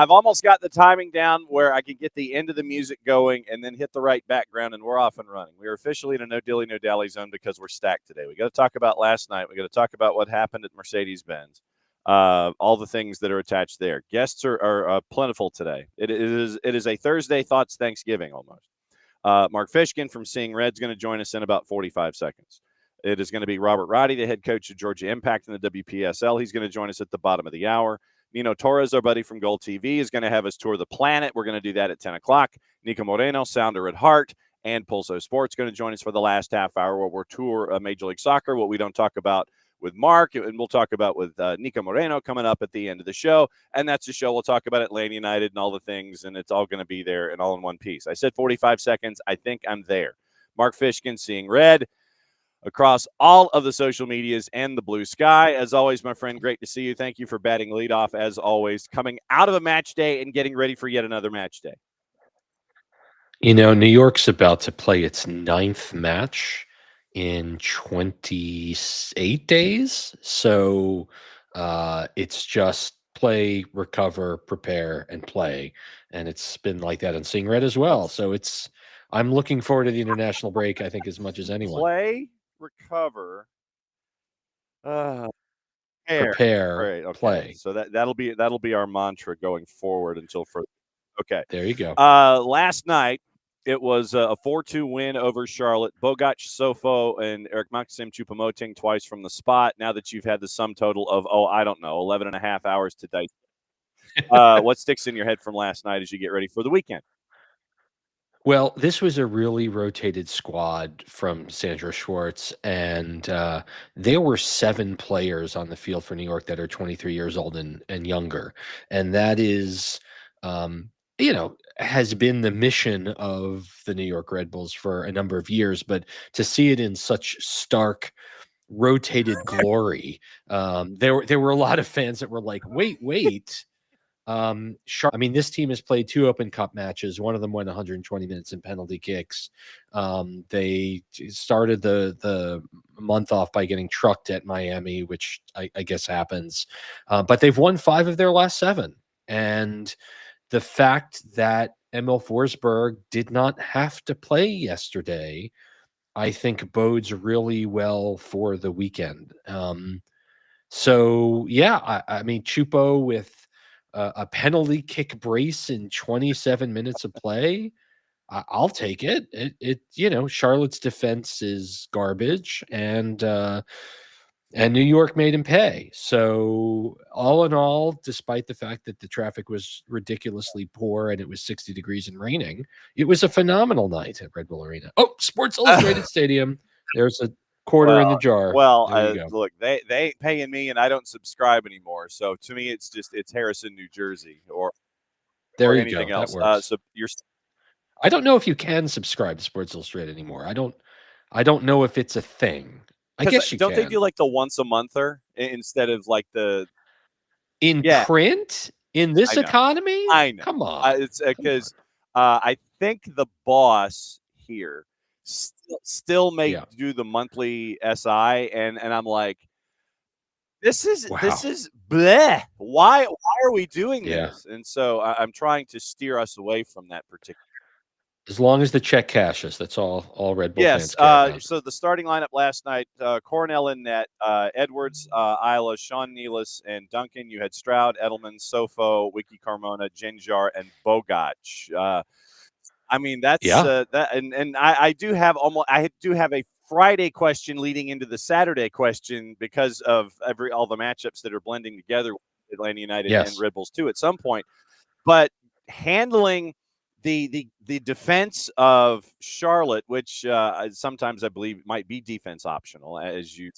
I've almost got the timing down where I can get the end of the music going and then hit the right background, and we're off and running. We are officially in a no dilly, no dally zone because we're stacked today. We got to talk about last night. We got to talk about what happened at Mercedes-Benz. All the things that are attached there. Guests are plentiful today. It is a Thursday Thoughts Thanksgiving almost. Mark Fishkin from Seeing Red's going to join us in about 45 seconds. It is going to be Robert Roddie, the head coach of Georgia Impact in the WPSL. He's going to join us at the bottom of the hour. Nino Torres, our buddy from GOLTV, is going to have us tour the planet. We're going to do that at 10 o'clock. Niko Moreno, Sounder at Heart, and Pulso Sports going to join us for the last half hour where we'll tour Major League Soccer, what we don't talk about with Mark, and we'll talk about with Niko Moreno coming up at the end of the show. And that's the show. We'll talk about Atlanta United and all the things, and it's all going to be there and all in one piece. I said 45 seconds. I think I'm there. Mark Fishkin, Seeing Red, across all of the social medias and the blue sky. As always, my friend, great to see you. Thank you for batting leadoff, as always, coming out of a match day and getting ready for yet another match day. You know, New York's about to play its 9th match in 28 days. So it's just play, recover, prepare, and play. And it's been like that on Seeing Red as well. So I'm looking forward to the international break, I think, as much as anyone. Play, recover, prepare, right, okay. play. So that'll be our mantra going forward until further. Okay. There you go. Last night, it was a 4-2 win over Charlotte. Bogac, Sofo, and Eric Maxim Choupo-Moting twice from the spot. Now that you've had the sum total of, 11 and a half hours to dice. What sticks in your head from last night as you get ready for the weekend? Well, this was a really rotated squad from Sandra Schwartz, and there were 7 players on the field for New York that are 23 years old and younger. And that is, has been the mission of the New York Red Bulls for a number of years. But to see it in such stark, rotated glory, there were a lot of fans that were like, wait. I mean, this team has played 2 Open Cup matches. One of them went 120 minutes in penalty kicks. They started the month off by getting trucked at Miami, which I guess happens. But they've won 5 of their last 7. And the fact that Emil Forsberg did not have to play yesterday, I think bodes really well for the weekend. So, yeah, I mean, Chupo with a penalty kick brace in 27 minutes of play, I'll take it. Charlotte's defense is garbage, and New York made him pay. So all in all, despite the fact that the traffic was ridiculously poor and it was 60 degrees and raining, it was a phenomenal night at Red Bull Arena. Oh, Sports Illustrated Stadium. There's a quarter in the jar. Well, look, they ain't paying me, and I don't subscribe anymore. So to me, it's Harrison, New Jersey, or anything else. So I don't know if you can subscribe to Sports Illustrated anymore. I don't know if it's a thing. I guess you don't can. They do like the once a monther instead of like the print in this economy? I know. Come on. It's because I think the boss here still may do the monthly SI, and I'm like, this is bleh. Why are we doing this? And so I'm trying to steer us away from that particular. As long as the check cashes, that's all Red Bull fans care about. So the starting lineup last night, Cornell in net, Edwards, Isla, Sean Nealis, and Duncan. You had Stroud, Edelman, Sofo, Wiki Carmona, Jinjar, and Bogac. I mean, that's that, and I do have a Friday question leading into the Saturday question because of all the matchups that are blending together with Atlanta United and Red Bulls too at some point. But handling the defense of Charlotte, which sometimes I believe might be defense optional, as you.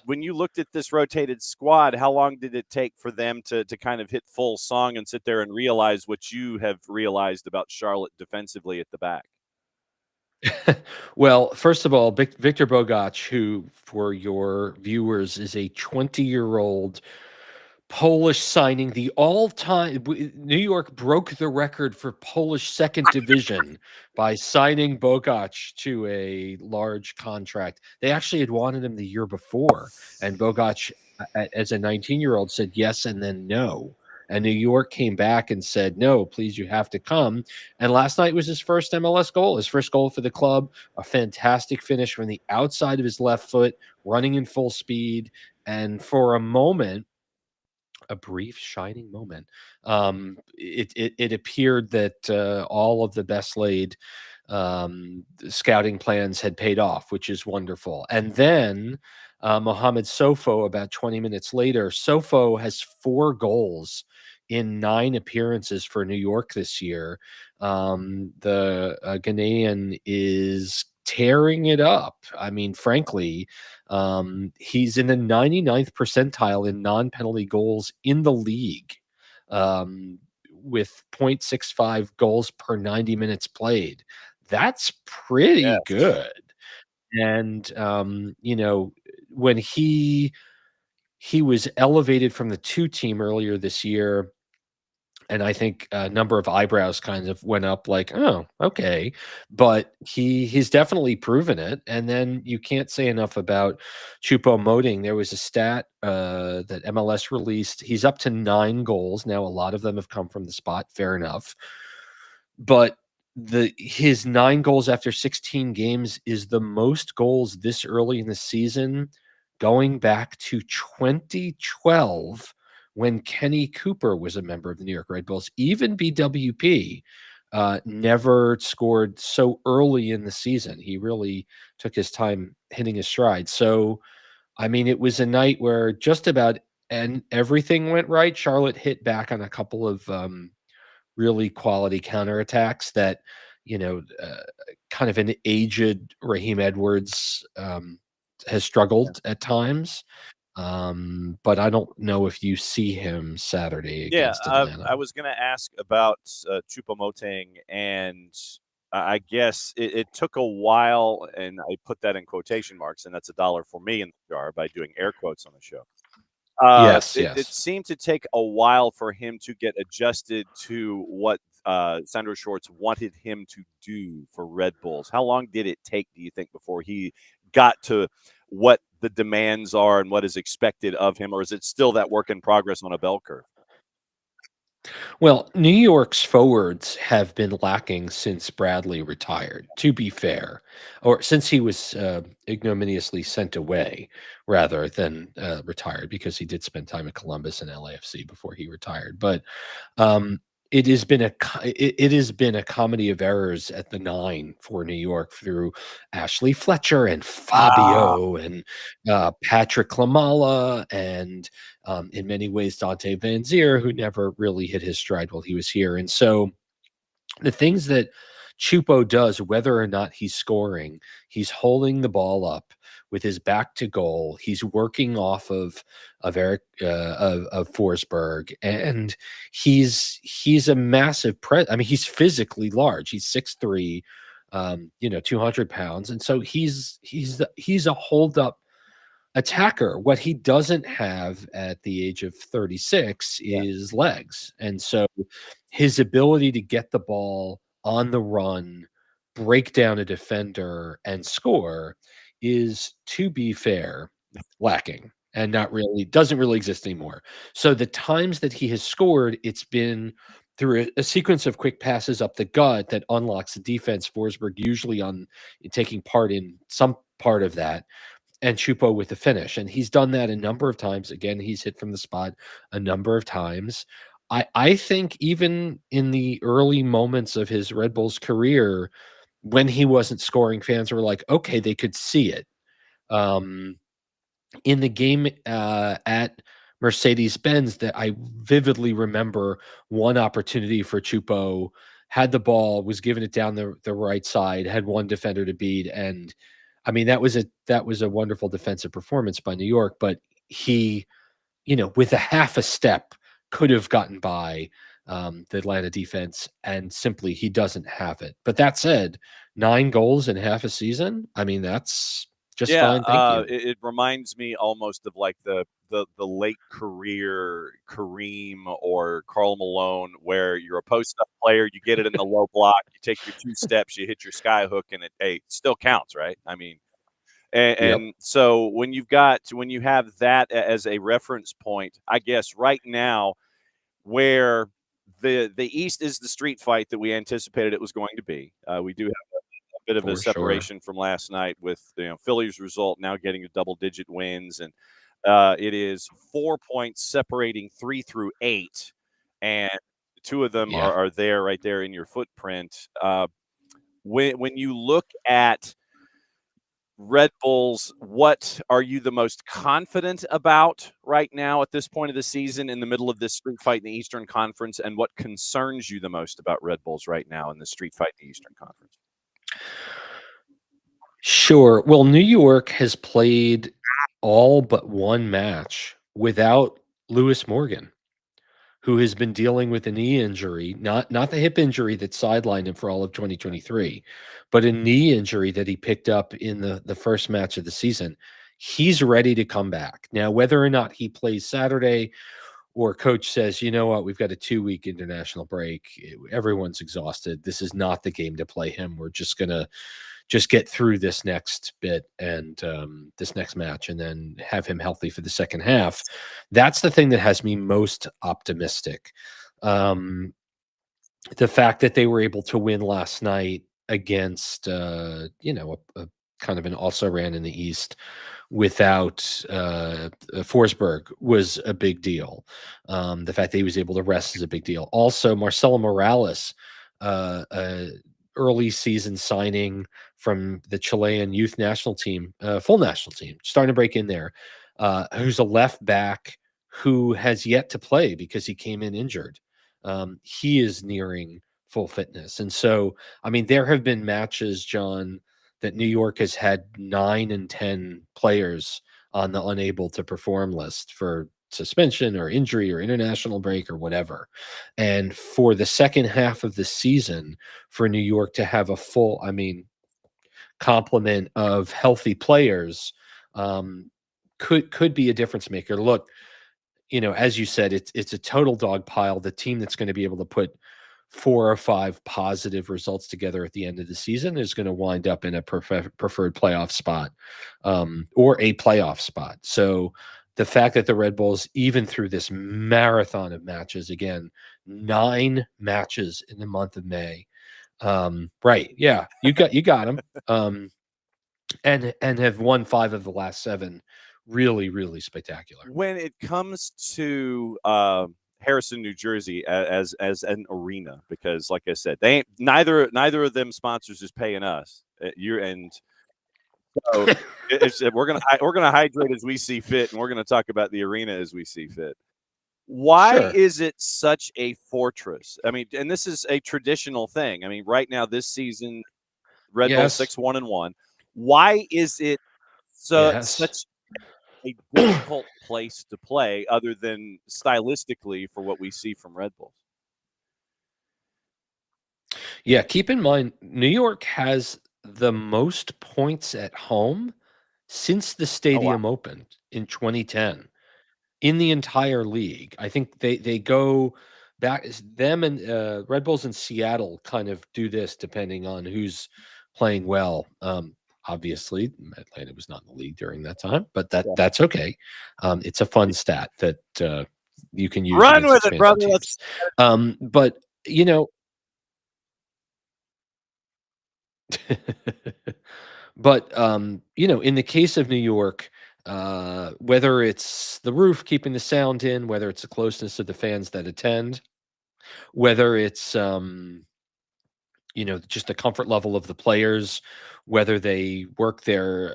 When you looked at this rotated squad, how long did it take for them to kind of hit full song and sit there and realize what you have realized about Charlotte defensively at the back? Well, first of all, Victor Bogac, who for your viewers is a 20-year-old Polish signing, the all-time New York broke the record for Polish second division by signing Bogac to a large contract. They actually had wanted him the year before, and Bogac, as a 19-year-old, said yes and then no. And New York came back and said, no, please, you have to come. And last night was his first MLS goal, his first goal for the club. A fantastic finish from the outside of his left foot, running in full speed. And for a moment, a brief shining moment, it appeared that all of the best laid scouting plans had paid off, which is wonderful. And then Mohamed Sofo, about 20 minutes later, Sofo has 4 goals in 9 appearances for New York this year. The Ghanaian is tearing it up. I mean, frankly, he's in the 99th percentile in non-penalty goals in the league, with 0.65 goals per 90 minutes played. That's pretty Yes. good. And when he was elevated from the 2 team earlier this year, and I think a number of eyebrows kind of went up like, oh, okay. But he's definitely proven it. And then you can't say enough about Choupo-Moting. There was a stat that MLS released. He's up to 9 goals. Now, a lot of them have come from the spot. Fair enough. But his 9 goals after 16 games is the most goals this early in the season, going back to 2012 when Kenny Cooper was a member of the New York Red Bulls. Even BWP never scored so early in the season. He really took his time hitting his stride. So, I mean, it was a night where just about everything went right. Charlotte hit back on a couple of really quality counterattacks that, kind of an aged Raheem Edwards has struggled at times. But I don't know if you see him Saturday against Atlanta. I was going to ask about Choupo-Moting, and I guess it took a while, and I put that in quotation marks, and that's $1 for me in the jar by doing air quotes on the show. Yes. It seemed to take a while for him to get adjusted to what Sandro Schwartz wanted him to do for Red Bulls. How long did it take, do you think, before he got to what the demands are and what is expected of him? Or is it still that work in progress on a bell curve? Well, New York's forwards have been lacking since Bradley retired, to be fair, or since he was ignominiously sent away rather than retired, because he did spend time at Columbus and LAFC before he retired. But it has been a comedy of errors at the 9 for New York through Ashley Fletcher and Fabio and Patrick Klimala and in many ways Dante Van Zier, who never really hit his stride while he was here. And so the things that Choupo does, whether or not he's scoring, he's holding the ball up with his back to goal. He's working off of Eric of Forsberg, and he's a massive I mean, he's physically large. He's 6'3", 200 pounds, and so he's a hold up attacker. What he doesn't have at the age of 36 is legs. And so his ability to get the ball on the run, break down a defender, and score is, to be fair, lacking and doesn't really exist anymore. So the times that he has scored, it's been through a sequence of quick passes up the gut that unlocks the defense. Forsberg usually taking part in some part of that, and Choupo with the finish. And he's done that a number of times. Again, he's hit from the spot a number of times. I think even in the early moments of his Red Bulls career, when he wasn't scoring, fans were like, okay, they could see it. In the game at Mercedes-Benz, that I vividly remember one opportunity for Choupo, had the ball, was giving it down the right side, had one defender to beat, and I mean, that was a wonderful defensive performance by New York, but he, with a half a step could have gotten by the Atlanta defense, and simply he doesn't have it. But that said, 9 goals in half a season, I mean, that's just fine. Thank you. It reminds me almost of like the late career Kareem or Karl Malone, where you're a post-up player, you get it in the low block, you take your 2 steps, you hit your sky hook, and it still counts, right? I mean, and so when you have that as a reference point, I guess right now where the East is the street fight that we anticipated it was going to be. We do have a bit of a For sure. separation from last night with Philly's result now getting to double-digit wins, and it is 4 points separating 3 through 8, and two of them Yeah. are there right there in your footprint. When you look at Red Bulls, what are you the most confident about right now at this point of the season in the middle of this street fight in the Eastern Conference, and what concerns you the most about Red Bulls right now in the street fight in the Eastern Conference? Sure. Well, New York has played all but one match without Lewis Morgan, who has been dealing with a knee injury, not the hip injury that sidelined him for all of 2023, but a knee injury that he picked up in the first match of the season. He's ready to come back. Now, whether or not he plays Saturday or coach says, you know what, we've got a 2-week international break, everyone's exhausted, this is not the game to play him. We're just going to get through this next bit and this next match and then have him healthy for the second half. That's the thing that has me most optimistic. The fact that they were able to win last night against, a kind of an also ran in the East without Forsberg was a big deal. The fact that he was able to rest is a big deal. Also, Marcelo Morales, early season signing from the Chilean youth national team, full national team, starting to break in there, who's a left back who has yet to play because he came in injured. He is nearing full fitness. And so, I mean, there have been matches, John, that New York has had 9 and 10 players on the unable to perform list for suspension or injury or international break or whatever. And for the second half of the season, for New York to have a full, complement of healthy players, could be a difference maker. Look, as you said, it's a total dog pile. The team that's going to be able to put 4 or 5 positive results together at the end of the season is going to wind up in a preferred playoff spot, or a playoff spot. So the fact that the Red Bulls, even through this marathon of matches, again, 9 matches in the month of May, right? Yeah, you got them, and have won 5 of the last 7. Really, really spectacular. When it comes to Harrison, New Jersey, as an arena, because like I said, they ain't, neither of them sponsors is paying us. So we're gonna hydrate as we see fit, and we're gonna talk about the arena as we see fit. Why is it such a fortress? I mean, and this is a traditional thing. I mean, right now this season, Red Bull 6-1-1. Why is it such a difficult place to play, other than stylistically for what we see from Red Bulls? Yeah, keep in mind, New York has the most points at home since the stadium opened in 2010 in the entire league. I think they go back, them and Red Bulls in Seattle kind of do this depending on who's playing well. Obviously, Atlanta was not in the league during that time, but that's okay. It's a fun stat that you can use. Run with it, brother. But but in the case of New York, whether it's the roof keeping the sound in, whether it's the closeness of the fans that attend, whether it's just the comfort level of the players, whether they work their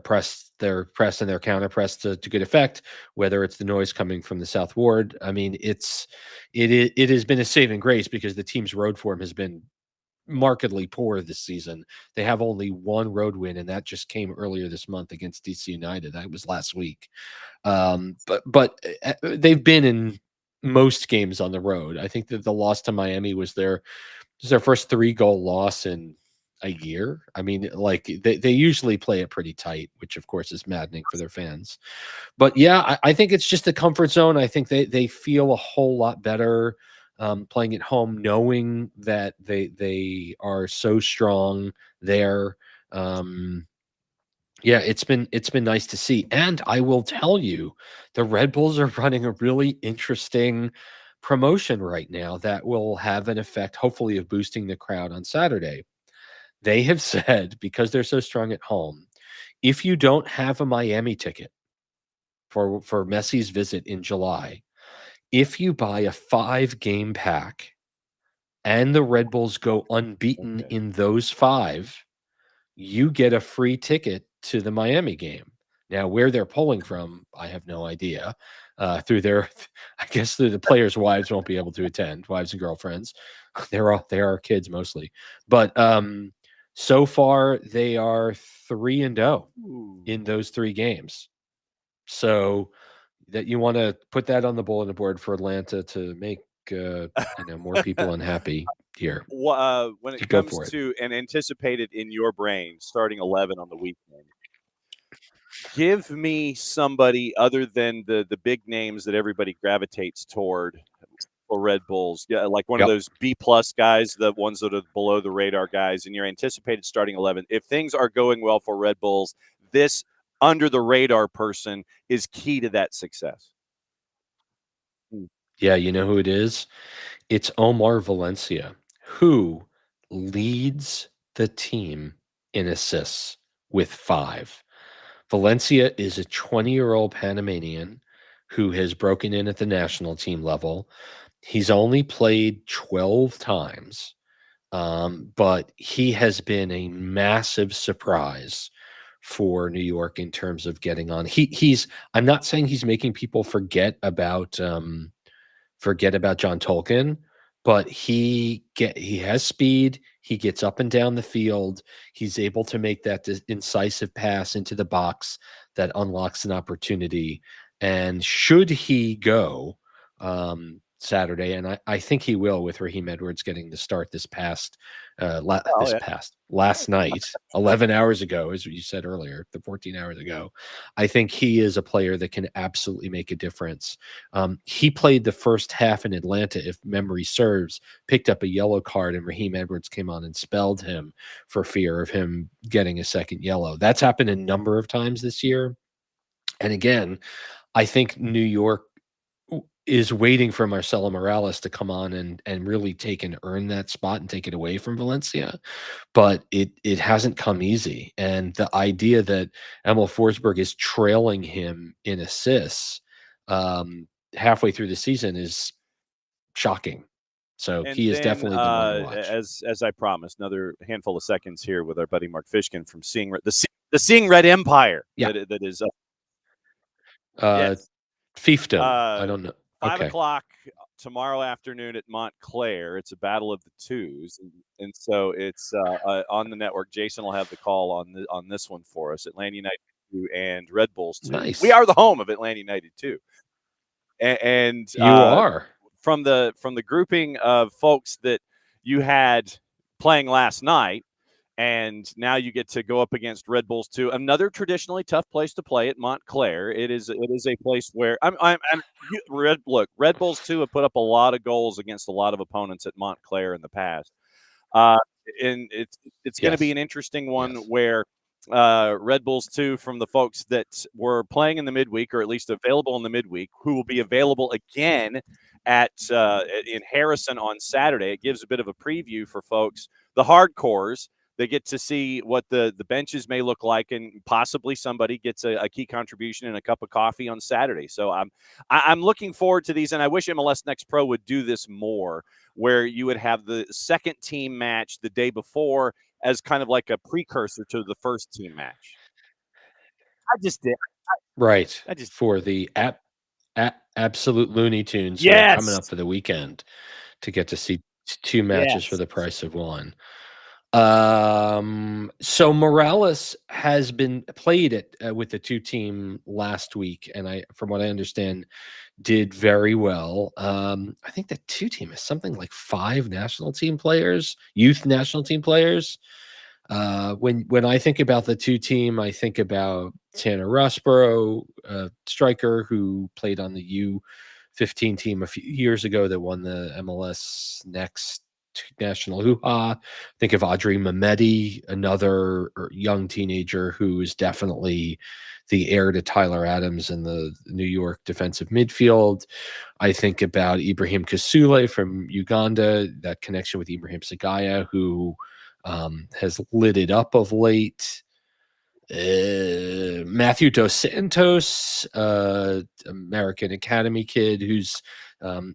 press and their counter press to good effect, whether it's the noise coming from the South Ward. I mean, it has been a saving grace because the team's road form has been markedly poor this season. They have only 1 road win, and that just came earlier this month against DC United. That was last week. But they've been in most games on the road. I think that the loss to Miami was their first 3-goal loss in a year. I mean, like they usually play it pretty tight, which of course is maddening for their fans. But yeah, I think it's just a comfort zone. I think they feel a whole lot better playing at home, knowing that they are so strong there. Yeah, it's been nice to see. And I will tell you, the Red Bulls are running a really interesting promotion right now that will have an effect, hopefully, of boosting the crowd on Saturday. They have said, because they're so strong at home, if you don't have a Miami ticket for Messi's visit in July, if you buy a 5-game pack and the Red Bulls go unbeaten in those 5, you get a free ticket to the Miami game. Now, where they're pulling from, I have no idea. Through their, I guess the players' wives won't be able to attend, wives and girlfriends. They are kids mostly, but so far they are 3-0 in those 3 games. So that you want to put that on the bulletin board for Atlanta to make more people unhappy here. When it comes to and anticipated in your brain starting 11 on the weekend, give me somebody other than the big names that everybody gravitates toward for Red Bulls. Yeah, like one of those B-plus guys, the ones that are below the radar guys, and your anticipated starting 11. If things are going well for Red Bulls, this under the radar person is key to that success. Yeah, you know who it is? It's Omar Valencia, who leads the team in assists with 5. Valencia is a 20-year-old Panamanian who has broken in at the national team level. He's only played 12 times, but he has been a massive surprise for New York in terms of getting on. I'm not saying he's making people forget about John Tolkien, but he has speed. He gets up and down the field. He's able to make that incisive pass into the box that unlocks an opportunity. And should he go Saturday, and I think he will, with Raheem Edwards getting the start last night, 11 hours ago, as you said earlier, 14 hours ago. I think he is a player that can absolutely make a difference. He played the first half in Atlanta, if memory serves, picked up a yellow card, and Raheem Edwards came on and spelled him for fear of him getting a second yellow. That's happened a number of times this year. And again, I think New York is waiting for Marcelo Morales to come on and really take and earn that spot and take it away from Valencia. But it hasn't come easy. And the idea that Emil Forsberg is trailing him in assists halfway through the season is shocking. So he is definitely the one to watch. As I promised, another handful of seconds here with our buddy Mark Fishkin from the Seeing Red Empire. Yeah. That is yes. Fiefdom. I don't know. 5 o'clock tomorrow afternoon at Montclair. It's a battle of the twos, and so it's on the network. Jason will have the call on this one for us. Atlanta United 2 and Red Bulls 2. Nice. We are the home of Atlanta United 2, and you are from the grouping of folks that you had playing last night. And now you get to go up against Red Bulls 2, another traditionally tough place to play at Montclair. It is a place where Red Bulls 2 have put up a lot of goals against a lot of opponents at Montclair in the past, and it's going to be an interesting one where Red Bulls 2, from the folks that were playing in the midweek, or at least available in the midweek, who will be available again in Harrison on Saturday. It gives a bit of a preview for folks, the hardcores. They get to see what the benches may look like, and possibly somebody gets a key contribution and a cup of coffee on Saturday. So I'm looking forward to these, and I wish MLS Next Pro would do this more, where you would have the second team match the day before as kind of like a precursor to the first team match. I just did. For the absolute Looney Tunes coming up for the weekend to get to see 2 matches for the price of 1. So Morales has been played with the 2 team last week, and from what I understand, did very well. I think the 2 team is something like 5 national team players, youth national team players. When I think about the 2 team, I think about Tanner Rossborough, striker who played on the U15 team a few years ago that won the MLS Next national hoo-ha. Think of Audrey Mehmedi, another young teenager who is definitely the heir to Tyler Adams in the New York defensive midfield. I think about Ibrahim Kasule from Uganda, that connection with Ibrahim Sagaya, who has lit it up of late. Matthew Dos Santos, American Academy kid, who's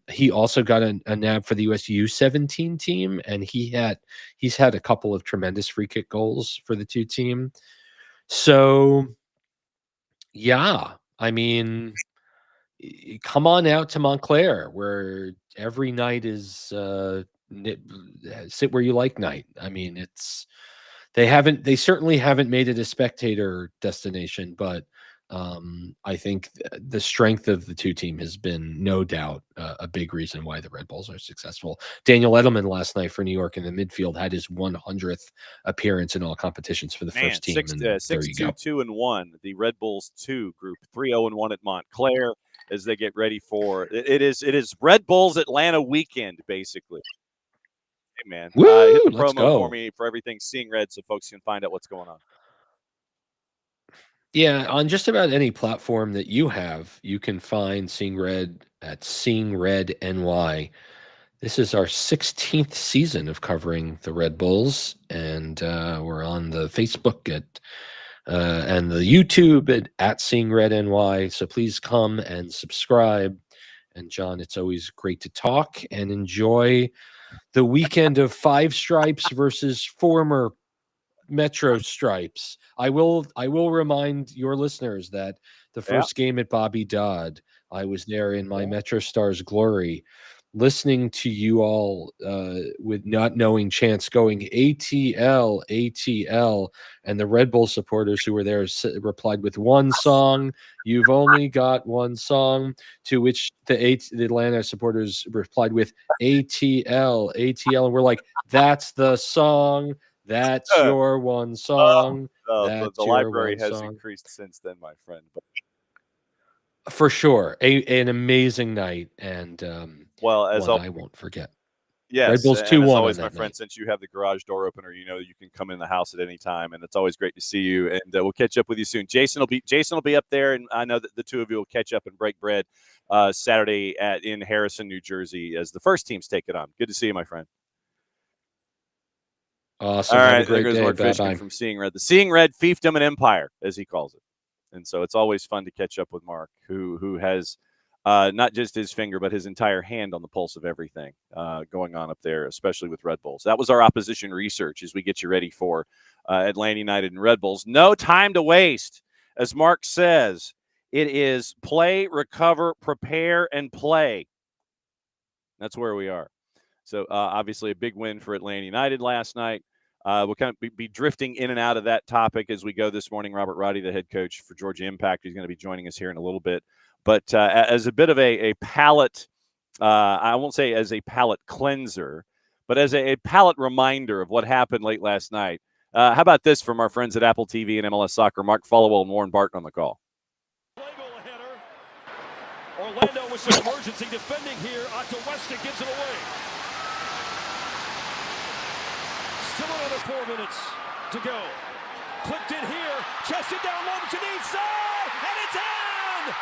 he also got a nab for the US U17 team, and he's had a couple of tremendous free kick goals for the two team. So yeah, I mean, come on out to Montclair, where every night is sit where you like night. I mean, they certainly haven't made it a spectator destination, but I think the strength of the two team has been no doubt a big reason why the Red Bulls are successful. Daniel Edelman last night for New York in the midfield had his 100th appearance in all competitions for the first team. 6-2-2-1. The Red Bulls 2 group 3-0-1 at Montclair as they get ready for it is Red Bulls Atlanta weekend basically. Hey man, Woo, hit the let's promo go. for me for everything Seeing Red so folks can find out what's going on. Yeah, on just about any platform that you have, you can find Seeing Red at Seeing Red NY. This is our 16th season of covering the Red Bulls, and we're on the Facebook and the YouTube at Seeing Red NY. So please come and subscribe. And John, it's always great to talk and enjoy the weekend of Five Stripes versus former Metro Stripes. I will remind your listeners that the first game at Bobby Dodd, I was there in my Metro Stars glory, listening to you all with not knowing chance going ATL, ATL, and the Red Bull supporters who were there replied with one song. You've only got one song. To which the Atlanta supporters replied with ATL, ATL, and we're like, that's the song. That's your one song. The library has increased since then, my friend. But for sure, an amazing night, and as one I won't forget. Yes, Red Bulls 2-1 as always, on my that friend, night. since you have the garage door opener, you know you can come in the house at any time, and it's always great to see you. And we'll catch up with you soon. Jason will be up there, and I know that the two of you will catch up and break bread Saturday in Harrison, New Jersey, as the first teams take it on. Good to see you, my friend. Awesome. All right, have a great there goes day. Mark Fishkin from Seeing Red, the Seeing Red Fiefdom and Empire, as he calls it. And so it's always fun to catch up with Mark, who has not just his finger, but his entire hand on the pulse of everything going on up there, especially with Red Bulls. That was our opposition research as we get you ready for Atlanta United and Red Bulls. No time to waste. As Mark says, it is play, recover, prepare, and play. That's where we are. So obviously a big win for Atlanta United last night. We'll kind of be drifting in and out of that topic as we go this morning. Robert Roddie, the head coach for Georgia Impact, is going to be joining us here in a little bit. But as a bit of a palate, I won't say as a palate cleanser, but as a palate reminder of what happened late last night. How about this from our friends at Apple TV and MLS Soccer? Mark Followell and Warren Barton on the call. Orlando with some emergency defending here. Otto Weston gives it away. Still another 4 minutes to go. Clipped in here, chested down low to the inside, and it's in!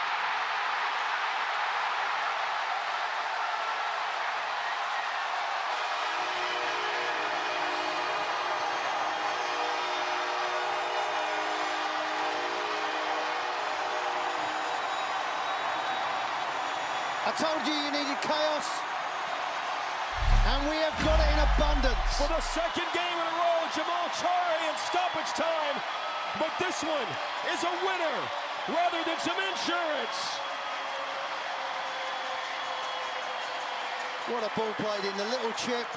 I told you needed chaos, and we have got it in abundance. For the second game in a row, Jamal Chare in stoppage time, but this one is a winner rather than some insurance. What a ball played in, the little chip,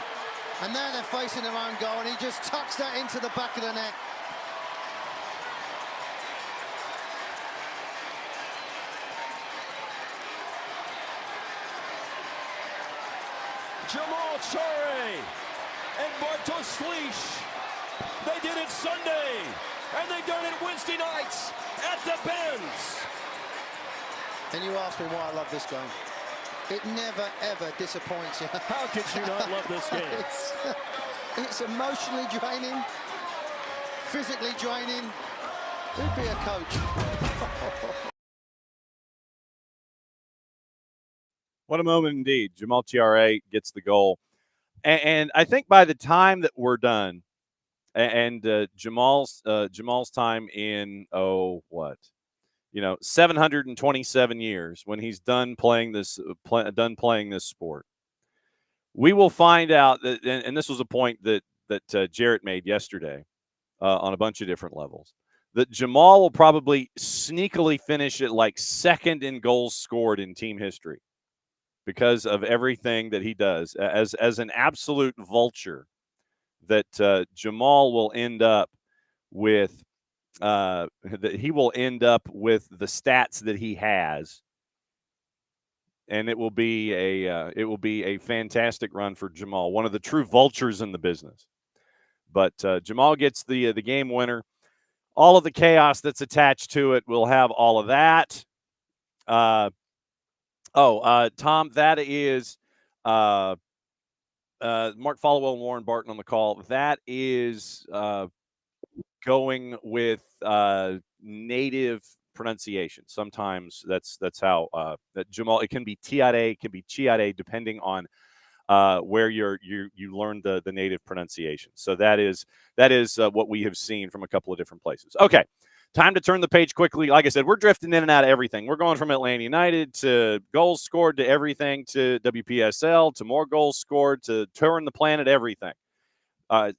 and now they're facing their own goal, and he just tucks that into the back of the net. Jamal Chare and Bartosz Slisz. They did it Sunday, and they done it Wednesday nights at the Benz. And you asked me why I love this game. It never, ever disappoints you. How could you not love this game? It's emotionally draining, physically draining. Who'd be a coach? What a moment indeed. Jamal TRA gets the goal. And I think by the time that we're done, and Jamal's time in 727 years, when he's done playing this sport, we will find out that, and this was a point that Jarrett made yesterday on a bunch of different levels, that Jamal will probably sneakily finish at like second in goals scored in team history because of everything that he does as an absolute vulture. That Jamal will end up with that he will end up with the stats that he has, and it will be a fantastic run for Jamal, one of the true vultures in the business. But Jamal gets the game winner. All of the chaos that's attached to it, we'll have all of that. Tom, that is Mark Followell and Warren Barton on the call. That is going with native pronunciation. Sometimes that's how that Jamal. It can be Tiare, it can be Chiare, depending on where you learn the native pronunciation. So that is what we have seen from a couple of different places. Okay, time to turn the page quickly. Like I said, we're drifting in and out of everything. We're going from Atlanta United to goals scored to everything, to WPSL, to more goals scored, to touring the planet, everything.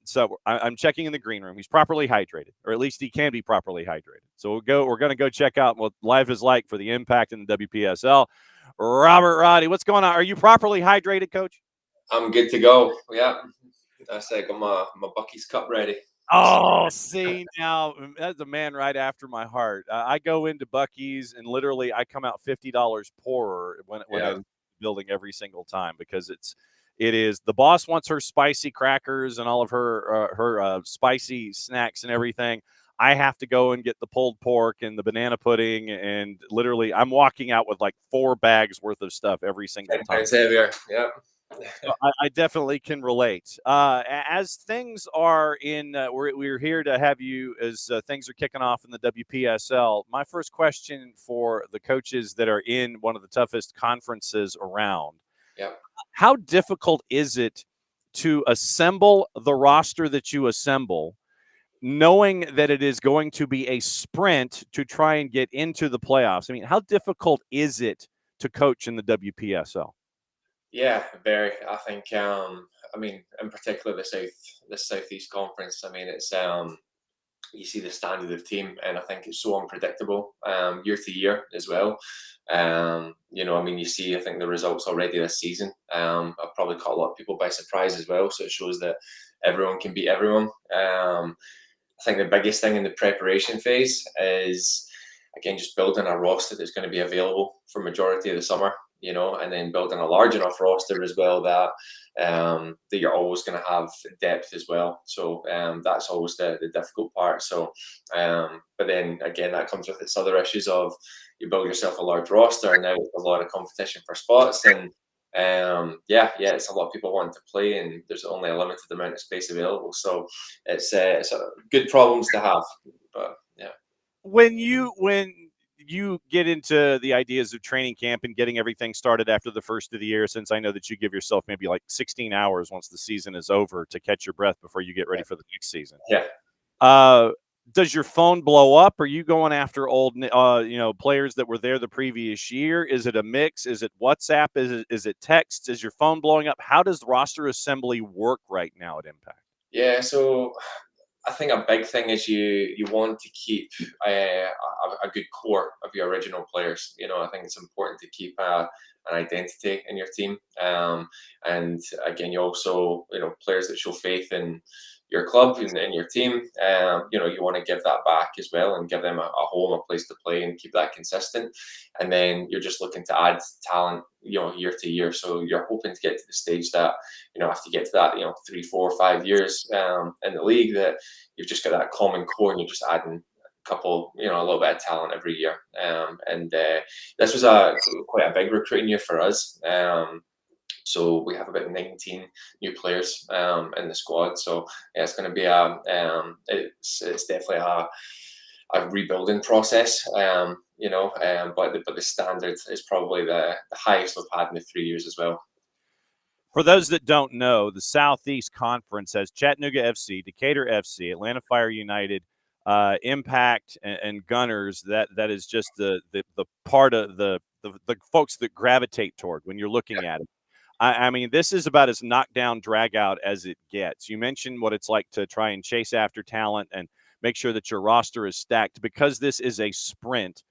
So I'm checking in the green room. He's properly hydrated, or at least he can be properly hydrated. So we're going to go check out what life is like for the Impact in the WPSL. Robert Roddie, what's going on? Are you properly hydrated, Coach? I'm good to go. Yeah, that's like my Bucky's cup ready. Oh, see, now that's a man right after my heart. I go into Bucky's and literally I come out $50 poorer when I'm building every single time, because it is the boss wants her spicy crackers and all of her spicy snacks and everything. I have to go and get the pulled pork and the banana pudding, and literally I'm walking out with like 4 bags worth of stuff every single time. It's heavier. Yeah. I definitely can relate. As things are in, we're here to have you as things are kicking off in the WPSL. My first question for the coaches that are in one of the toughest conferences around. Yeah. How difficult is it to assemble the roster that you assemble, knowing that it is going to be a sprint to try and get into the playoffs? I mean, how difficult is it to coach in the WPSL? Yeah, very. I think. I mean, in particular, the Southeast Conference. I mean, it's you see the standard of team, and I think it's so unpredictable year to year as well. I mean, you see, I think the results already this season. I've probably caught a lot of people by surprise as well. So it shows that everyone can beat everyone. I think the biggest thing in the preparation phase is, again, just building a roster that's going to be available for majority of the summer. And then building a large enough roster as well that that you're always going to have depth as well. So that's always the difficult part. So, but then again, that comes with its other issues of you build yourself a large roster, and now there's a lot of competition for spots, and it's a lot of people wanting to play, and there's only a limited amount of space available. So it's a good problems to have, but yeah. When you get into the ideas of training camp and getting everything started after the first of the year, since I know that you give yourself maybe like 16 hours once the season is over to catch your breath before you get ready for the next season. Yeah. Does your phone blow up? Are you going after old, players that were there the previous year? Is it a mix? Is it WhatsApp? Is it text? Is your phone blowing up? How does roster assembly work right now at Impact? Yeah. So I think a big thing is you want to keep a good core of your original players. I think it's important to keep an identity in your team. And again, you also, players that show faith in your club and in your team, you want to give that back as well and give them a home, a place to play, and keep that consistent. And then you're just looking to add talent, year to year. So you're hoping to get to the stage that, after you get to that, 3, 4, 5 years in the league, that you've just got that common core and you're just adding couple, a little bit of talent every year. And this was quite a big recruiting year for us. So we have about 19 new players in the squad. So yeah, it's going to be it's definitely a rebuilding process. But the standard is probably the highest we've had in the 3 years as well. For those that don't know, the Southeast Conference has Chattanooga FC, Decatur FC, Atlanta Fire United, Impact, and Gunners. That is just the part of the folks that gravitate toward when you're looking at it. I mean, this is about as knockdown, drag out as it gets. You mentioned what it's like to try and chase after talent and make sure that your roster is stacked, because this is a sprint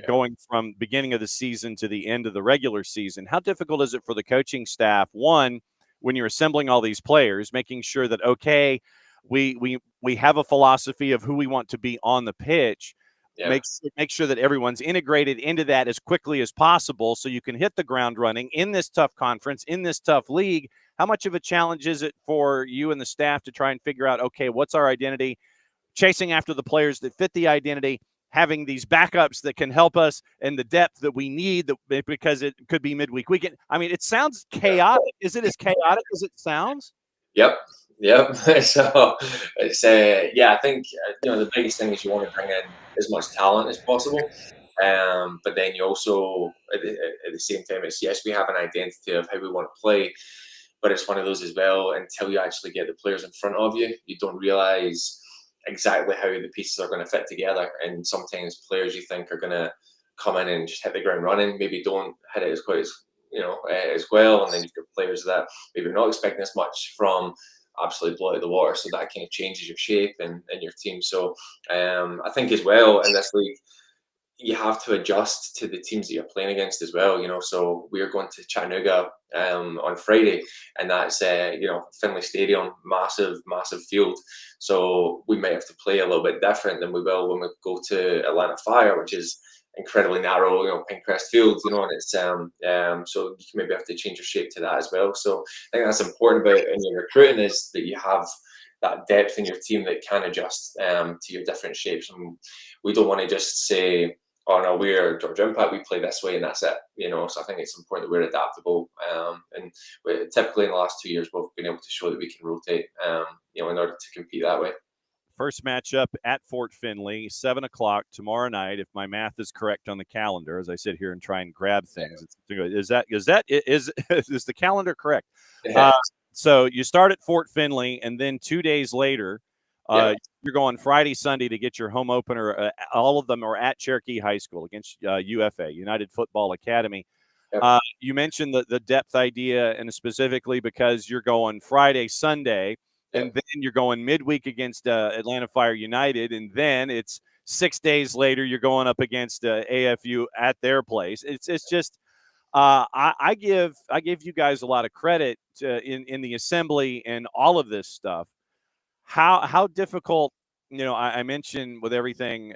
going from beginning of the season to the end of the regular season. How difficult is it for the coaching staff, one, when you're assembling all these players, making sure that, okay, we have a philosophy of who we want to be on the pitch, make sure that everyone's integrated into that as quickly as possible so you can hit the ground running in this tough conference, in this tough league. How much of a challenge is it for you and the staff to try and figure out, okay, what's our identity, chasing after the players that fit the identity, having these backups that can help us and the depth that we need, because it could be midweek weekend? I mean, it sounds chaotic. Is it as chaotic as it sounds? Yep. So it's I think the biggest thing is you want to bring in as much talent as possible, but then you also at the same time, it's yes, we have an identity of how we want to play, but it's one of those as well, until you actually get the players in front of you, you don't realize exactly how the pieces are going to fit together. And sometimes players you think are going to come in and just hit the ground running, maybe don't hit it as quite as well, and then you've got players that maybe you're not expecting as much from absolutely blow out of the water, so that kind of changes your shape and your team. So I think as well in this league, you have to adjust to the teams that you're playing against as well. So we are going to Chattanooga on Friday, and that's Finley Stadium, massive field. So we might have to play a little bit different than we will when we go to Atlanta Fire, which is incredibly narrow, Pinecrest Field, and it's so you can maybe have to change your shape to that as well. So I think that's important about in your recruiting, is that you have that depth in your team that can adjust to your different shapes. And we don't want to just say, oh no, we're Georgia Impact, we play this way and that's it. So I think it's important that we're adaptable. And typically in the last 2 years, we've been able to show that we can rotate, in order to compete that way. First matchup at Fort Finley, 7 o'clock tomorrow night, if my math is correct on the calendar, as I sit here and try and grab things. Is the calendar correct? So you start at Fort Finley, and then 2 days later, you're going Friday, Sunday to get your home opener. All of them are at Cherokee High School against UFA, United Football Academy. You mentioned the depth idea, and specifically because you're going Friday, Sunday, and then you're going midweek against Atlanta Fire United, and then it's 6 days later you're going up against AFU at their place. It's just I give you guys a lot of credit in the assembly and all of this stuff. How difficult, I mentioned with everything,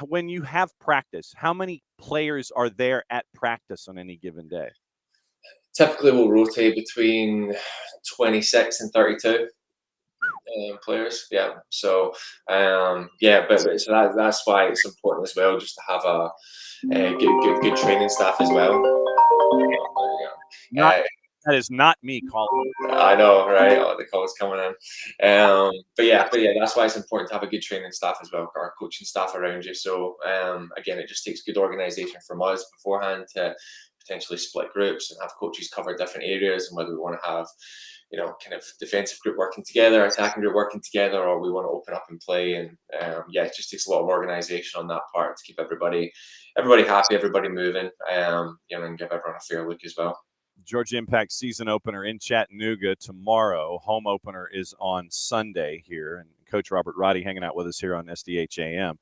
when you have practice, how many players are there at practice on any given day? Typically we'll rotate between 26 and 32 players. So but so that's why it's important as well, just to have a good training staff as well. That is not me calling. I know, right? The call's coming in. But that's why it's important to have a good training staff as well, our coaching staff around you. So again, it just takes good organisation from us beforehand to potentially split groups and have coaches cover different areas, and whether we want to have kind of defensive group working together, attacking group working together, or we want to open up and play. And it just takes a lot of organisation on that part to keep everybody happy, everybody moving, and give everyone a fair look as well. Georgia Impact season opener in Chattanooga tomorrow. Home opener is on Sunday here. And Coach Robert Roddie hanging out with us here on SDH AM.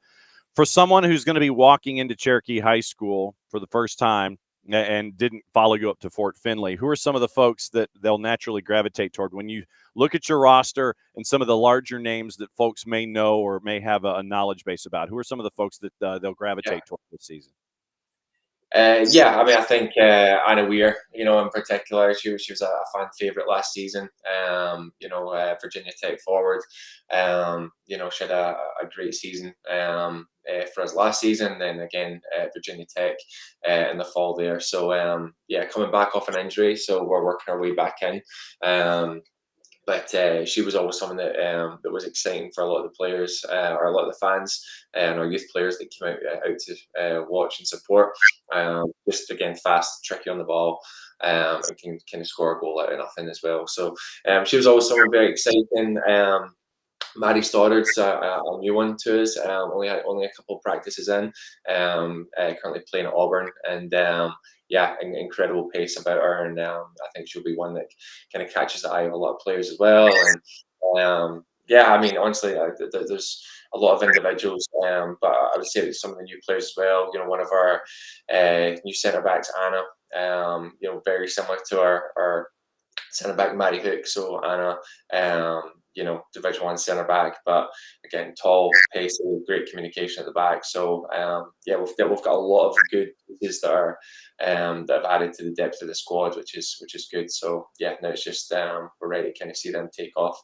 For someone who's going to be walking into Cherokee High School for the first time and didn't follow you up to Fort Finley, who are some of the folks that they'll naturally gravitate toward when you look at your roster and some of the larger names that folks may know or may have a knowledge base about? Who are some of the folks that they'll gravitate toward this season? Yeah, I mean, I think Anna Weir, in particular, she was a fan favorite last season. Virginia Tech forward. She had a great season for us last season. Then again, Virginia Tech in the fall there. So coming back off an injury, so we're working our way back in. But she was always someone that was exciting for a lot of the players or a lot of the fans and our youth players that came out to watch and support. Just again, fast, tricky on the ball, and can kind of score a goal out of nothing as well. So she was always someone very exciting. Maddie Stoddard's a new one to us. Only a couple of practices in. Currently playing at Auburn, and incredible pace about her. And I think she'll be one that kind of catches the eye of a lot of players as well. And I mean, honestly, there's a lot of individuals, but I would say some of the new players as well. One of our new centre backs, Anna. Very similar to our centre back Maddie Hook. So Anna, Division 1 centre back, but again, tall, pacey, great communication at the back. So we've got a lot of good pieces that have added to the depth of the squad, which is good. So now it's just we're ready to kind of see them take off.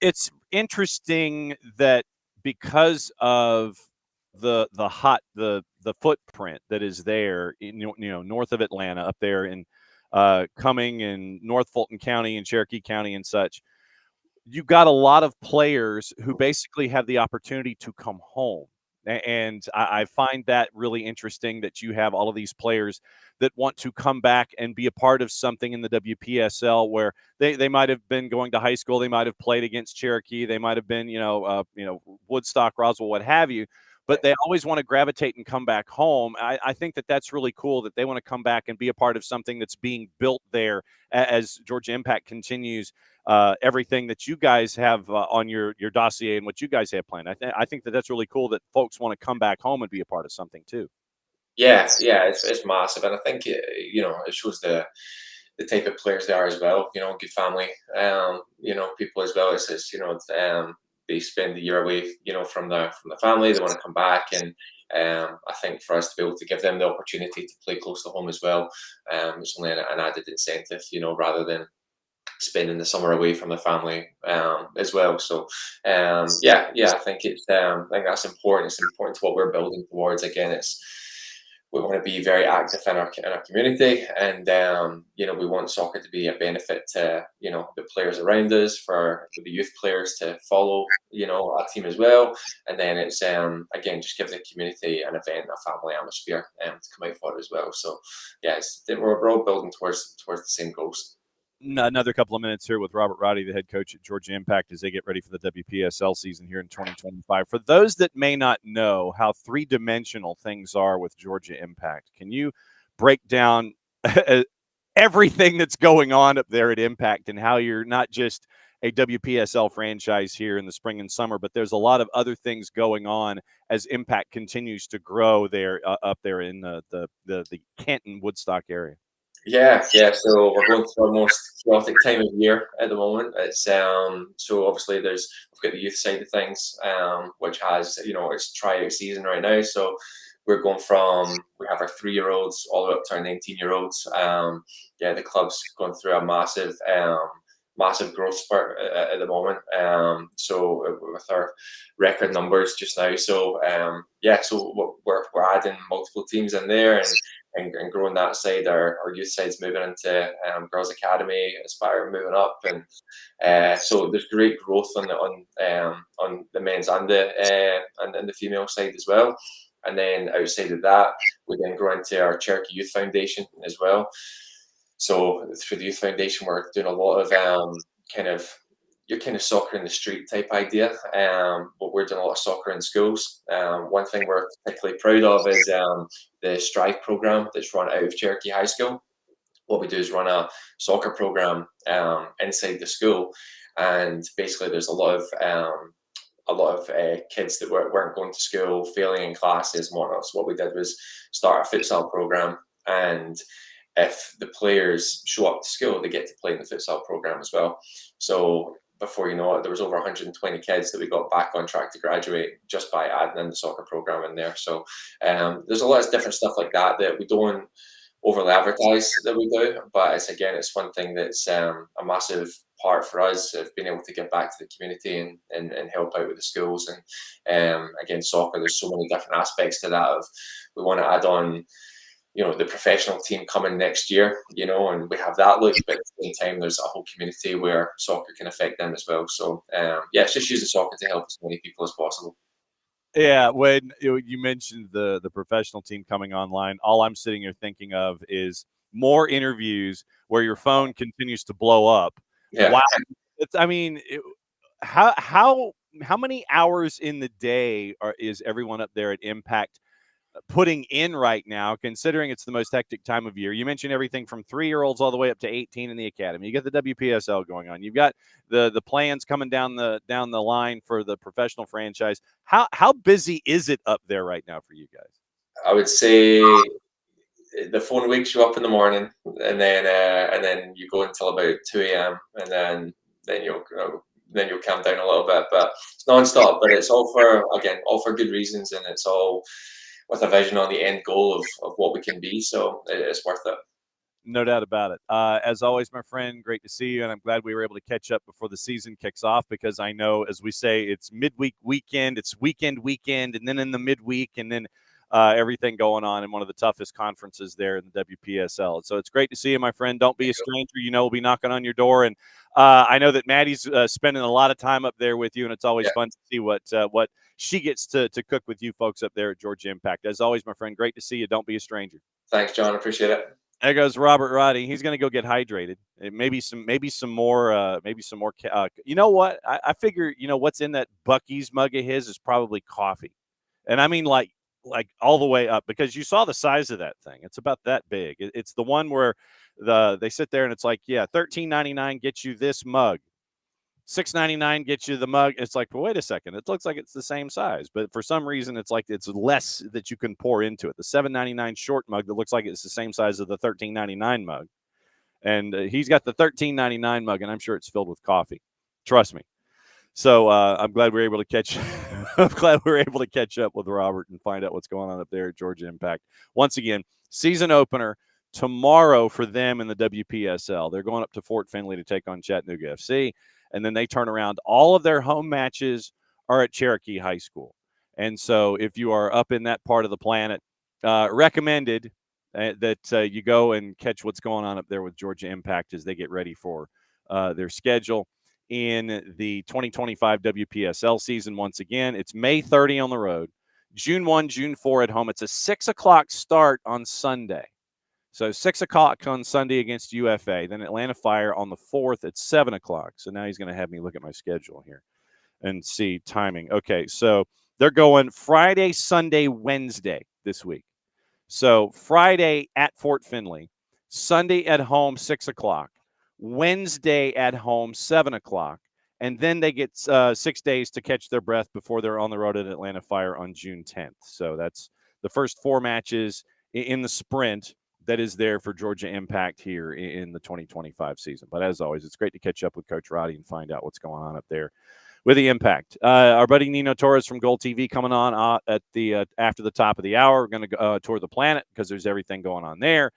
It's interesting that because of the footprint that is there, north of Atlanta, up there in Cumming and North Fulton County and Cherokee County and such, you got a lot of players who basically have the opportunity to come home. And I find that really interesting that you have all of these players that want to come back and be a part of something in the WPSL where they might have been going to high school. They might have played against Cherokee. They might have been, Woodstock, Roswell, what have you. But they always want to gravitate and come back home. I think that that's really cool that they want to come back and be a part of something that's being built there as Georgia Impact continues everything that you guys have on your dossier and what you guys have planned. I think that that's really cool that folks want to come back home and be a part of something too. Yeah, it's massive, and I think it shows the type of players they are as well. Good family, people as well. They spend the year away, from the family. They want to come back, and I think for us to be able to give them the opportunity to play close to home as well, it's only an added incentive, rather than spending the summer away from the family as well. So I think I think that's important. It's important to what we're building towards. Again, we want to be very active in our community, and we want soccer to be a benefit to the players around us, for the youth players to follow our team as well, and then it's again just give the community an event, a family atmosphere to come out for as well. So we're all building towards the same goals. Another couple of minutes here with Robert Roddie, the head coach at Georgia Impact, as they get ready for the WPSL season here in 2025. For those that may not know how three-dimensional things are with Georgia Impact, can you break down everything that's going on up there at Impact and how you're not just a WPSL franchise here in the spring and summer, but there's a lot of other things going on as Impact continues to grow there up there in the Canton Woodstock area? Yeah. So we're going through our most chaotic time of year at the moment. It's so obviously we've got the youth side of things, which has it's tryout season right now. So we're going we have our 3-year-olds all the way up to our 19-year-olds. The club's going through a massive growth spurt at the moment. So with our record numbers just now, so so we're adding multiple teams in there and growing that side. Our youth side's moving into Girls Academy, Aspire moving up, and so there's great growth on the men's and the female side as well. And then outside of that, we then grow into our Cherokee Youth Foundation as well. So through the Youth Foundation, we're doing a lot of kind of soccer in the street type idea, but we're doing a lot of soccer in schools. One thing we're particularly proud of is the Strive program that's run out of Cherokee High School. What we do is run a soccer program inside the school, and basically there's a lot of kids that weren't going to school, failing in classes and whatnot. So what we did was start a futsal program, and if the players show up to school, they get to play in the futsal program as well. So before you know it, there was over 120 kids that we got back on track to graduate just by adding in the soccer program in there. So there's a lot of different stuff like that that we don't overly advertise that we do, but it's one thing that's a massive part for us of being able to give back to the community and help out with the schools. And again, soccer, there's so many different aspects to that. Of we want to add on, the professional team coming next year, and we have that look, but at the same time, there's a whole community where soccer can affect them as well. So it's just using soccer to help as many people as possible. Yeah, when you mentioned the professional team coming online, all I'm sitting here thinking of is more interviews where your phone continues to blow up. Yeah. Wow. How many hours in the day is everyone up there at Impact putting in right now, considering it's the most hectic time of year? You mentioned everything from 3-year-olds all the way up to 18 in the academy. You got the WPSL going on. You've got the plans coming down the line for the professional franchise. How busy is it up there right now for you guys? I would say the phone wakes you up in the morning, and then you go until about 2 a.m. and then you'll calm down a little bit, but it's non-stop. But it's all for good reasons, and it's all with a vision on the end goal of what we can be. So it's worth it. No doubt about it. As always, my friend, great to see you, and I'm glad we were able to catch up before the season kicks off, because I know, as we say, it's midweek weekend, it's weekend, and then in the midweek, and then everything going on in one of the toughest conferences there in the WPSL. So it's great to see you, my friend. Don't be a stranger. We'll be knocking on your door, and I know that Maddie's spending a lot of time up there with you, and it's always fun to see what she gets to cook with you folks up there at Georgia Impact. As always, my friend, great to see you. Don't be a stranger. Thanks, John. Appreciate it. There goes Robert Roddie. He's going to go get hydrated. Maybe some more. You know what? I figure, what's in that Buc-ee's mug of his is probably coffee. And I mean, like all the way up, because you saw the size of that thing. It's about that big. It's the one where they sit there and it's like, $13.99 gets you this mug. $6.99 gets you the mug. It's like, well, wait a second. It looks like it's the same size, but for some reason, it's like it's less that you can pour into it. The $7.99 short mug that looks like it's the same size as the $13.99 mug, and he's got the $13.99 mug, and I'm sure it's filled with coffee. Trust me. So I'm glad we were able to catch. I'm glad we were able to catch up with Robert and find out what's going on up there at Georgia Impact. Once again, season opener tomorrow for them in the WPSL. They're going up to Fort Finley to take on Chattanooga FC. And then they turn around. All of their home matches are at Cherokee High School. And so if you are up in that part of the planet, recommended that you go and catch what's going on up there with Georgia Impact as they get ready for their schedule in the 2025 WPSL season. Once again, it's May 30 on the road, June 1, June 4 at home. It's a 6 o'clock start on Sunday. So 6 o'clock on Sunday against UFA. Then Atlanta Fire on the 4th at 7 o'clock. So now he's going to have me look at my schedule here and see timing. Okay, so they're going Friday, Sunday, Wednesday this week. So Friday at Fort Finley, Sunday at home, 6 o'clock, Wednesday at home, 7 o'clock, and then they get 6 days to catch their breath before they're on the road at Atlanta Fire on June 10th. So that's the first 4 matches in the sprint that is there for Georgia Impact here in the 2025 season. But as always, it's great to catch up with Coach Roddie and find out what's going on up there with the Impact. Our buddy Nino Torres from GOLTV coming on at the after the top of the hour. We're going to go tour the planet because there's everything going on there.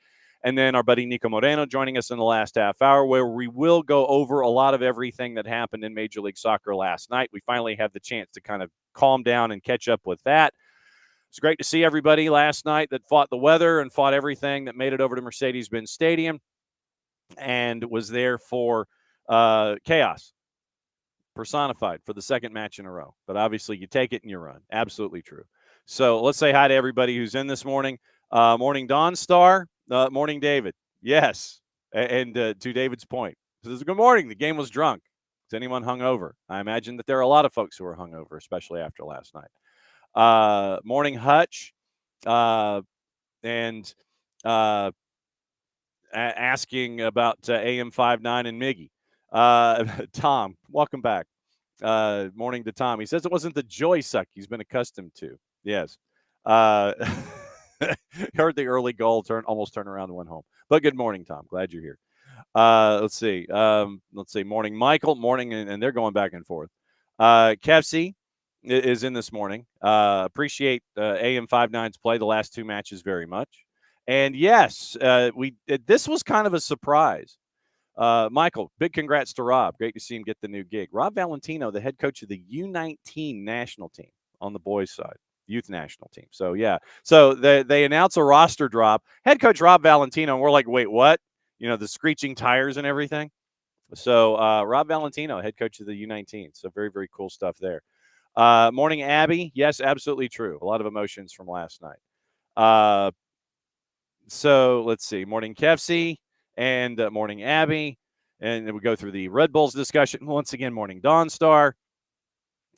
And then our buddy Niko Moreno joining us in the last half hour, where we will go over a lot of everything that happened in Major League Soccer last night. We finally have the chance to kind of calm down and catch up with that. It's great to see everybody last night that fought the weather and fought everything that made it over to Mercedes-Benz Stadium and was there for chaos personified for the second match in a row. But obviously you take it and you run. Absolutely true. So let's say hi to everybody who's in this morning. Morning, Dawn Star. Morning, David. Yes. And to David's point, says, good morning. The game was drunk. Is anyone hungover? I imagine that there are a lot of folks who are hungover, especially after last night. Morning, Hutch, and asking about AM59 and Miggy. Tom, welcome back. Morning to Tom. He says it wasn't the joy suck he's been accustomed to. Yes. Heard the early goal almost turn around and went home. But good morning, Tom. Glad you're here. Let's see. Morning, Michael. Morning, and they're going back and forth. Kevsey is in this morning. Appreciate AM 59's play the last two matches very much. And yes, this was kind of a surprise. Michael, big congrats to Rob. Great to see him get the new gig. Rob Valentino, the head coach of the U19 national team on the boys' side, youth national team. So, yeah. So they announce a roster drop. Head coach Rob Valentino, and we're like, wait, what? You know, the screeching tires and everything. So, Rob Valentino, head coach of the U19. So, very, very cool stuff there. Morning, Abby. Yes, absolutely true. A lot of emotions from last night. So, let's see. Morning, Kefsey. And morning, Abby. And then we go through the Red Bulls discussion. Once again, morning, Dawn Star.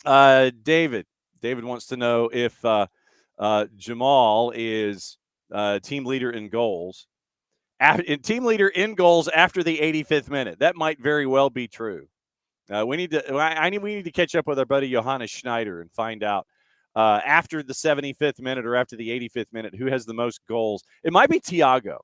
David wants to know if Jamal is team leader in goals. Team leader in goals after the 85th minute. That might very well be true. We need to catch up with our buddy Johannes Schneider and find out after the 75th minute or after the 85th minute who has the most goals. It might be Thiago.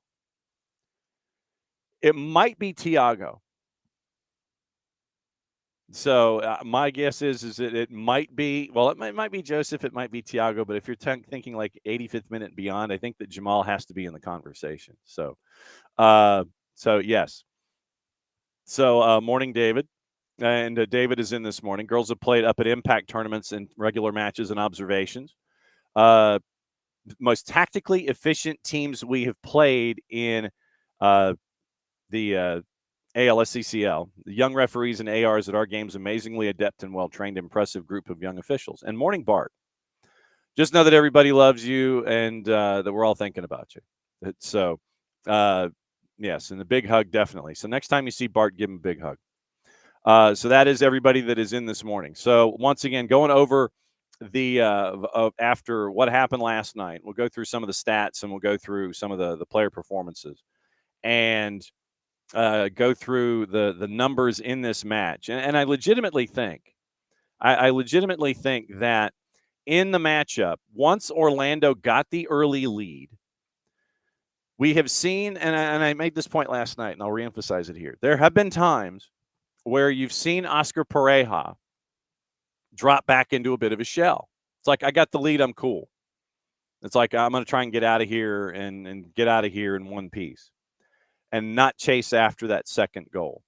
So my guess is that it might be, well, it might be Joseph, it might be Thiago, but if you're thinking like 85th minute and beyond, I think that Jamal has to be in the conversation. So yes. So morning, David. And David is in this morning. Girls have played up at Impact tournaments and regular matches and observations. Most tactically efficient teams we have played in the ALSCCL. The young referees and ARs at our games, amazingly adept and well-trained, impressive group of young officials. And morning, Bart. Just know that everybody loves you and that we're all thinking about you. So, yes, and the big hug, definitely. So next time you see Bart, give him a big hug. So that is everybody that is in this morning. So once again, going over the after what happened last night, we'll go through some of the stats and we'll go through some of the player performances and go through the numbers in this match. And I legitimately think that in the matchup, once Orlando got the early lead, we have seen, and I made this point last night, and I'll reemphasize it here. There have been times where you've seen Oscar Pareja drop back into a bit of a shell. It's like, I got the lead, I'm cool. It's like, I'm going to try and get out of here and get out of here in one piece and not chase after that second goal.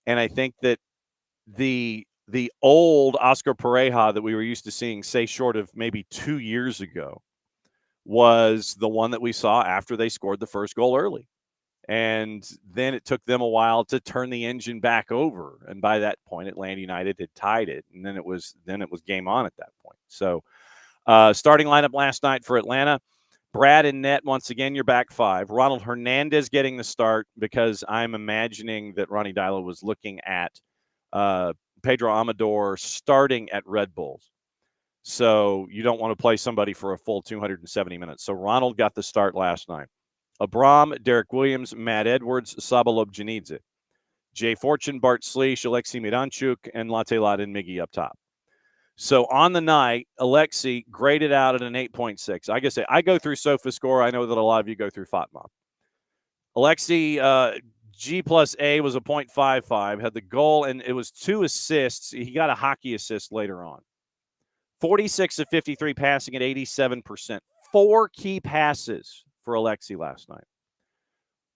And I think that the old Oscar Pareja that we were used to seeing, say, short of maybe 2 years ago, was the one that we saw after they scored the first goal early. And then it took them a while to turn the engine back over. And by that point, Atlanta United had tied it. And then it was game on at that point. So starting lineup last night for Atlanta, Brad in net, once again, your back five. Ronald Hernandez getting the start because I'm imagining that Ronnie Dyla was looking at Pedro Amador starting at Red Bulls. So you don't want to play somebody for a full 270 minutes. So Ronald got the start last night. Abram, Derek Williams, Matt Edwards, Sabalob Janidze, Jay Fortune, Bart Sleesh, Alexei Miranchuk, and Latte and Miggy up top. So on the night, Alexei graded out at an 8.6. I guess I go through SofaScore. I know that a lot of you go through FOTMOP. Alexei, G plus A was a 0.55, had the goal, and it was 2 assists. He got a hockey assist later on. 46 of 53 passing at 87%. 4 key passes for Alexei last night.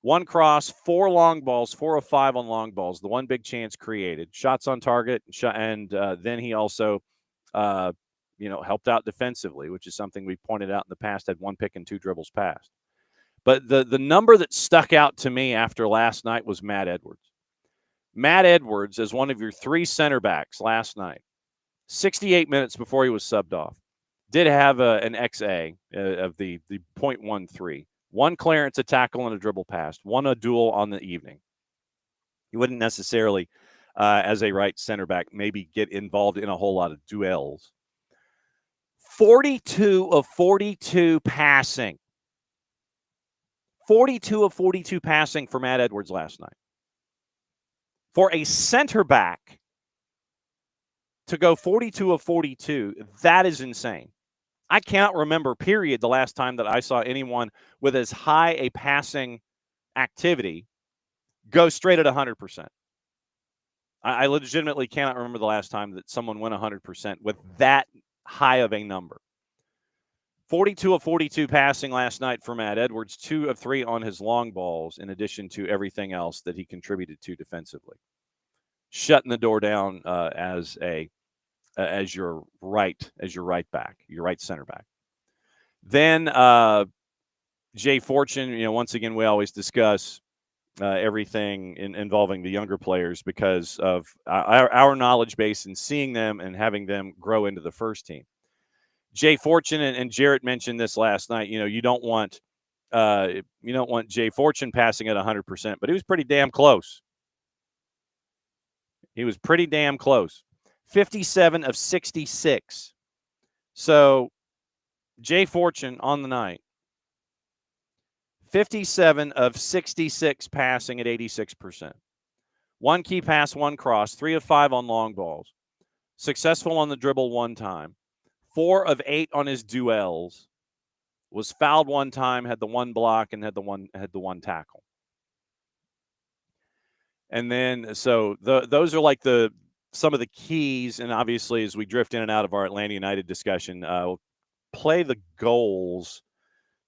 1 cross, 4 long balls, 4 of 5 on long balls. The 1 big chance created. Shots on target, and then he also, helped out defensively, which is something we pointed out in the past, had 1 pick and 2 dribbles passed. But the number that stuck out to me after last night was Matt Edwards. Matt Edwards, as one of your 3 center backs last night, 68 minutes before he was subbed off, did have an XA of the 0.13. 1 clearance, a tackle, and a dribble pass. 1 a duel on the evening. You wouldn't necessarily, as a right center back, maybe get involved in a whole lot of duels. 42 of 42 passing. 42 of 42 passing for Matt Edwards last night. For a center back to go 42 of 42, that is insane. I cannot remember, period, the last time that I saw anyone with as high a passing activity go straight at 100%. I legitimately cannot remember the last time that someone went 100% with that high of a number. 42 of 42 passing last night for Matt Edwards, 2 of 3 on his long balls, in addition to everything else that he contributed to defensively. Shutting the door down as your right back, your right center back. Then Jay Fortune, once again, we always discuss everything involving the younger players because of our knowledge base and seeing them and having them grow into the first team. Jay Fortune and Jarrett mentioned this last night. You don't want Jay Fortune passing at 100%, but he was pretty damn close. He was pretty damn close. 57 of 66. So Jay Fortune on the night, 57 of 66 passing at 86%. 1 key pass, 1 cross, 3 of 5 on long balls. Successful on the dribble 1 time. 4 of 8 on his duels. Was fouled 1 time, had the 1 block, and had the one tackle. And then, so those are like some of the keys. And obviously, as we drift in and out of our Atlanta United discussion, we'll play the goals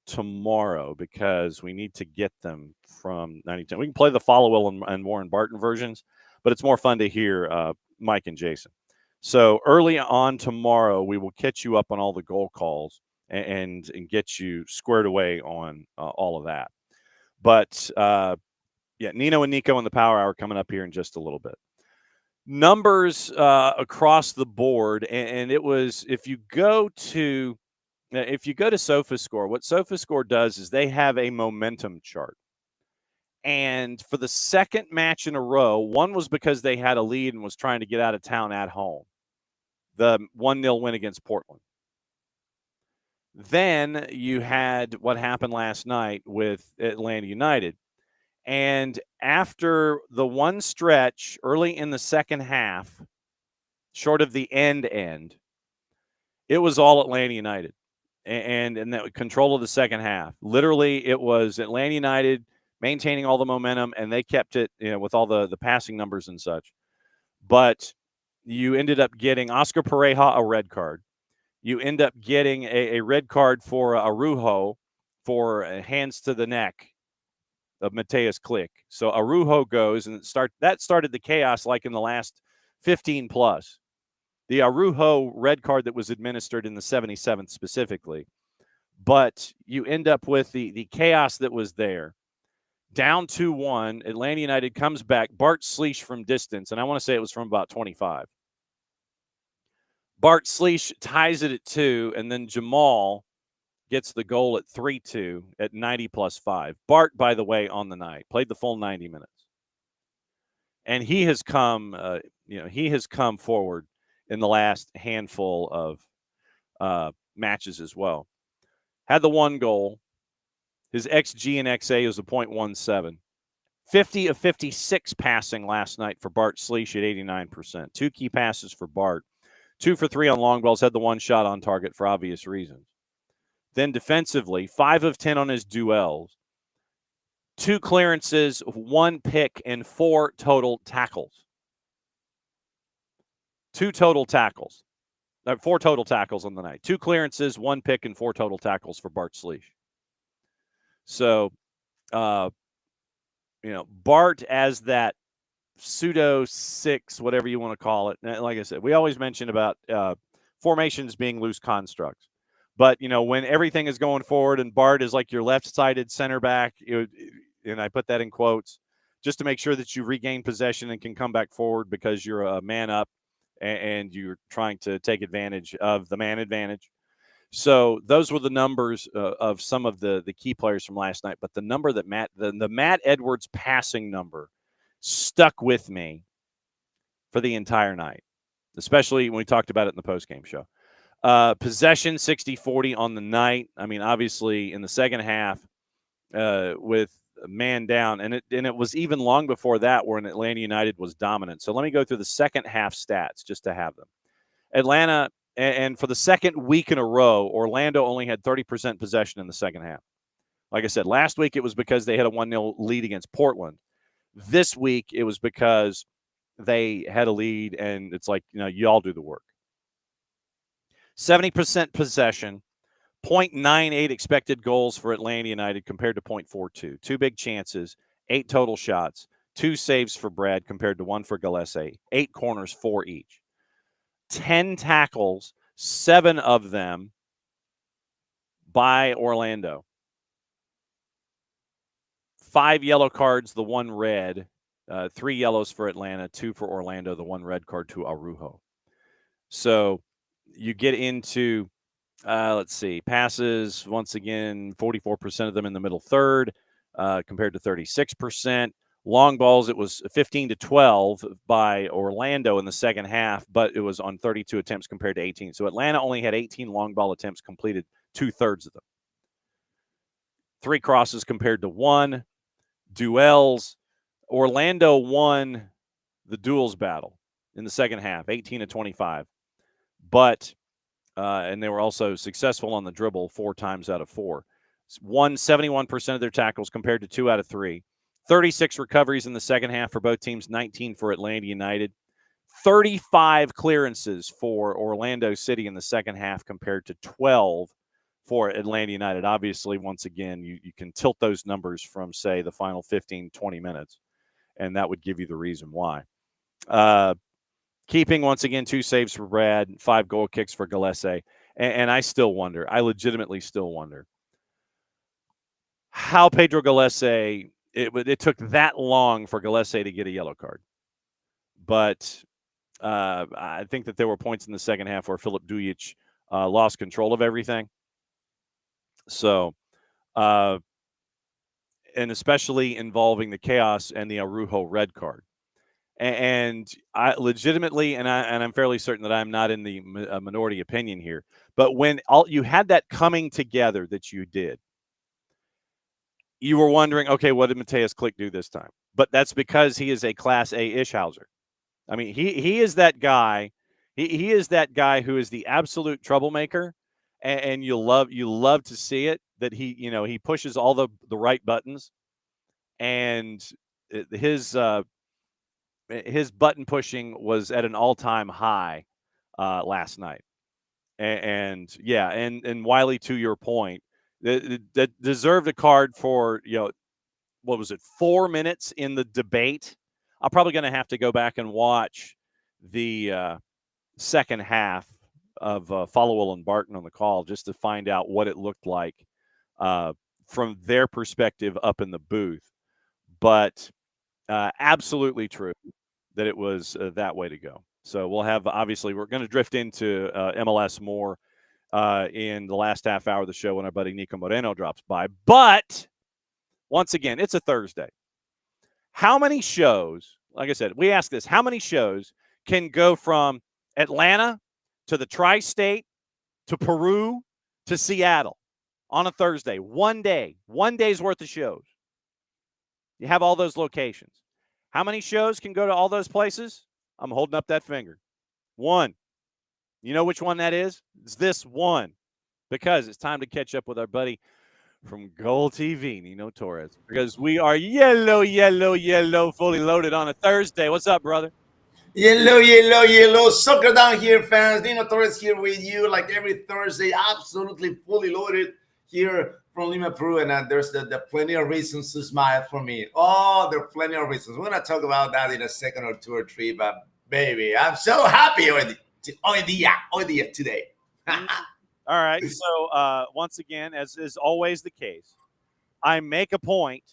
tomorrow because we need to get them from 9010. We can play the Followill and Warren Barton versions, but it's more fun to hear Mike and Jason. So early on tomorrow, we will catch you up on all the goal calls and get you squared away on all of that. But Nino and Nico in the Power Hour coming up here in just a little bit. Numbers across the board, and it was if you go to SofaScore, what SofaScore does is they have a momentum chart. And for the second match in a row, one was because they had a lead and was trying to get out of town at home. The 1-0 win against Portland. Then you had what happened last night with Atlanta United. And after the one stretch early in the second half, short of the end, it was all Atlanta United. And that control of the second half. Literally, it was Atlanta United maintaining all the momentum, and they kept it, with all the passing numbers and such. But you ended up getting Oscar Pereja a red card. You end up getting a red card for Araujo for hands to the neck of Mateus Klick. So Araujo goes, and that started the chaos like in the last 15 plus. The Araujo red card that was administered in the 77th specifically. But you end up with the chaos that was there. Down 2-1, Atlanta United comes back. Bart Sleesh from distance, and I want to say it was from about 25. Bart Sleesh ties it at 2, and then Jamal gets the goal at 3-2 at 90 plus 5. Bart, by the way, on the night, played the full 90 minutes. And he has come, forward in the last handful of matches as well. Had the 1 goal. His XG and XA was a .17. 50 of 56 passing last night for Bart Sleesh at 89%. 2 key passes for Bart. 2 for 3 on long balls. Had the 1 shot on target for obvious reasons. Then defensively, 5 of 10 on his duels. 2 clearances, 1 pick, and 4 total tackles. 4 total tackles on the night. 2 clearances, 1 pick, and 4 total tackles for Bart Sleesh. So, Bart as that pseudo 6, whatever you want to call it. Like I said, we always mention about formations being loose constructs. But, when everything is going forward and Bart is like your left-sided center back, and I put that in quotes, just to make sure that you regain possession and can come back forward because you're a man up and you're trying to take advantage of the man advantage. So those were the numbers of some of the key players from last night. But the number that the Matt Edwards passing number stuck with me for the entire night, especially when we talked about it in the postgame show. Possession 60-40 on the night. I mean, obviously in the second half with a man down, and it was even long before that when Atlanta United was dominant. So let me go through the second half stats just to have them. Atlanta. And for the second week in a row, Orlando only had 30% possession in the second half. Like I said, last week it was because they had a 1-0 lead against Portland. This week, it was because they had a lead, and it's like, you all do the work. 70% possession, 0.98 expected goals for Atlanta United compared to 0.42. 2 big chances, 8 total shots, 2 saves for Brad compared to 1 for Gillespie, 8 corners, 4 each. 10 tackles, 7 of them by Orlando. 5 yellow cards, the 1 red. 3 yellows for Atlanta, 2 for Orlando, the 1 red card to Araujo. So you get into, let's see, passes, once again, 44% of them in the middle third compared to 36%. Long balls, it was 15-12 by Orlando in the second half, but it was on 32 attempts compared to 18. So Atlanta only had 18 long ball attempts, completed 2/3 of them. 3 crosses compared to 1. Duels, Orlando won the duels battle in the second half, 18-25. But, and they were also successful on the dribble 4 times out of 4. Won 71% of their tackles compared to 2 out of 3. 36 recoveries in the second half for both teams, 19 for Atlanta United. 35 clearances for Orlando City in the second half compared to 12 for Atlanta United. Obviously, once again, you can tilt those numbers from, say, the final 15, 20 minutes, and that would give you the reason why. Keeping, once again, 2 saves for Brad, 5 goal kicks for Gillespie. And I still wonder, I legitimately still wonder how Pedro Gillespie, it took that long for Gillespie to get a yellow card. But I think that there were points in the second half where Filip Dujic lost control of everything. So, and especially involving the chaos and the Araujo red card. And I legitimately, and I'm fairly certain that I'm not in the minority opinion here, but when you had that coming together that you did, you were wondering, okay, what did Mateus Klick do this time? But that's because he is a Class A Ishhauser. I mean, he is that guy. He is that guy who is the absolute troublemaker, and you love to see it, that he pushes all the right buttons, and his button pushing was at an all-time high last night. And Wiley, to your point, that deserved a card for, what was it, 4 minutes in the debate. I'm probably going to have to go back and watch the second half of Followell and Barton on the call just to find out what it looked like from their perspective up in the booth. But absolutely true that it was that way to go. So we'll have, obviously, we're going to drift into MLS more in the last half hour of the show when our buddy Niko Moreno drops by. But once again, it's a Thursday. How many shows, like I said, we ask this, how many shows can go from Atlanta to the Tri-State to Peru to Seattle on a Thursday? One day's worth of shows. You have all those locations. How many shows can go to all those places? I'm holding up that finger. 1. You know which one that is? It's this one. Because it's time to catch up with our buddy from GOLTV, Nino Torres. Because we are yellow, fully loaded on a Thursday. What's up, brother? Yellow. Soccer down here, fans. Nino Torres here with you like every Thursday. Absolutely fully loaded here from Lima, Peru. And there's the plenty of reasons to smile for me. Oh, there are plenty of reasons. We're going to talk about that in a second or 2 or 3. But, baby, I'm so happy hoy día today. All right. So, once again, as is always the case, I make a point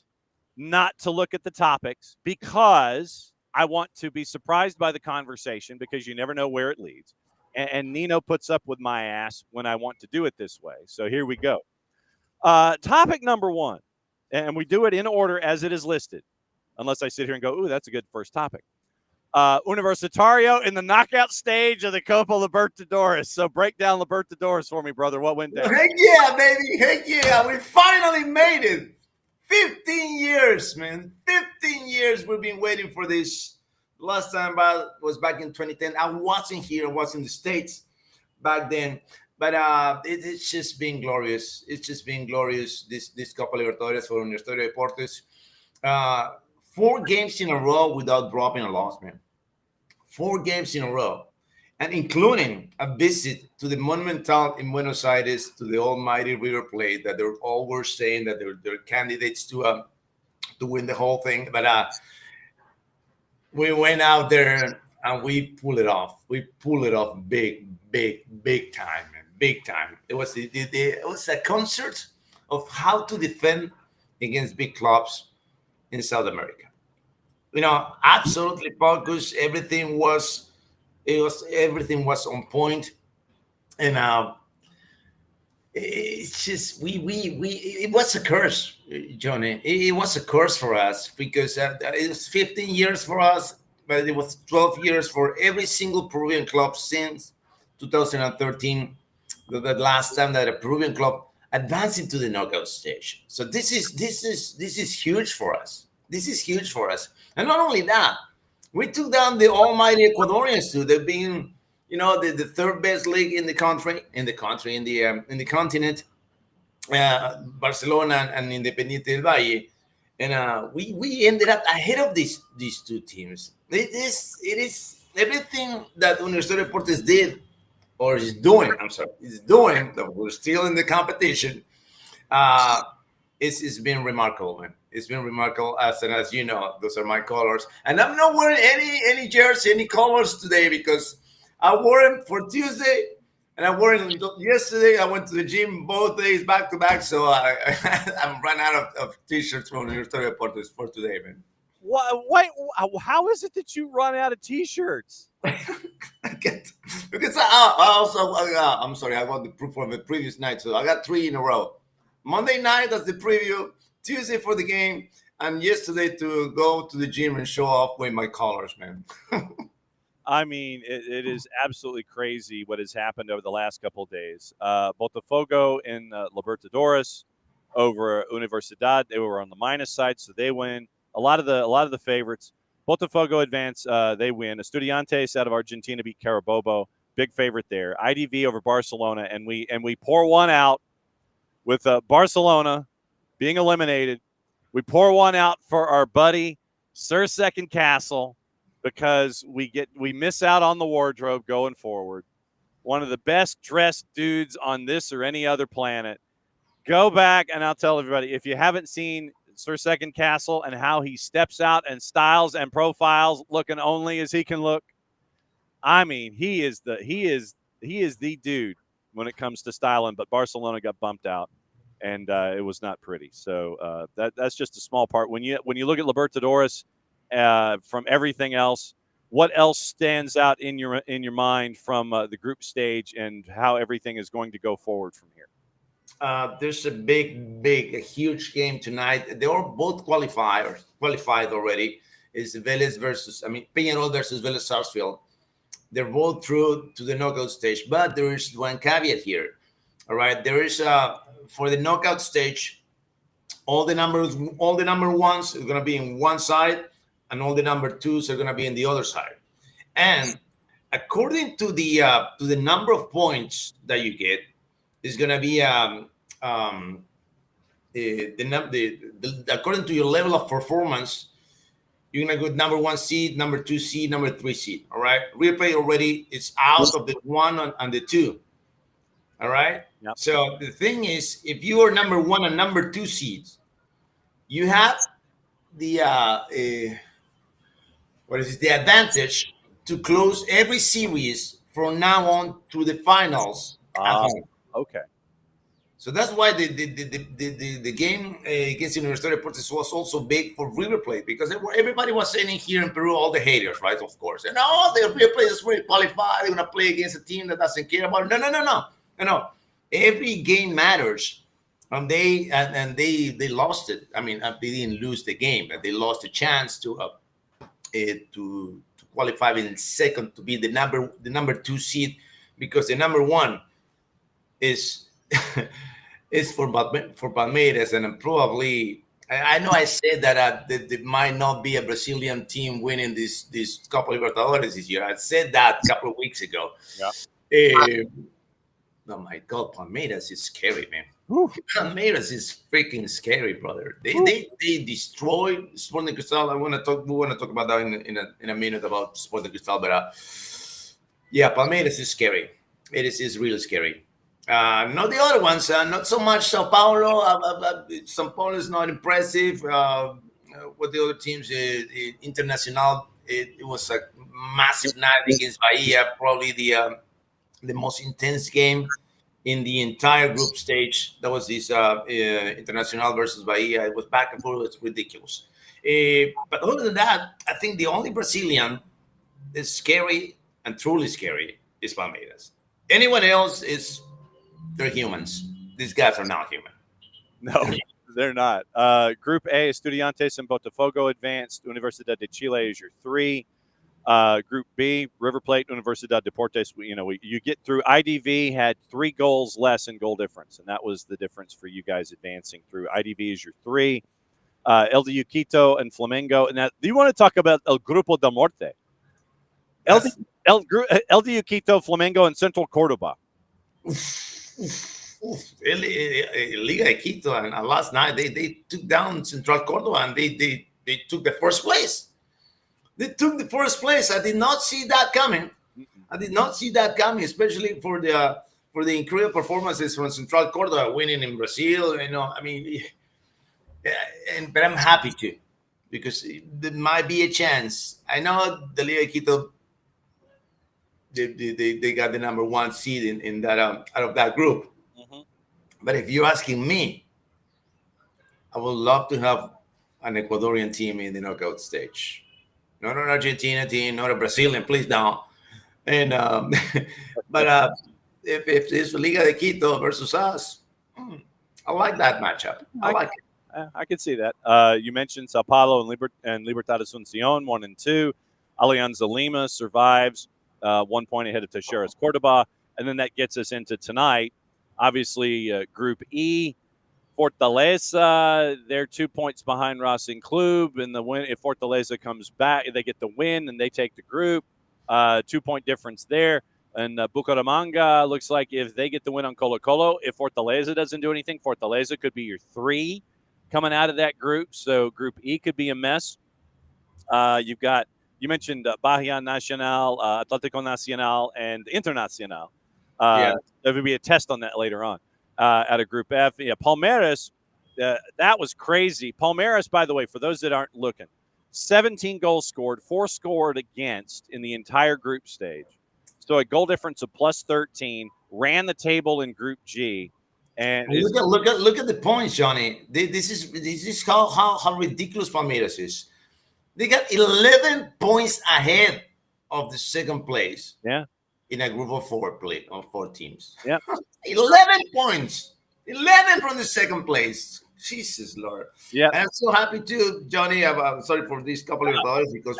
not to look at the topics because I want to be surprised by the conversation, because you never know where it leads. And Nino puts up with my ass when I want to do it this way. So here we go. Topic number 1, and we do it in order as it is listed, unless I sit here and go, ooh, that's a good first topic. Universitario in the knockout stage of the Copa Libertadores. So break down Libertadores for me, brother. What went down? Heck yeah, baby. Heck yeah. We finally made it. 15 years, man. 15 years we've been waiting for this. Last time was back in 2010. I wasn't here. I was in the States back then. But it's just been glorious. It's just been glorious, this Copa Libertadores for Universitario Deportes. 4 games in a row without dropping a loss, man. 4 games in a row, and including a visit to the Monumental in Buenos Aires to the almighty River Plate that they're always saying that they're candidates to win the whole thing. But we went out there and we pulled it off. We pulled it off big time, man. Big time. It was it was a concert of how to defend against big clubs in South America. Absolutely focused. Everything was on point, and it's just it was a curse, Johnny. It was a curse for us because it was 15 years for us, but it was 12 years for every single Peruvian club since 2013, the last time that a Peruvian club advanced into the knockout stage. So this is huge for us. This is huge for us. And not only that, we took down the almighty Ecuadorians too. They've been, the third best league in the continent, Barcelona and Independiente del Valle, and we ended up ahead of these 2 teams. It is everything that Universitario Deportes did or is doing. That we're still in the competition. It's been remarkable, man. It's been remarkable, as you know, those are my colors. And I'm not wearing any jersey, any colors today because I wore them for Tuesday and I wore them yesterday. I went to the gym both days back to back, so I'm run out of T-shirts from Universitario Deportes for today, man. Wait, how is it that you run out of T-shirts? Because I'm sorry, I got the proof from the previous night, so I got 3 in a row. Monday night as the preview, Tuesday for the game, and yesterday to go to the gym and show off with my colors, man. I mean, it is absolutely crazy what has happened over the last couple of days. Botafogo in Libertadores over Universidad, they were on the minus side, so they win. A lot of the favorites. Botafogo advance, they win. Estudiantes out of Argentina beat Carabobo, big favorite there. IDV over Barcelona, and we pour one out with Barcelona being eliminated. We pour one out for our buddy Sir Second Castle because we miss out on the wardrobe going forward. One of the best dressed dudes on this or any other planet. Go back and I'll tell everybody, if you haven't seen Sir Second Castle and how he steps out and styles and profiles looking only as he can look, I mean, he is the dude when it comes to styling, but Barcelona got bumped out. And it was not pretty. So that's just a small part. When you look at Libertadores, from everything else, what else stands out in your mind from the group stage and how everything is going to go forward from here? There's a huge game tonight. They are both qualified already. It's Peñarol versus Vélez Sarsfield. They're both through to the knockout stage, but there is one caveat here. All right, there is for the knockout stage, all the number ones are going to be in one side, and all the number 2s are going to be in the other side. And according to the number of points that you get, is going to be according to your level of performance, you're going to go number 1 seed, number 2 seed, number 3 seed. All right, replay already is out of the 1 and the 2. All right. Yep. So the thing is, if you are number 1 and number 2 seeds, you have the the advantage to close every series from now on to the finals at home. Okay. So that's why the game against Universitario Deportes was also big for River Plate, because everybody was saying here in Peru, all the haters, right? Of course, and the River Plate is really qualified. They're gonna play against a team that doesn't care about it. No. Every game matters, and they lost it. I mean, they didn't lose the game, but they lost a chance to qualify in second to be the number 2 seed, because the number 1 is is for Palmeiras, and probably I know I said that there might not be a Brazilian team winning this Copa Libertadores this year. I said that a couple of weeks ago. Yeah. Oh my God, Palmeiras is scary, man. Palmeiras is freaking scary, brother. They destroy Sporting Cristal. We want to talk about that in a minute about Sporting Cristal, but yeah, Palmeiras is scary. It is really scary. Not the other ones. Not so much Sao Paulo. Sao Paulo is not impressive. What the other teams? Internacional. It was a massive night against Bahia. Probably the most intense game in the entire group stage. That was this Internacional versus Bahia. It was back and forth. It was ridiculous. But other than that, I think the only Brazilian that's scary and truly scary is Palmeiras. Anyone else they're humans. These guys are not human. No, they're not. Group A, Estudiantes and Botafogo advanced. Universidad de Chile is your 3. Group B, River Plate, Universidad Deportes. You get through. IDV had 3 goals less in goal difference, and that was the difference for you guys advancing through. IDV is your 3. LDU Quito and Flamengo. And do you want to talk about El Grupo de Morte? LDU Quito, Flamengo, and Central Cordoba. Liga de Quito and last night they took down Central Cordoba and they took the first place. They took the first place. I did not see that coming. Especially for the incredible performances from Central Cordoba winning in Brazil. But I'm happy to, because there might be a chance. I know the Liga de Quito. They got the number 1 seed in that out of that group. Mm-hmm. But if you're asking me, I would love to have an Ecuadorian team in the knockout stage. Not an Argentina team, not a Brazilian, please don't. And but if it's Liga de Quito versus us, I like that matchup. I like it. I can see that. You mentioned Sao Paulo and Libertad Asunción 1 and 2. Alianza Lima survives. 1 point ahead of Teixeira's Cordoba. And then that gets us into tonight. Obviously, Group E, Fortaleza, they're 2 points behind Racing Club. And the win, if Fortaleza comes back, they get the win and they take the group. 2 point difference there. And Bucaramanga looks like if they get the win on Colo-Colo, if Fortaleza doesn't do anything, Fortaleza could be your 3 coming out of that group. So Group E could be a mess. You mentioned Bahia Nacional, Atlético Nacional, and Internacional. There would be a test on that later on out of Group F. Yeah, Palmeiras, that was crazy. Palmeiras, by the way, for those that aren't looking, 17 goals scored, 4 scored against in the entire group stage. So a goal difference of plus 13, ran the table in Group G. And look at the points, Johnny. This is how ridiculous Palmeiras is. They got 11 points ahead of the second place. Yeah. In a group of 4 teams. Yeah. 11 points. 11 from the second place. Jesus Lord. Yeah. And I'm so happy too, Johnny. I'm sorry for this couple of dollars because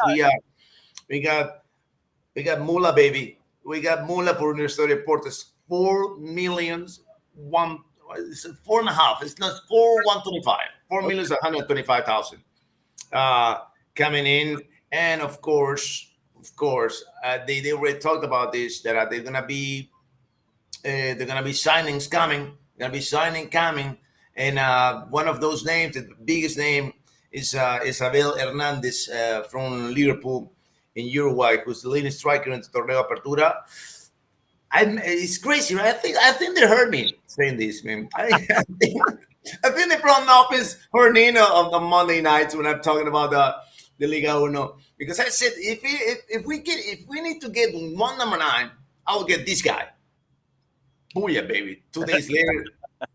we got Mula, baby. We got Mula for Universidad Deportes. 4 million. It's 4.5. It's not 125. 4,125,000. Coming in, and of course, they already talked about this, that they're gonna be signings coming, and one of those names, the biggest name, is Abel Hernandez from Liverpool in Uruguay, who's the leading striker in the Torneo Apertura. It's crazy, right? I think they heard me saying this, man. I think the front office heard Nino on Monday nights when I'm talking about the Liga Uno, because I said if we need to get one number 9, I will get this guy. Booyah, baby! 2 days later,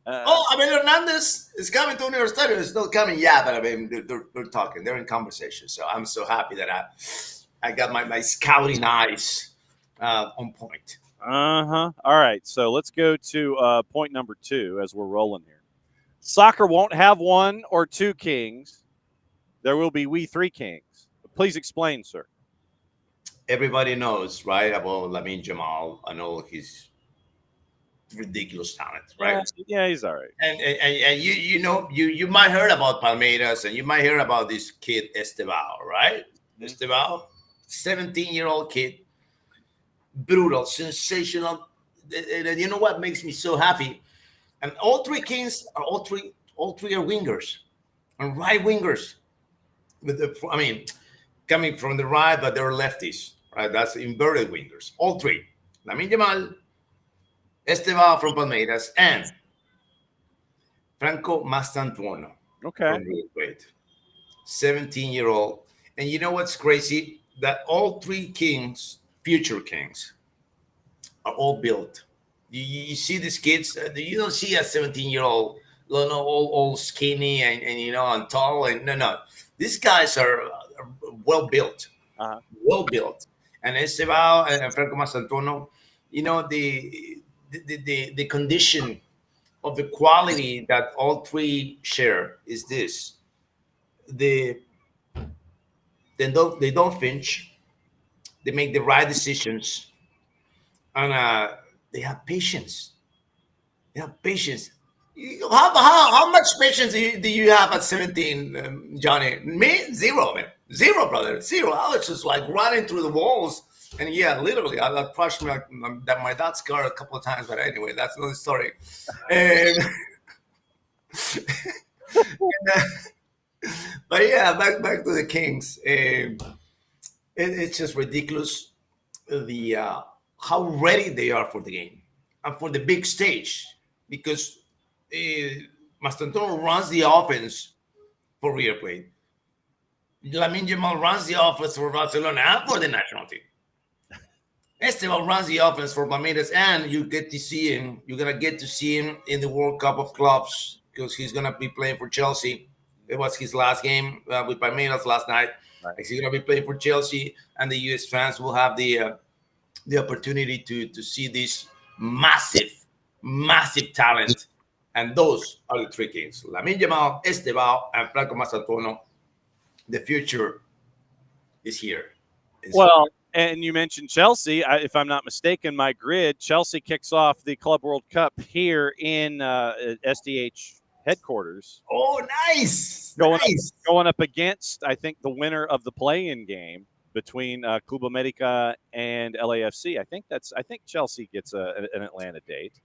Abel Hernandez is coming to Universitario. It's not coming yet, but I mean they're talking. They're in conversation. So I'm so happy that I got my scouting eyes on point. All right, so let's go to point number 2 as we're rolling here. Soccer won't have 1 or 2 kings. There will be we 3 kings. Please explain, sir. Everybody knows, right, about Lamine Jamal. I know he's ridiculous talent, right? Yeah, he's all right. And you might heard about Palmeiras, and you might hear about this kid Estevao, right? Mm-hmm. Estevao, 17-year-old kid, brutal, sensational. And you know what makes me so happy? And all three Kings are all three are wingers and right wingers. Coming from the right, but they're lefties, right? That's inverted wingers. All three. Lamine Yamal, Esteban from Palmeiras, and Franco Mastantuono Okay. from River Plate. 17-year-old. And you know what's crazy? That all three Kings, future Kings, are all built. You see these kids, you don't see a 17-year-old, all skinny and and tall. And no. These guys are well built. Well built. And Esteban and Franco Mastantuono, the condition of the quality that all three share is this. They don't flinch. They make the right decisions. And they have patience. How much patience do you have at 17, Johnny? Me? Zero, man. Zero, brother. Zero. I was just like running through the walls. And yeah, literally, I crushed my dad's car a couple of times. But anyway, that's another story. But yeah, back to the Kings. It's just ridiculous how ready they are for the game and for the big stage, because Mastantuono runs the offense for River Plate. Lamine Yamal runs the offense for Barcelona and for the national team. Esteban runs the offense for Palmeiras, and you get to see him. You're gonna get to see him in the World Cup of Clubs because he's gonna be playing for Chelsea. It was his last game with Palmeiras last night. Right. He's gonna be playing for Chelsea, and the US fans will have the opportunity to see this massive talent. And those are the three Kings: Lamine Yamal, Esteban, and Franco Mastantuono. The future is here. Well, and you mentioned Chelsea. If I'm not mistaken, my grid, Chelsea kicks off the Club World Cup here in SDH headquarters. Oh, nice. Going up against, I think, the winner of the play-in game between Club America and LAFC. I think Chelsea gets an Atlanta date.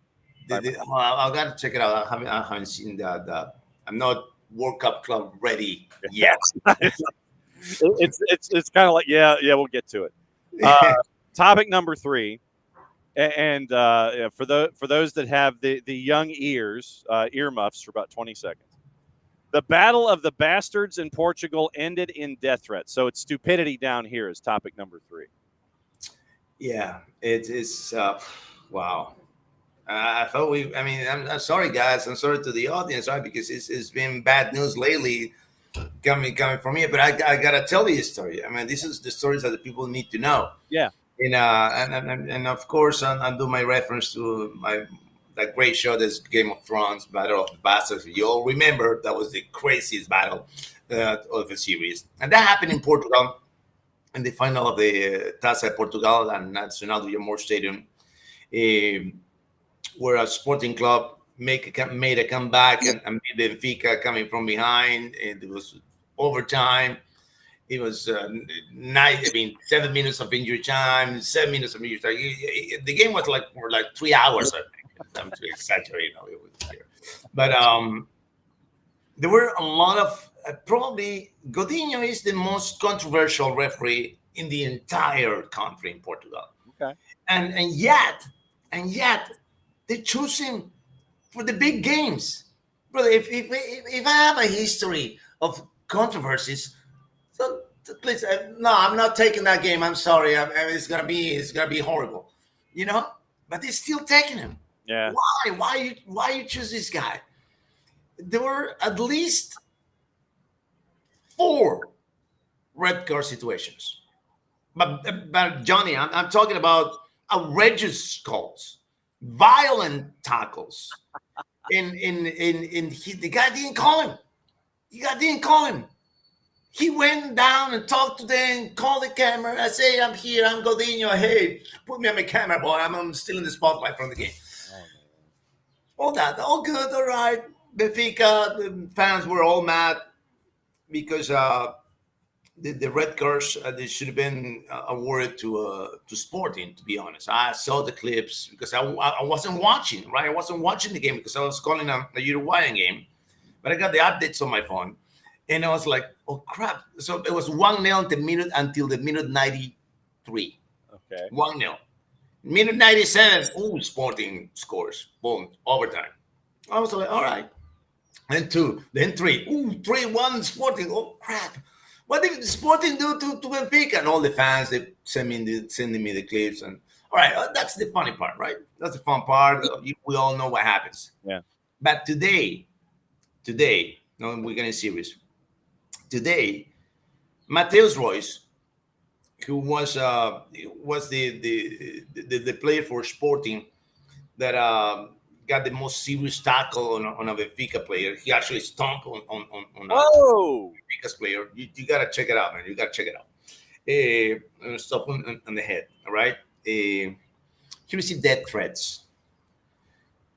I've got to check it out. I haven't seen that. I'm not World Cup club ready yet. It's kind of like we'll get to it. Topic number 3, and for those that have the young earmuffs for about 20 seconds. The Battle of the Bastards in Portugal ended in death threats. So it's stupidity down here is topic number 3. Yeah, it's wow. I thought I'm sorry, guys. I'm sorry to the audience, right? Because it's been bad news lately coming from me. But I gotta tell you a story. I mean, this is the stories that the people need to know. Yeah. And of course, I'll do my reference to that great show, this Game of Thrones, Battle of the Bastards. You all remember that was the craziest battle of the series, and that happened in Portugal in the final of the Taça de Portugal and Nacional do Jamor Stadium. Where a sporting club made a comeback and beat Benfica coming from behind. It was overtime. It was 7 minutes of injury time, 7 minutes of injury time. The game was for 3 hours, I think. I'm to exaggerate. But there were a lot of probably Godinho is the most controversial referee in the entire country in Portugal. Okay. And yet they choose him for the big games, brother. If I have a history of controversies, so please, no, I'm not taking that game. I'm sorry. It's gonna be horrible, But they're still taking him. Yeah. Why you choose this guy? There were at least 4 red card situations, but Johnny, I'm talking about outrageous calls. Violent tackles. The guy didn't call him. He went down and talked to them, called the camera. I say, I'm here. I'm Godinho. Hey, put me on the camera, boy. I'm still in the spotlight from the game. All that, all good, all right. Benfica, the fans were all mad because the red cards they should have been awarded to Sporting. To be honest, I saw the clips because I wasn't watching. Right, I wasn't watching the game because I was calling a Uruguayan game, but I got the updates on my phone, and I was like, "Oh crap!" So it was 1-0 until the minute 93. Okay. 1-0. Minute 97. Ooh, Sporting scores. Boom, overtime. I was like, all right. Then 2, then 3. Ooh, 3-1 Sporting. Oh crap! What did Sporting do to Benfica? And all the fans they sending me the clips and all right. That's the funny part, right? That's the fun part. We all know what happens. Yeah. But today, no, we're getting serious. Today, Mateus Royce, who was the player for Sporting that got the most serious tackle on a Benfica player. He actually stomped on a Benfica's player. You got to check it out, man. You got to check it out. Stop on the head, all right? He received death threats,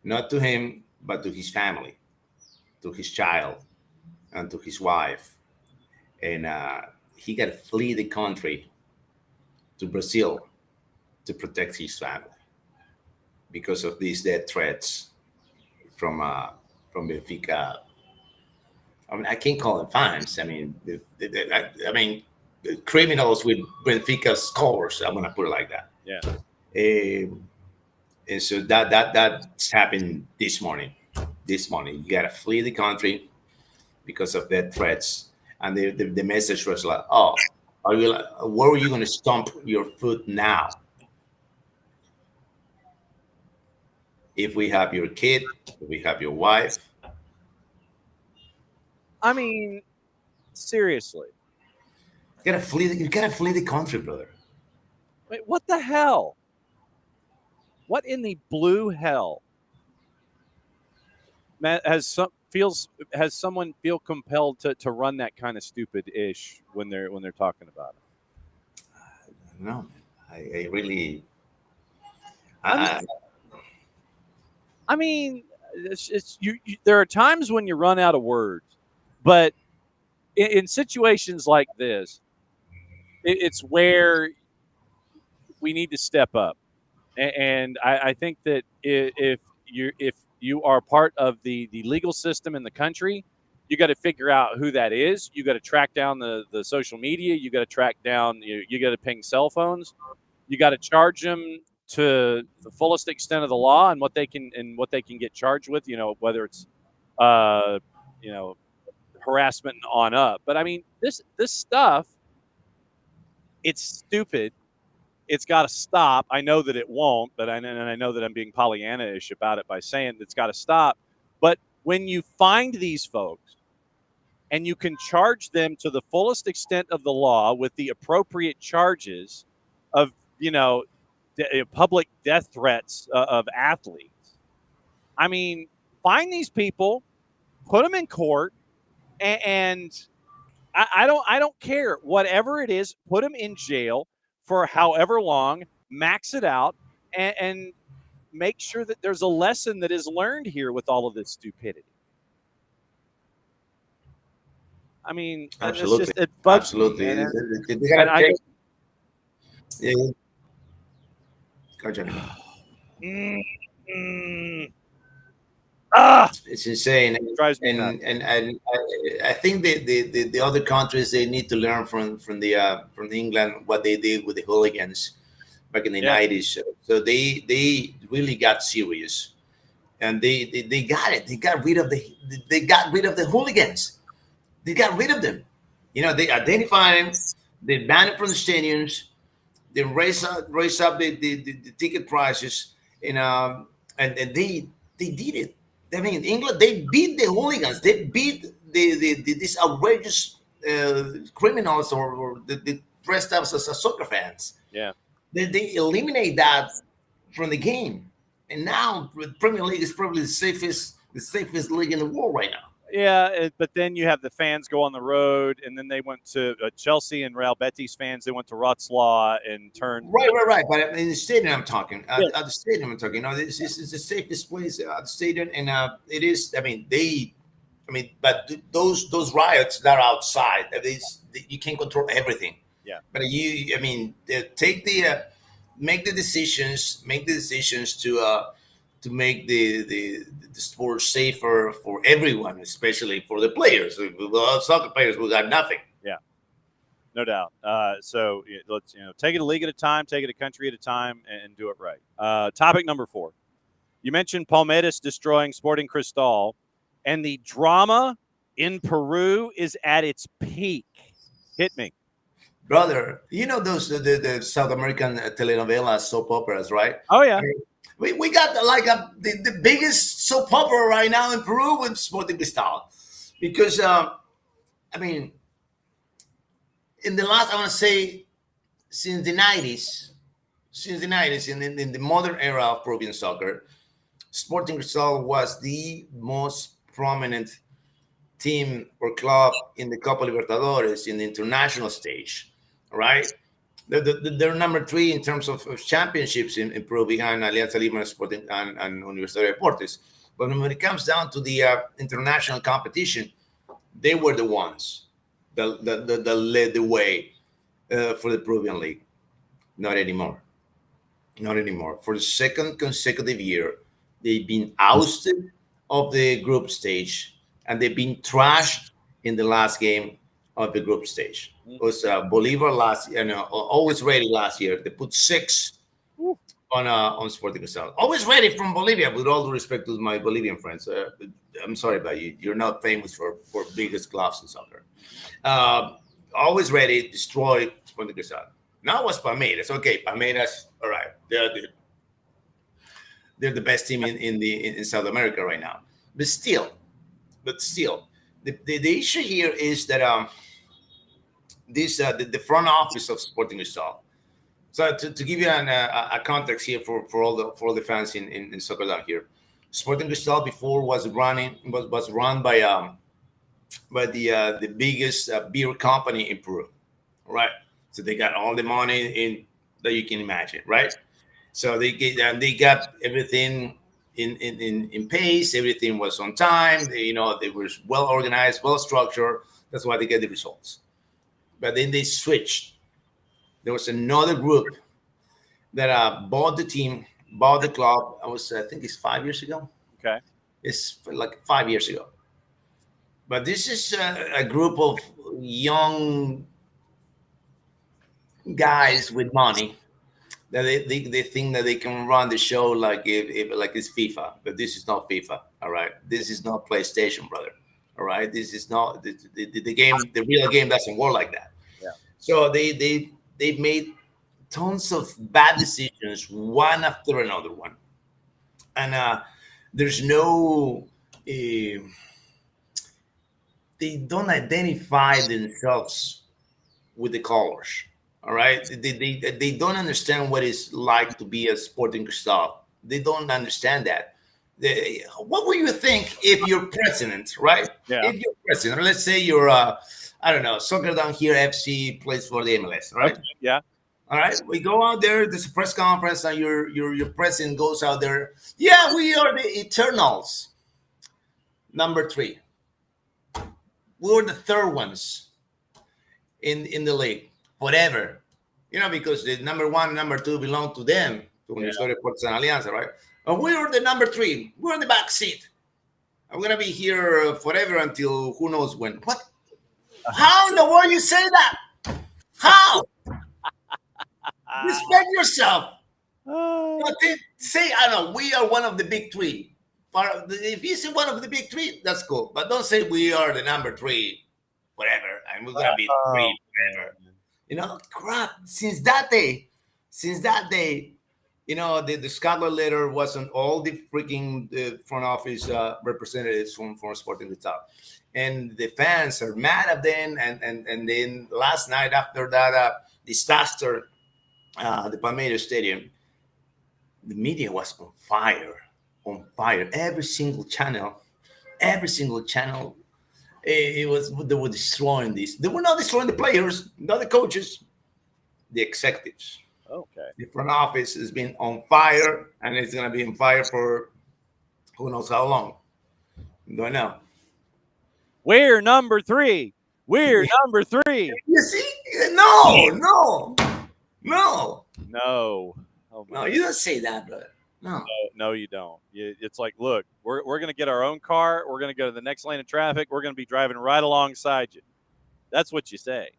not to him, but to his family, to his child, and to his wife. And he got to flee the country to Brazil to protect his family because of these death threats from Benfica. I mean, I can't call them fans. I mean, criminals with Benfica's colors. I'm gonna put it like that. Yeah. And so that's happened this morning. This morning, you gotta flee the country because of death threats. And the message was like, "Oh, where are you gonna stomp your foot now? If we have your kid, if we have your wife." I mean, seriously. You gotta flee the country, brother. Wait, what the hell? What in the blue hell? Matt, has someone feel compelled to run that kind of stupid ish when they're talking about it? No, I really. I mean, you. There are times when you run out of words, but in situations like this, it's where we need to step up, and I think that if you are part of the legal system in the country, you got to figure out who that is. You got to track down the social media. You got to track down. You got to ping cell phones. You got to charge them to the fullest extent of the law and what they can get charged with. Whether it's harassment and on up. But I mean, this stuff, it's stupid. It's got to stop. I know that it won't, but I know that I'm being Pollyanna-ish about it by saying it's got to stop. But when you find these folks and you can charge them to the fullest extent of the law with the appropriate charges of, public death threats of athletes, I mean, find these people, put them in court, and I don't care. Whatever it is, put them in jail for however long, max it out, and make sure that there's a lesson that is learned here with all of this stupidity. I mean, absolutely, it bugs absolutely. Me, It's insane, and I think the other countries, they need to learn from England what they did with the hooligans back in the 90s. So they really got serious, and they got it. They got rid of the hooligans. They got rid of them. They identified them. They banned them from the stadiums. They raise up the ticket prices, and they did it. I mean, in England, they beat the hooligans. They beat these outrageous criminals or the dressed up as soccer fans. Yeah, they eliminate that from the game, and now the Premier League is probably the safest league in the world right now. Yeah, but then you have the fans go on the road, and then they went to Chelsea and Real Betis fans. They went to Wroclaw and turned. Right. But in the stadium, I'm talking. At the stadium, I'm talking. This is the safest place at the stadium, and it is. I mean, I mean, but those riots that are outside, you can't control everything. Yeah. But I mean, make the decisions to make the sport safer for everyone, especially for the players. Soccer players who got nothing. Yeah, no doubt. So let's take it a league at a time, take it a country at a time, and do it right. Topic number 4. You mentioned Palmeiras destroying Sporting Cristal, and the drama in Peru is at its peak. Hit me. Brother, you know those the South American telenovelas, soap operas, right? Oh, yeah. I mean, we got the biggest soap opera right now in Peru with Sporting Cristal, because I mean, in the last, I want to say, since the 90s, in the modern era of Peruvian soccer, Sporting Cristal was the most prominent team or club in the Copa Libertadores in the international stage, right? They're number 3 in terms of championships in Peru, behind Alianza Lima Sporting and Universitario de Deportes. But when it comes down to the international competition, they were the ones that led the way for the Peruvian league. Not anymore. Not anymore. For the second consecutive year, they've been ousted of the group stage, and they've been trashed in the last game of the group stage. It was Bolivar last year, always ready last year. They put 6 on Sporting Cristal. Always ready from Bolivia, with all due respect to my Bolivian friends. I'm sorry, but you're not famous for biggest gloves in soccer. Always ready, destroy Sporting Cristal. Now it was Palmeiras. Okay, Palmeiras, all right. They're the best team in South America right now. But still, the issue here is that the front office of Sporting Cristal. So to give you a context here for all the fans in soccer down here, Sporting Cristal before was run by the biggest beer company in Peru, right? So they got all the money that you can imagine, right? So they got everything in pace. Everything was on time. They were well organized, well structured. That's why they get the results. But then they switched. There was another group that bought the team, bought the club. I think it's 5 years ago. Okay. It's like 5 years ago. But this is a group of young guys with money that they think that they can run the show like it's FIFA. But this is not FIFA. All right. This is not PlayStation, brother. All right. This is not the game. The real game doesn't work like that. Yeah. So they made tons of bad decisions, one after another one, and there's no. They don't identify themselves with the colors. All right, they don't understand what it's like to be a Sporting Cristal. They don't understand that. What would you think if you're president, right? Yeah. If you're president, let's say you're I don't know, Soccer Down Here FC plays for the MLS, right? Okay. Yeah. All right, we go out there. There's a press conference, and your president goes out there. Yeah, we are the Eternals, number 3. We were the third ones in the league, whatever, because the number 1, number 2 belong to them, to Universitario de Deportes and Alianza, right? And we were the number 3. We're in the back seat. I'm gonna be here forever until who knows when. What? How in the world you say that? How? Respect yourself. Say, I don't know, we are one of the big 3. If you say one of the big 3, that's cool. But don't say we are the number 3, whatever, and we're gonna be 3 forever. Crap. Since that day, the Scotland letter was on all the freaking front office representatives from Sporting Cristal, and the fans are mad at them. And then last night, after that disaster, the Palmeiras Stadium, the media was on fire. Every single channel. They were destroying this. They were not destroying the players, not the coaches, the executives. Okay. The front office has been on fire, and it's going to be on fire for who knows how long. Don't know. We're number 3. We're number 3. You see? No. No. Oh my No, you don't say that, brother. No. No, you don't. It's like, look, we're going to get our own car. We're going to go to the next lane of traffic. We're going to be driving right alongside you. That's what you say.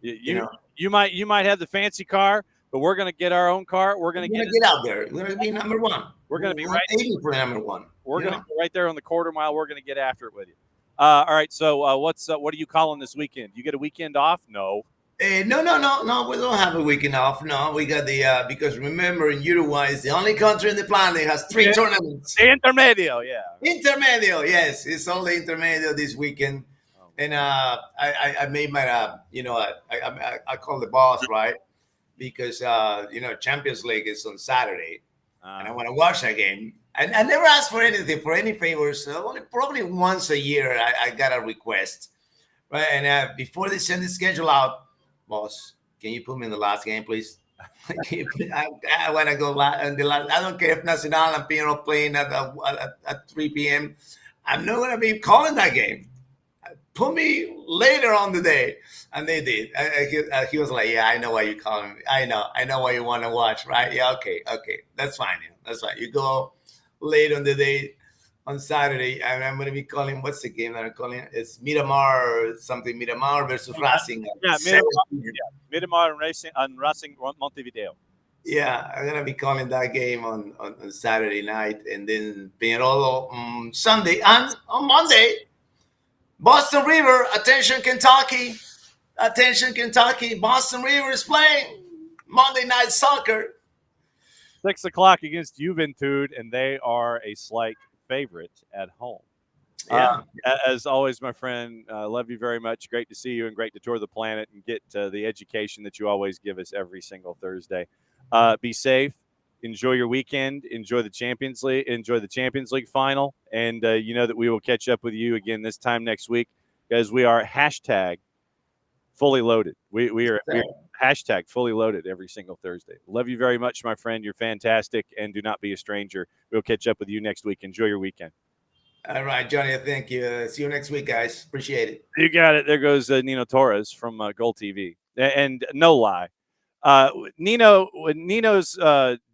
You might have the fancy car, but we're going to get our own car. We're going to get out there. We're going to be number 1. We're going to be right aiming for number 1. We're going to be right there on the quarter mile. We're going to get after it with you. All right. So what are you calling this weekend? You get a weekend off? No. No. We don't have a weekend off. No, we got the because remember, in Uruguay is the only country in the planet that has 3 tournaments. The Intermedio, yeah. Intermedio, yes, it's all the Intermedio this weekend. And I made my I call the boss, right, because Champions League is on Saturday, and I want to watch that game. And I never asked for anything, for any favors. Only probably once a year I got a request, right? And before they send the schedule out, boss, can you put me in the last game, please? I want to go in the last. I don't care if Nacional and Piero playing at 3 p.m. I'm not going to be calling that game. Put me later on the day. And they did. He was like, yeah, I know why you're calling me. I know why you want to watch, right? Yeah, okay. That's fine. Yeah, that's fine. You go late on the day on Saturday, and I'm going to be calling, what's the game that I'm calling? It's Miramar versus Racing. Yeah, Miramar and Racing Montevideo. Yeah, I'm going to be calling that game on Saturday night, and then Peñarol on Sunday. And on Monday, Boston River, attention Kentucky, Boston River is playing Monday Night Soccer. 6 o'clock against Juventud, and they are a slight favorite at home. Yeah. As always, my friend, love you very much. Great to see you and great to tour the planet and get the education that you always give us every single Thursday. Be safe. Enjoy your weekend. Enjoy the Champions League. Enjoy the Champions League final. And you know that we will catch up with you again this time next week, because we are hashtag fully loaded. We are hashtag fully loaded every single Thursday. Love you very much, my friend. You're fantastic, and do not be a stranger. We'll catch up with you next week. Enjoy your weekend. All right, Johnny. Thank you. See you next week, guys. Appreciate it. You got it. There goes Nino Torres from GOLTV. And no lie, Nino's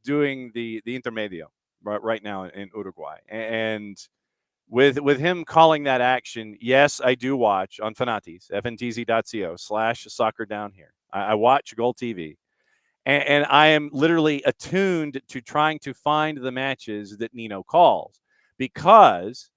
doing the Intermedio right now in Uruguay, and with him calling that action, yes, I do watch on Fanatis, fntz.co/soccer down here. I watch GOLTV, and I am literally attuned to trying to find the matches that Nino calls, because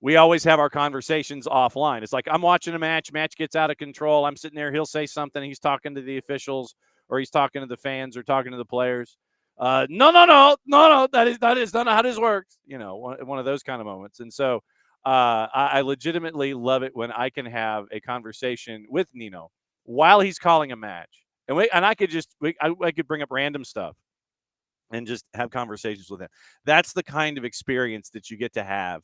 we always have our conversations offline. It's like I'm watching a match gets out of control. I'm sitting there, he'll say something, he's talking to the officials, or he's talking to the fans, or talking to the players. No, that is not how this works. One of those kind of moments. And so I legitimately love it when I can have a conversation with Nino while he's calling a match, and I could I could bring up random stuff and just have conversations with him. That's the kind of experience that you get to have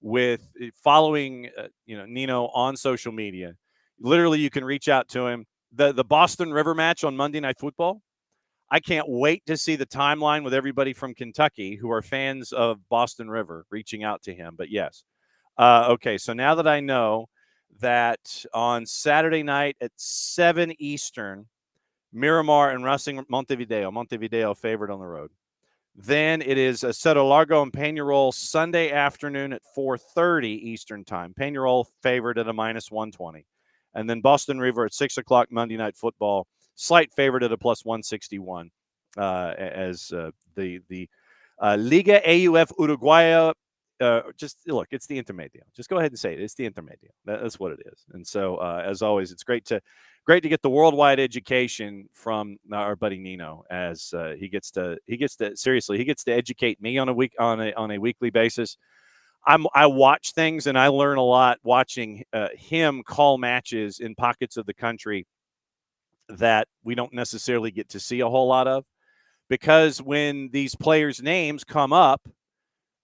with following Nino on social media. Literally, you can reach out to him. The Boston River match on Monday Night Football, I can't wait to see the timeline with everybody from Kentucky who are fans of Boston River reaching out to him. But yes. Okay, so now that I know that on Saturday night at 7 Eastern, Miramar and Racing Montevideo favored on the road. Then it is Cerro Largo and Peñarol Sunday afternoon at 4:30 Eastern time. Peñarol favored at a -120. And then Boston River at 6 o'clock Monday Night Football, slight favorite at a +161 as the Liga AUF Uruguaya. Just look, it's the Intermedio. Just go ahead and say it. It's the Intermedio. That's what it is. And so, as always, it's great to get the worldwide education from our buddy Nino, as he gets to educate me on a weekly basis. I watch things and I learn a lot watching him call matches in pockets of the country that we don't necessarily get to see a whole lot of, because when these players' names come up,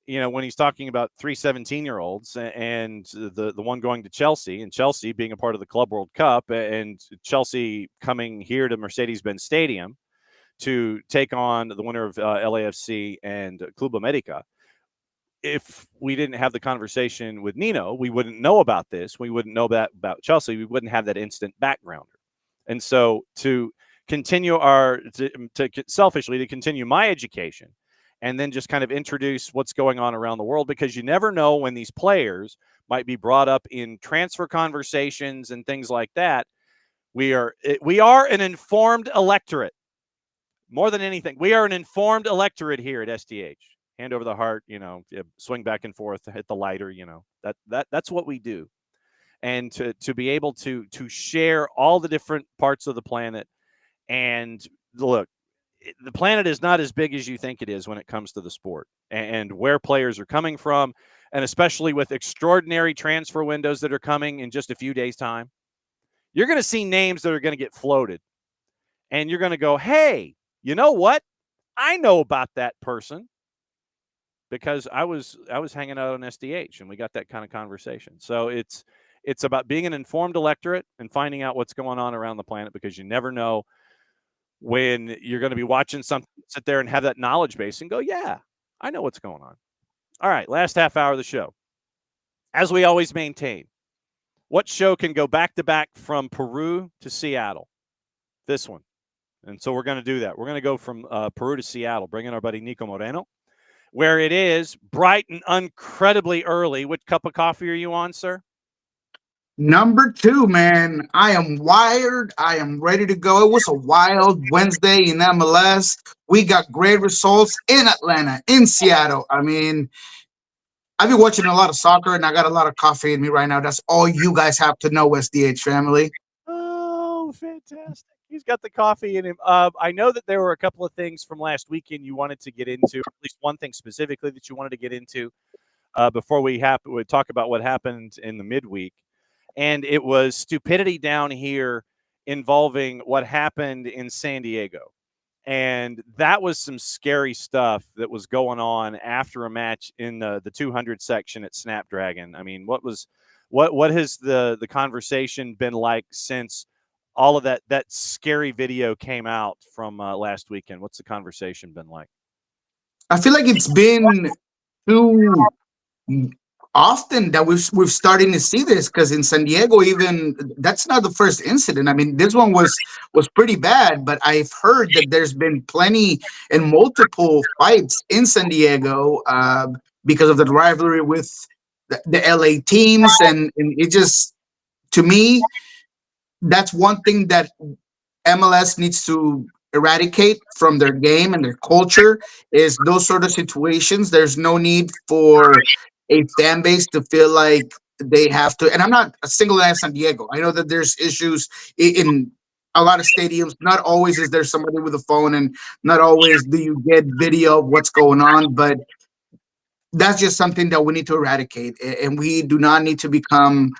when he's talking about 3 17-year-olds and the one going to Chelsea, and Chelsea being a part of the Club World Cup, and Chelsea coming here to Mercedes-Benz Stadium to take on the winner of LAFC and Club America, if we didn't have the conversation with Nino, we wouldn't know about this. We wouldn't know that about Chelsea. We wouldn't have that instant backgrounder. And so to continue selfishly to continue my education and then just kind of introduce what's going on around the world, because you never know when these players might be brought up in transfer conversations and things like that. We are an informed electorate. More than anything, we are an informed electorate here at SDH. Hand over the heart, swing back and forth, hit the lighter, that's what we do. And to be able to share all the different parts of the planet. And look, the planet is not as big as you think it is when it comes to the sport and where players are coming from. And especially with extraordinary transfer windows that are coming in just a few days' time, you're going to see names that are going to get floated. And you're going to go, hey, you know what? I know about that person because I was hanging out on SDH and we got that kind of conversation. So it's about being an informed electorate and finding out what's going on around the planet, because you never know when you're going to be watching something, sit there and have that knowledge base and go, yeah, I know what's going on. All right, last half hour of the show. As we always maintain, what show can go back-to-back from Peru to Seattle? This one. And so we're going to do that. We're going to go from Peru to Seattle, bring in our buddy Niko Moreno, where it is bright and incredibly early. What cup of coffee are you on, sir? Number 2, man. I am wired. I am ready to go. It was a wild Wednesday in MLS. We got great results in Atlanta, in Seattle. I mean, I've been watching a lot of soccer, and I got a lot of coffee in me right now. That's all you guys have to know, SDH family. Oh, fantastic. He's got the coffee in him. I know that there were a couple of things from last weekend you wanted to get into, or at least one thing specifically that you wanted to get into before we talk about what happened in the midweek. And it was stupidity down here involving what happened in San Diego. And that was some scary stuff that was going on after a match in the 200 section at Snapdragon. I mean, what has the conversation been like since all of that scary video came out from last weekend? What's the conversation been like? I feel like it's been too often that we're starting to see this, because in San Diego, even that's not the first incident. I mean, this one was pretty bad, but I've heard that there's been plenty and multiple fights in San Diego because of the rivalry with the LA teams, and it just, to me, that's one thing that MLS needs to eradicate from their game and their culture, is those sort of situations. There's no need for a fan base to feel like they have to. And I'm not a single out San Diego. I know that there's issues in a lot of stadiums. Not always is there somebody with a phone, and not always do you get video of what's going on. But that's just something that we need to eradicate. And we do not need to become,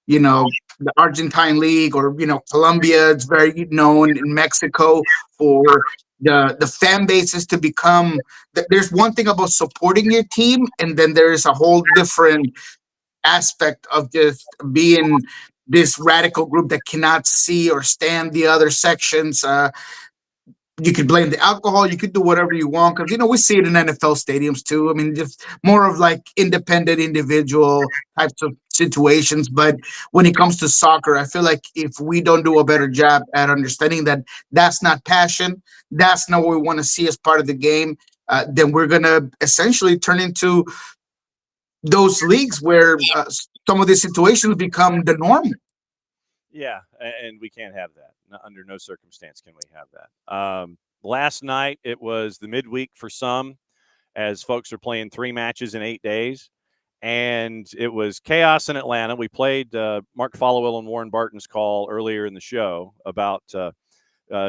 the Argentine League, or Colombia. It's very known in Mexico for the fan bases to become. There's one thing about supporting your team, and then there's a whole different aspect of just being this radical group that cannot see or stand the other sections. You could blame the alcohol. You could do whatever you want, because we see it in NFL stadiums too. I mean, just more of like independent individual types of situations. But when it comes to soccer, I feel like if we don't do a better job at understanding that that's not passion, that's not what we want to see as part of the game, then we're gonna essentially turn into those leagues where some of these situations become the norm. Yeah, and we can't have that. Under no circumstance can we have that. Last night, it was the midweek for some, as folks are playing 3 matches in 8 days. And it was chaos in Atlanta. We played Mark Followill and Warren Barton's call earlier in the show about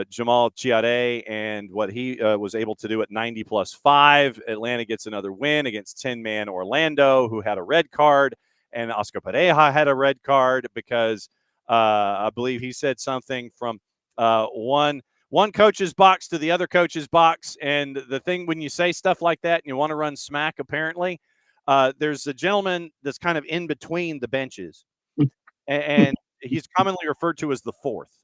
Jamal Chiare and what he was able to do at 90+5. Atlanta gets another win against 10-man Orlando, who had a red card, and Oscar Pareja had a red card because I believe he said something from one coach's box to the other coach's box. And the thing, when you say stuff like that and you want to run smack, apparently, there's a gentleman that's kind of in between the benches, and he's commonly referred to as the fourth.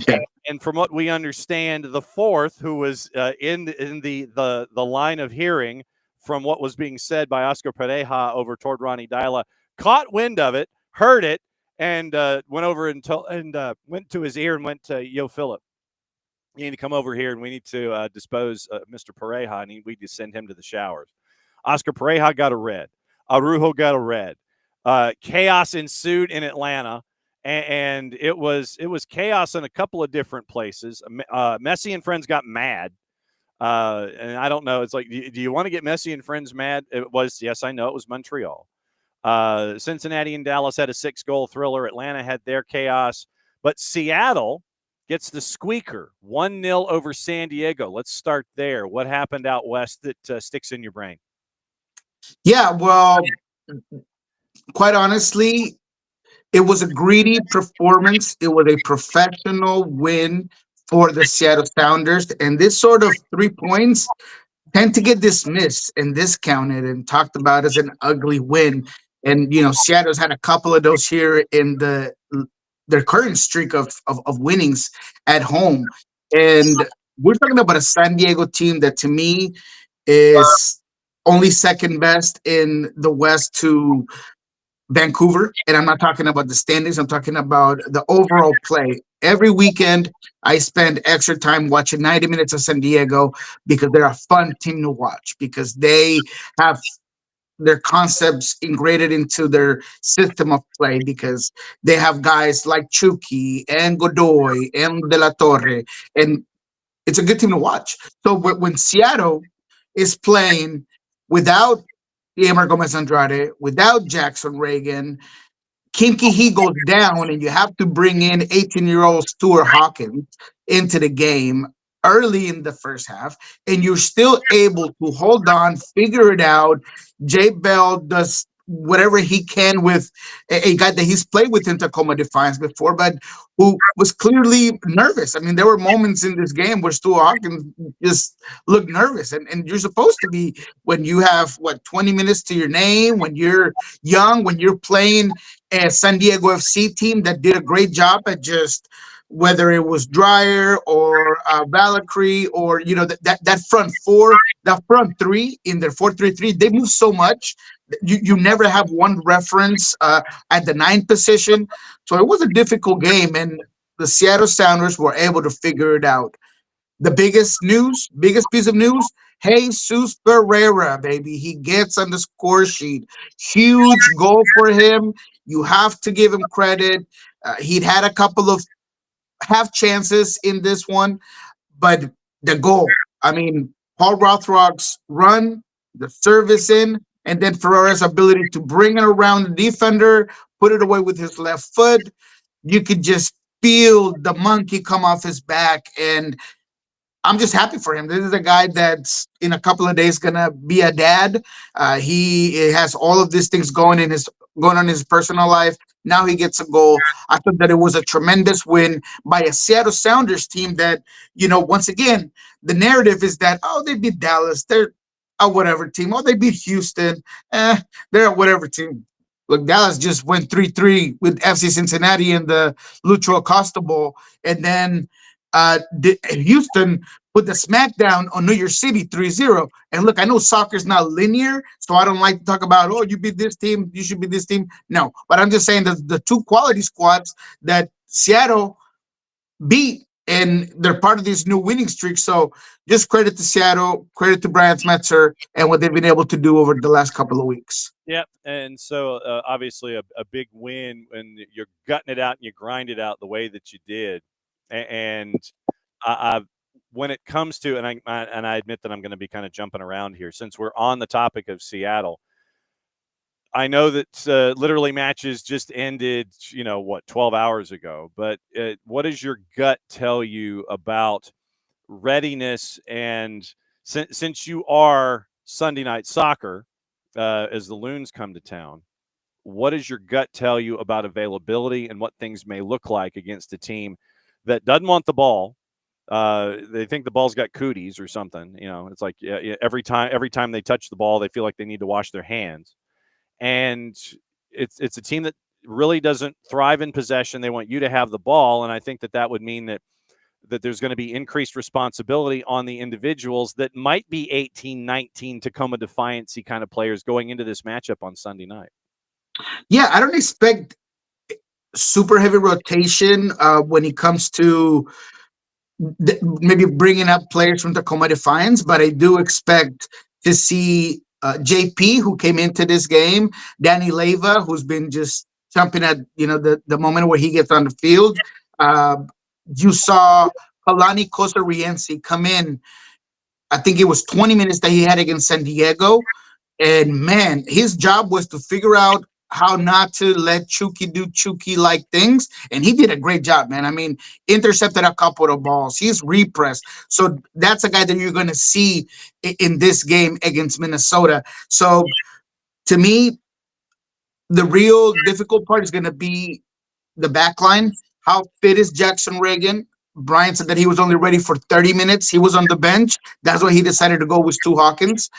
Yeah. And from what we understand, the fourth, who was in the line of hearing from what was being said by Oscar Pereja over toward Ronnie Dyla, caught wind of it, heard it, and went over and went to his ear and went to, yo, Philip, you need to come over here and we need to dispose of Mr. Pereja, and we just send him to the showers. Oscar Pereja got a red. Arujo got a red. Chaos ensued in Atlanta, and it was chaos in a couple of different places. Messi and friends got mad. And I don't know. It's like, do you want to get Messi and friends mad? It was, yes, I know it was Montreal. Cincinnati and Dallas had a 6-goal thriller. Atlanta had their chaos. But Seattle gets the squeaker, 1-0 over San Diego. Let's start there. What happened out west that sticks in your brain? Yeah, well, quite honestly, it was a greedy performance. It was a professional win for the Seattle Sounders. And this sort of 3 points tend to get dismissed and discounted and talked about as an ugly win. And, Seattle's had a couple of those here in their current streak of winnings at home. And we're talking about a San Diego team that, to me, is only second best in the West to Vancouver. And I'm not talking about the standings. I'm talking about the overall play. Every weekend, I spend extra time watching 90 minutes of San Diego because they're a fun team to watch, because they have their concepts integrated into their system of play, because they have guys like Chucky and Godoy and De La Torre, and it's a good team to watch. So when Seattle is playing without Emer Gomez Andrade, without Jackson Reagan, Kinky he goes down, and you have to bring in 18-year-old Stuart Hawkins into the game early in the first half, and you're still able to hold on, figure it out. Jay Bell does whatever he can with a guy that he's played with in Tacoma Defiance before, but who was clearly nervous. I mean, there were moments in this game where Stuart Hawkins just looked nervous, and you're supposed to be when you have 20 minutes to your name, when you're young, when you're playing a San Diego FC team that did a great job at just, whether it was Dreyer or Valkyrie, or that front four, that front three in their 4-3-3, they move so much. You never have one reference at the 9 position, so it was a difficult game, and the Seattle Sounders were able to figure it out. The biggest piece of news: Jesus Ferreira, baby, he gets on the score sheet. Huge goal for him. You have to give him credit. He'd had a couple of half chances in this one, but the goal, I mean, Paul Rothrock's run, the service in, and then Ferreira's ability to bring it around the defender, put it away with his left foot. You could just feel the monkey come off his back, and I'm just happy for him. This is a guy that's in a couple of days gonna be a dad. He has all of these things going on in his personal life. Now he gets a goal. I thought that it was a tremendous win by a Seattle Sounders team that, once again, the narrative is that, they beat Dallas, they're a whatever team. They beat Houston, they're a whatever team. Look, Dallas just went 3-3 with FC Cincinnati in the Lucho Acosta Bowl, and then Houston put the smackdown on New York City 3-0. And look, I know soccer's not linear, so I don't like to talk about, you beat this team, you should beat this team. No, but I'm just saying that the two quality squads that Seattle beat, and they're part of this new winning streak. So just credit to Seattle, credit to Brian Smetzer and what they've been able to do over the last couple of weeks. Yep, and so obviously a big win when you're gutting it out and you grind it out the way that you did. And when it comes to, and I admit that I'm going to be kind of jumping around here since we're on the topic of Seattle. I know that literally matches just ended, 12 hours ago. But what does your gut tell you about readiness? And since you are Sunday Night Soccer, as the Loons come to town, what does your gut tell you about availability and what things may look like against a team that doesn't want the ball? They think the ball's got cooties or something. It's like every time they touch the ball, they feel like they need to wash their hands. And it's a team that really doesn't thrive in possession. They want you to have the ball, and I think that would mean that that there's going to be increased responsibility on the individuals that might be 18, 19 Tacoma Defiance-y kind of players going into this matchup on Sunday night. Yeah, I don't expect super heavy rotation when it comes to maybe bringing up players from Tacoma Defiance, but I do expect to see JP, who came into this game, Danny Leyva, who's been just jumping at the moment where he gets on the field. You saw Kalani Kosariense come in. I think it was 20 minutes that he had against San Diego. And man, his job was to figure out how not to let Chucky do Chucky-like things. And he did a great job, man. I mean, intercepted a couple of balls. He's repressed. So that's a guy that you're going to see in this game against Minnesota. So to me, the real difficult part is going to be the back line. How fit is Jackson Reagan? Brian said that he was only ready for 30 minutes. He was on the bench. That's why he decided to go with Stu Hawkins.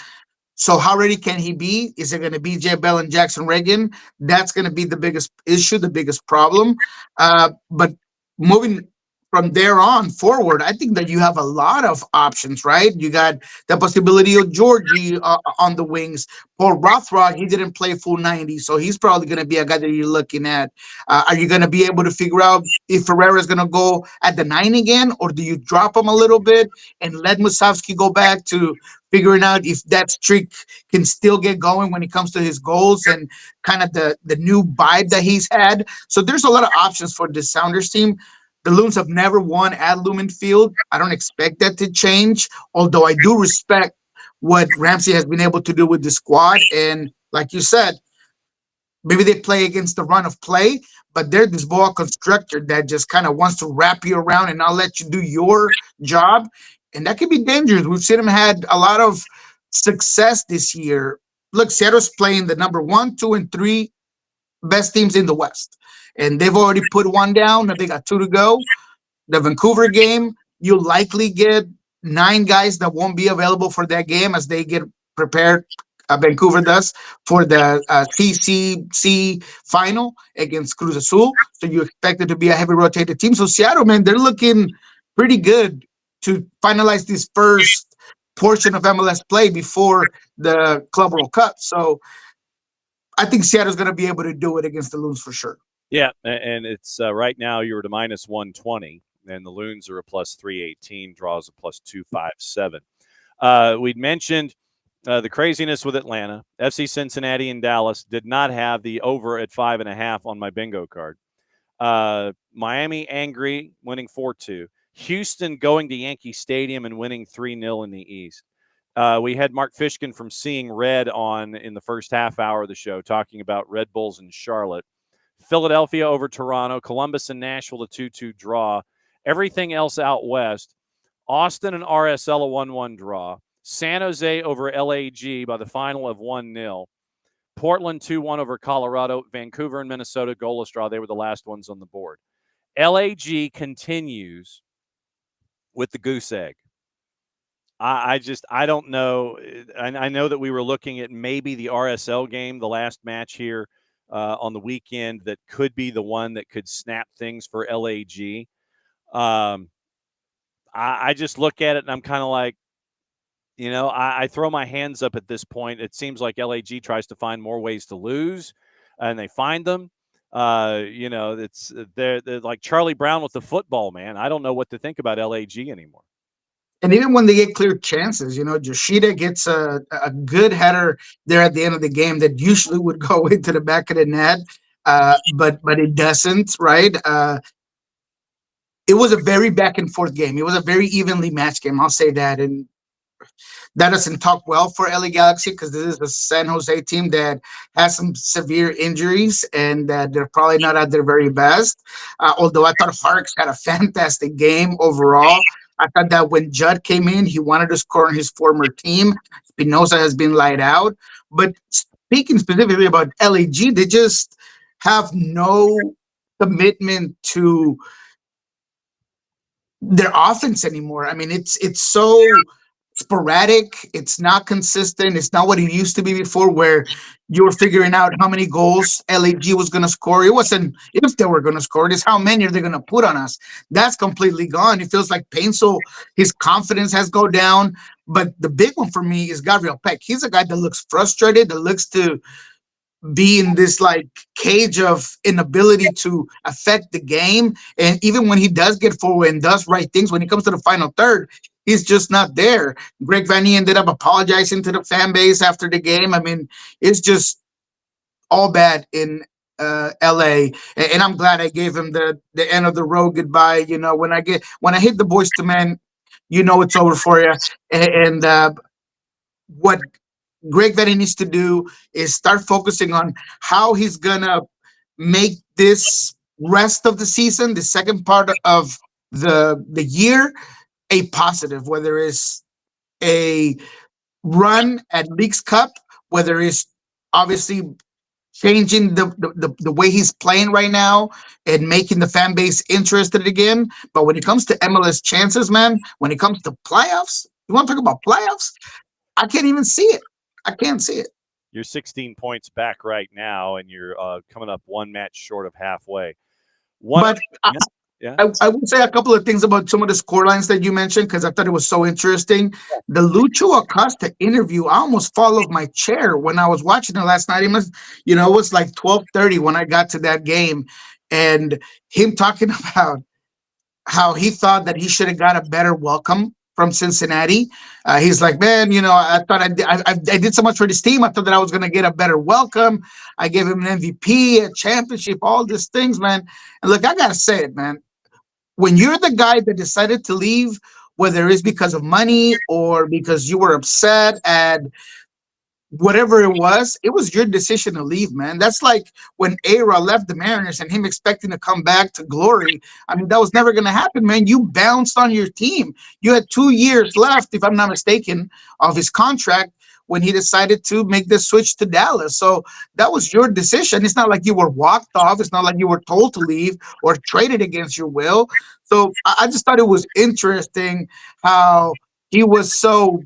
So how ready can he be? Is it going to be Jay Bell and Jackson Reagan? That's going to be the biggest issue, the biggest problem. But moving from there on forward, I think that you have a lot of options, right? You got the possibility of Georgie on the wings. Paul Rothrock, he didn't play full 90, so he's probably going to be a guy that you're looking at. Are you going to be able to figure out if Ferreira is going to go at the 9 again, or do you drop him a little bit and let Musovski go back to figuring out if that streak can still get going when it comes to his goals and kind of the new vibe that he's had? So there's a lot of options for the Sounders team. The Loons have never won at Lumen Field. I don't expect that to change, although I do respect what Ramsey has been able to do with the squad. And like you said, maybe they play against the run of play, but they're this ball constructor that just kind of wants to wrap you around and not let you do your job. And that could be dangerous. We've seen him had a lot of success this year. Look, Seattle's playing the number 1, 2, and 3 best teams in the West. And they've already put one down. They got 2 to go. The Vancouver game, you'll likely get 9 guys that won't be available for that game as they get prepared. Vancouver does for the CCC final against Cruz Azul. So you expect it to be a heavy rotated team. So Seattle, man, they're looking pretty good to finalize this first portion of MLS play before the Club World Cup. So I think Seattle's going to be able to do it against the Loons for sure. Yeah, and it's right now you're at a minus 120, and the Loons are a plus 318, draws a plus 257. We'd mentioned the craziness with Atlanta. FC Cincinnati and Dallas did not have the over at 5.5 on my bingo card. Miami angry, winning 4-2. Houston going to Yankee Stadium and winning 3-0 in the East. We had Mark Fishkin from Seeing Red on in the first half hour of the show talking about Red Bulls and Charlotte. Philadelphia over Toronto, Columbus and Nashville, a 2-2 draw. Everything else out west, Austin and RSL, a 1-1 draw. San Jose over LAG by the final of 1-0. Portland 2-1 over Colorado. Vancouver and Minnesota, goalless draw. They were the last ones on the board. LAG continues with the goose egg. I don't know. I know that we were looking at maybe the RSL game, the last match here on the weekend, that could be the one that could snap things for LAG. I just look at it and I'm kind of like, I throw my hands up at this point. It seems like LAG tries to find more ways to lose, and they find them. It's they're like Charlie Brown with the football, man. I don't know what to think about LAG anymore. And even when they get clear chances, Yoshida gets a good header there at the end of the game that usually would go into the back of the net, but it doesn't, right? It was a very back and forth game. It was a very evenly matched game. I'll say that. And that doesn't talk well for LA Galaxy because this is a San Jose team that has some severe injuries and that they're probably not at their very best. Although I thought Harks had a fantastic game overall. I thought that when Judd came in, he wanted to score on his former team. Spinoza has been light out. But speaking specifically about LAG, they just have no commitment to their offense anymore. I mean, it's so sporadic. It's not consistent. It's not what it used to be before, where you were figuring out how many goals LAG was going to score. It wasn't if they were going to score, it's how many are they going to put on us. That's completely gone. It feels like Painso, his confidence has gone down. But the big one for me is Gabriel Peck. He's a guy that looks frustrated, that looks to be in this like cage of inability to affect the game. And even when he does get forward and does right things, when he comes to the final third, he's just not there. Greg Vanny ended up apologizing to the fan base after the game. I mean, it's just all bad in LA. And I'm glad I gave him the end of the road goodbye. You know, when I hit the boys to men, you know it's over for you. And what Greg Vanny needs to do is start focusing on how he's gonna make this rest of the season, the second part of the year, a positive, whether it's a run at Leagues Cup, whether it's obviously changing the way he's playing right now and making the fan base interested again. But when it comes to MLS chances, man, when it comes to playoffs, you want to talk about playoffs? I can't even see it. I can't see it. You're 16 points back right now, and you're coming up one match short of halfway. But I would say a couple of things about some of the score lines that you mentioned, because I thought it was so interesting. The Lucho Acosta interview, I almost fall off my chair when I was watching it last night. It was like 12:30 when I got to that game, and him talking about how he thought that he should have got a better welcome from Cincinnati. He's like, man, I thought I did so much for this team. I thought that I was going to get a better welcome. I gave him an MVP, a championship, all these things, man. And look, I got to say it, man. When you're the guy that decided to leave, whether it's because of money or because you were upset at whatever it was your decision to leave, man. That's like when Ara left the Mariners and him expecting to come back to glory. I mean, that was never going to happen, man. You bounced on your team. You had 2 years left, if I'm not mistaken, of his contract when he decided to make the switch to Dallas. So that was your decision. It's not like you were walked off. It's not like you were told to leave or traded against your will. So I just thought it was interesting how he was so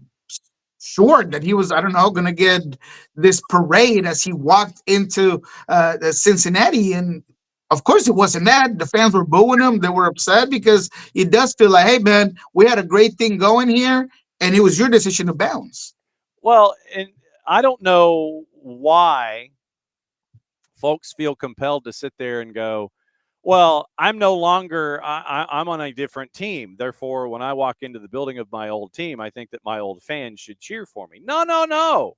sure that he was, I don't know, going to get this parade as he walked into Cincinnati. And of course, it wasn't that. The fans were booing him. They were upset because it does feel like, hey, man, we had a great thing going here, and it was your decision to bounce. Well, and I don't know why folks feel compelled to sit there and go, well, I'm no longer, I'm on a different team. Therefore, when I walk into the building of my old team, I think that my old fans should cheer for me. No.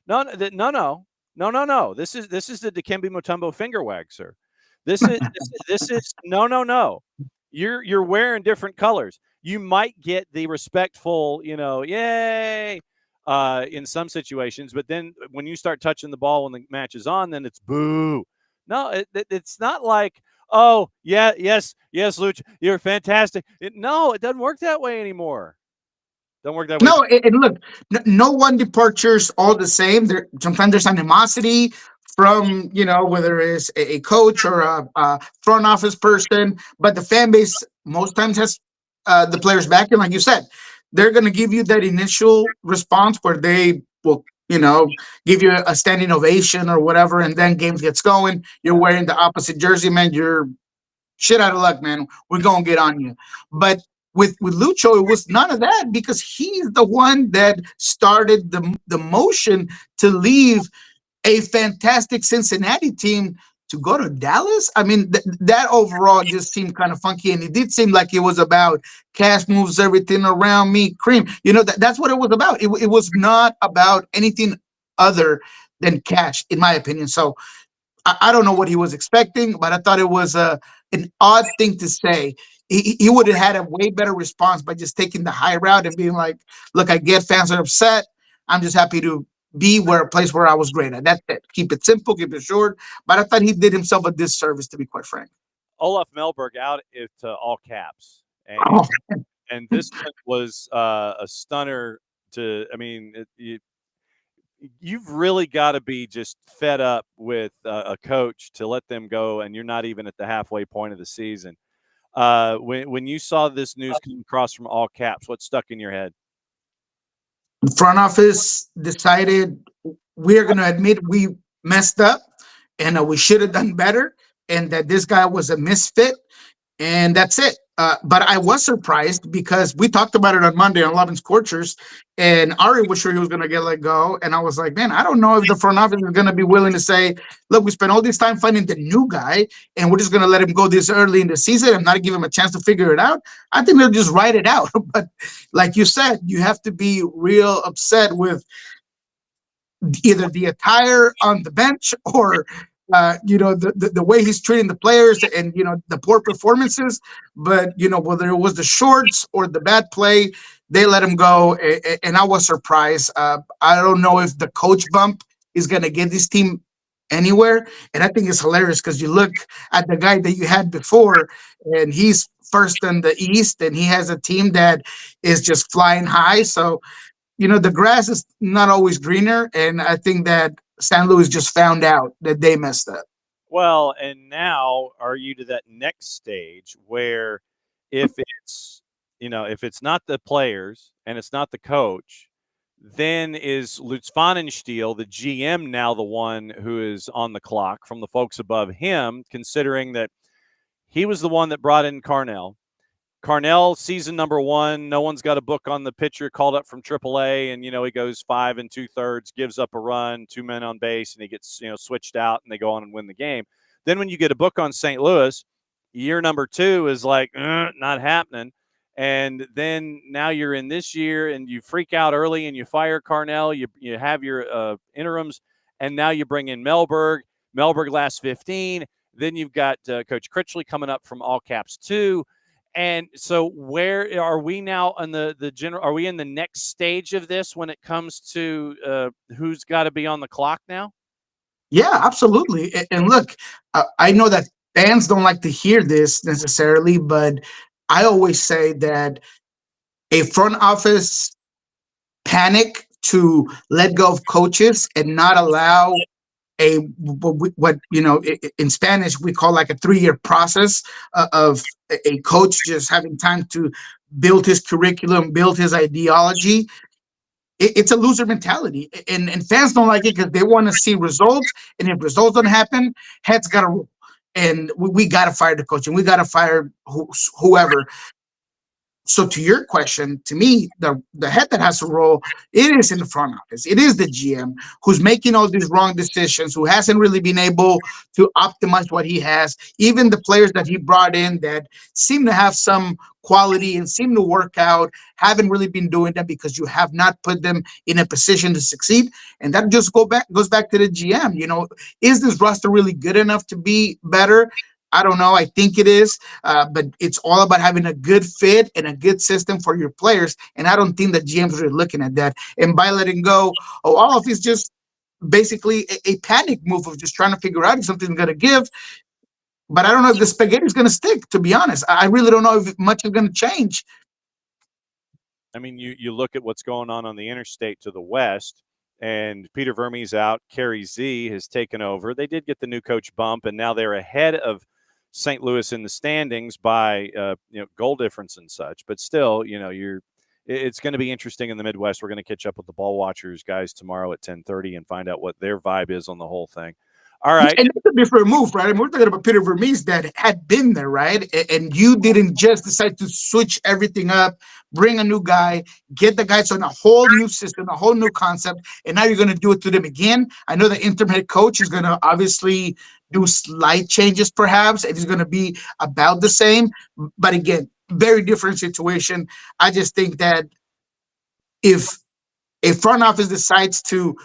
This is the Dikembe Mutombo finger wag, sir. This is no. You're wearing different colors. You might get the respectful, yay, in some situations, but then when you start touching the ball when the match is on, then it's boo. No, it's not like, oh, yeah, yes, Lucha, you're fantastic. It doesn't work that way anymore. Don't work that way. No, and look, no one departure's all the same. Sometimes there's animosity from, whether it's a coach or a front office person, but the fan base most times has the players back. And like you said, they're going to give you that initial response where they will, give you a standing ovation or whatever, and then games gets going. You're wearing the opposite jersey, man. You're shit out of luck, man. We're going to get on you. But with Lucho, it was none of that because he's the one that started the motion to leave a fantastic Cincinnati team to go to Dallas. I mean, that overall just seemed kind of funky, and it did seem like it was about cash moves everything around me, cream. That's what it was about. It was not about anything other than cash, in my opinion. So I don't know what he was expecting, but I thought it was an odd thing to say. He would have had a way better response by just taking the high route and being like, look, I get fans are upset. I'm just happy to be a place where I was great at. That's it. Keep it simple, keep it short. But I thought he did himself a disservice, to be quite frank. Olaf Melberg out into all caps. And this was a stunner you've really got to be just fed up with a coach to let them go, and you're not even at the halfway point of the season. When you saw this news come across from all caps, what stuck in your head? The front office decided we're going to admit we messed up and we should have done better, and that this guy was a misfit, and that's it. But I was surprised because we talked about it on Monday on Love and Scorchers, and Ari was sure he was going to get let go. And I was like, man, I don't know if the front office is going to be willing to say, look, we spent all this time finding the new guy, and we're just going to let him go this early in the season and not give him a chance to figure it out. I think they'll just write it out. But like you said, you have to be real upset with either the attire on the bench or the way he's treating the players and the poor performances. But whether it was the shorts or the bad play, they let him go, and I was surprised. I don't know if the coach bump is going to get this team anywhere, and I think it's hilarious because you look at the guy that you had before, and he's first in the East, and he has a team that is just flying high. So the grass is not always greener, and I think that San Luis just found out that they messed up. Well, and now are you to that next stage where if it's not the players and it's not the coach, then is Lutz Pfannenstiel, the GM, now the one who is on the clock from the folks above him, considering that he was the one that brought in Carnell. Carnell, season number 1, no one's got a book on the pitcher called up from AAA, and, he goes 5 2/3, gives up a run, 2 men on base, and he gets, switched out, and they go on and win the game. Then when you get a book on St. Louis, year number 2 is like, not happening. And then now you're in this year, and you freak out early, and you fire Carnell, you have your interims, and now you bring in Melberg. Melberg lasts 15. Then you've got Coach Critchley coming up from All Caps 2. And so where are we now on the general? Are we in the next stage of this when it comes to who's got to be on the clock now? Yeah, absolutely. And look, I know that fans don't like to hear this necessarily, but I always say that a front office panic to let go of coaches and not allow what in Spanish we call like a 3-year process of a coach just having time to build his curriculum, build his ideology. It's a loser mentality, and fans don't like it because they want to see results, and if results don't happen, heads got to roll, and we got to fire the coach, and we got to fire whoever. So to your question, to me, the head that has to roll, it is in the front office. It is the GM who's making all these wrong decisions, who hasn't really been able to optimize what he has. Even the players that he brought in that seem to have some quality and seem to work out haven't really been doing that because you have not put them in a position to succeed. And that just goes back to the GM. Is this roster really good enough to be better? I don't know. I think it is, but it's all about having a good fit and a good system for your players. And I don't think that GMs are looking at that. And by letting go, all of it's just basically a panic move of just trying to figure out if something's going to give. But I don't know if the spaghetti is going to stick, to be honest. I really don't know if much is going to change. I mean, you look at what's going on the interstate to the west, and Peter Vermes out. Kerry Z has taken over. They did get the new coach bump, and now they're ahead of St. Louis in the standings by goal difference and such. But still, it's going to be interesting in the Midwest. We're going to catch up with the Ball Watchers guys tomorrow at 10:30 and find out what their vibe is on the whole thing. All right. And that's a different move, right? And we're talking about Peter Vermes that had been there, right? And you didn't just decide to switch everything up, bring a new guy, get the guys on a whole new system, a whole new concept, and now you're going to do it to them again. I know the interim head coach is going to obviously do slight changes, perhaps, and it's going to be about the same. But again, very different situation. I just think that if a front office decides to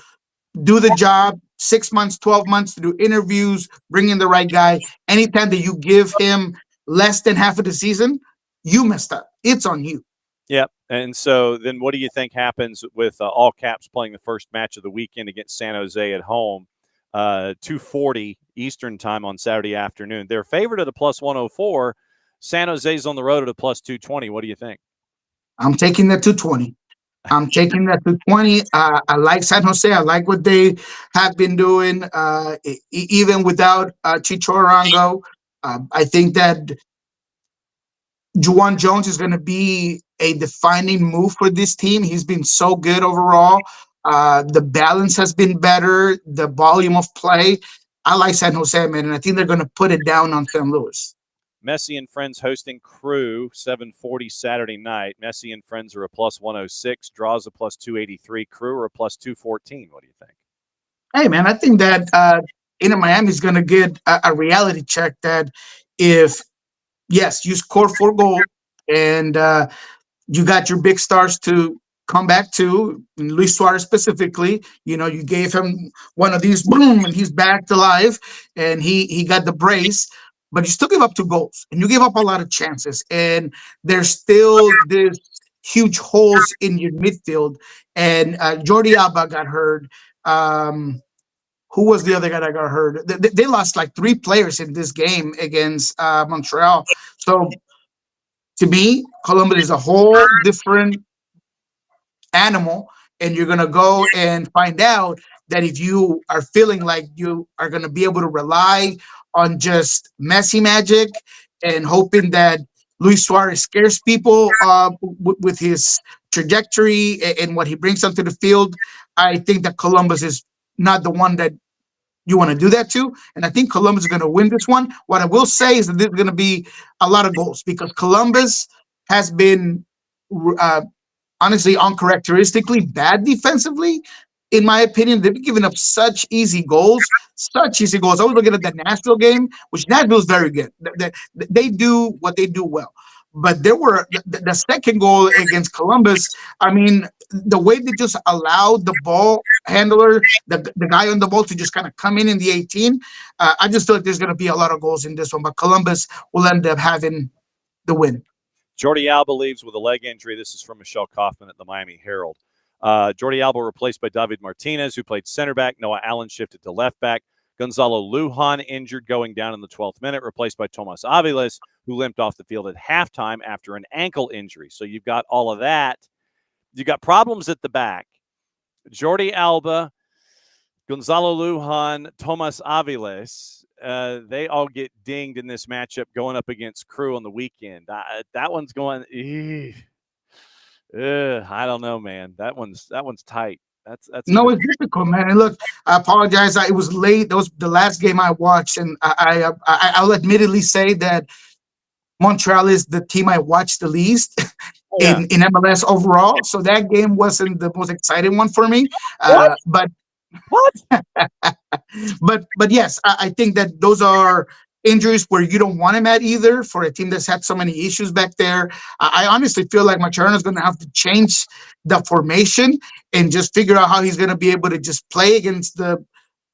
do the job, 6 months, 12 months to do interviews, bring in the right guy. Anytime that you give him less than half of the season, you messed up. It's on you. Yep. And so then what do you think happens with All Caps playing the first match of the weekend against San Jose at home, 2:40 Eastern time on Saturday afternoon? They're favored at a +104. San Jose's on the road at a +220. What do you think? I'm taking that 220. I'm taking that to 20. I like San Jose. I like what they have been doing, even without Chicho Arango. I think that Juwan Jones is going to be a defining move for this team. He's been so good overall. The balance has been better. The volume of play. I like San Jose, man, and I think they're going to put it down on St. Louis. Messi and Friends hosting Crew, 7:40 Saturday night. Messi and Friends are a plus 106. Draws a plus 283. Crew are a plus 214. What do you think? Hey, man, I think that Inter Miami is going to get a reality check that if, yes, you score 4 goals and you got your big stars to come back to, Luis Suarez specifically, you gave him one of these, boom, and he's back to life, and he got the brace, but you still give up 2 goals, and you give up a lot of chances, and there's still this huge holes in your midfield, and Jordi Alba got hurt. Who was the other guy that got hurt? They lost like 3 players in this game against Montreal. So to me, Columbus is a whole different animal, and you're going to go and find out that if you are feeling like you are going to be able to rely on just Messi magic and hoping that Luis Suarez scares people with his trajectory and what he brings onto the field, I think that Columbus is not the one that you want to do that to. And I think Columbus is going to win this one. What I will say is that there's going to be a lot of goals because Columbus has been honestly uncharacteristically bad defensively. In my opinion, they've been giving up such easy goals. I was looking at the Nashville game, which Nashville is very good. They do what they do well. But there were the second goal against Columbus. I mean, the way they just allowed the ball handler, the guy on the ball, to just kind of come in the 18. I just feel like there's going to be a lot of goals in this one, but Columbus will end up having the win. Jordi Alba leaves with a leg injury. This is from Michelle Kaufman at the Miami Herald. Jordi Alba replaced by David Martinez, who played center back. Noah Allen shifted to left back. Gonzalo Lujan injured going down in the 12th minute, replaced by Tomas Aviles, who limped off the field at halftime after an ankle injury. So you've got all of that. You've got problems at the back. Jordi Alba, Gonzalo Lujan, Tomas Aviles, they all get dinged in this matchup going up against Crew on the weekend. That one's going, I don't know, man. That one's tight. That's no, it's difficult, man. And look, I apologize. It was late. That was the last game I watched, and I'll admittedly say that Montreal is the team I watched the least in MLS overall. So that game wasn't the most exciting one for me. But yes, I think that those are injuries where you don't want him at either for a team that's had so many issues back there. I honestly feel like Mascherano is going to have to change the formation and just figure out how he's going to be able to just play against the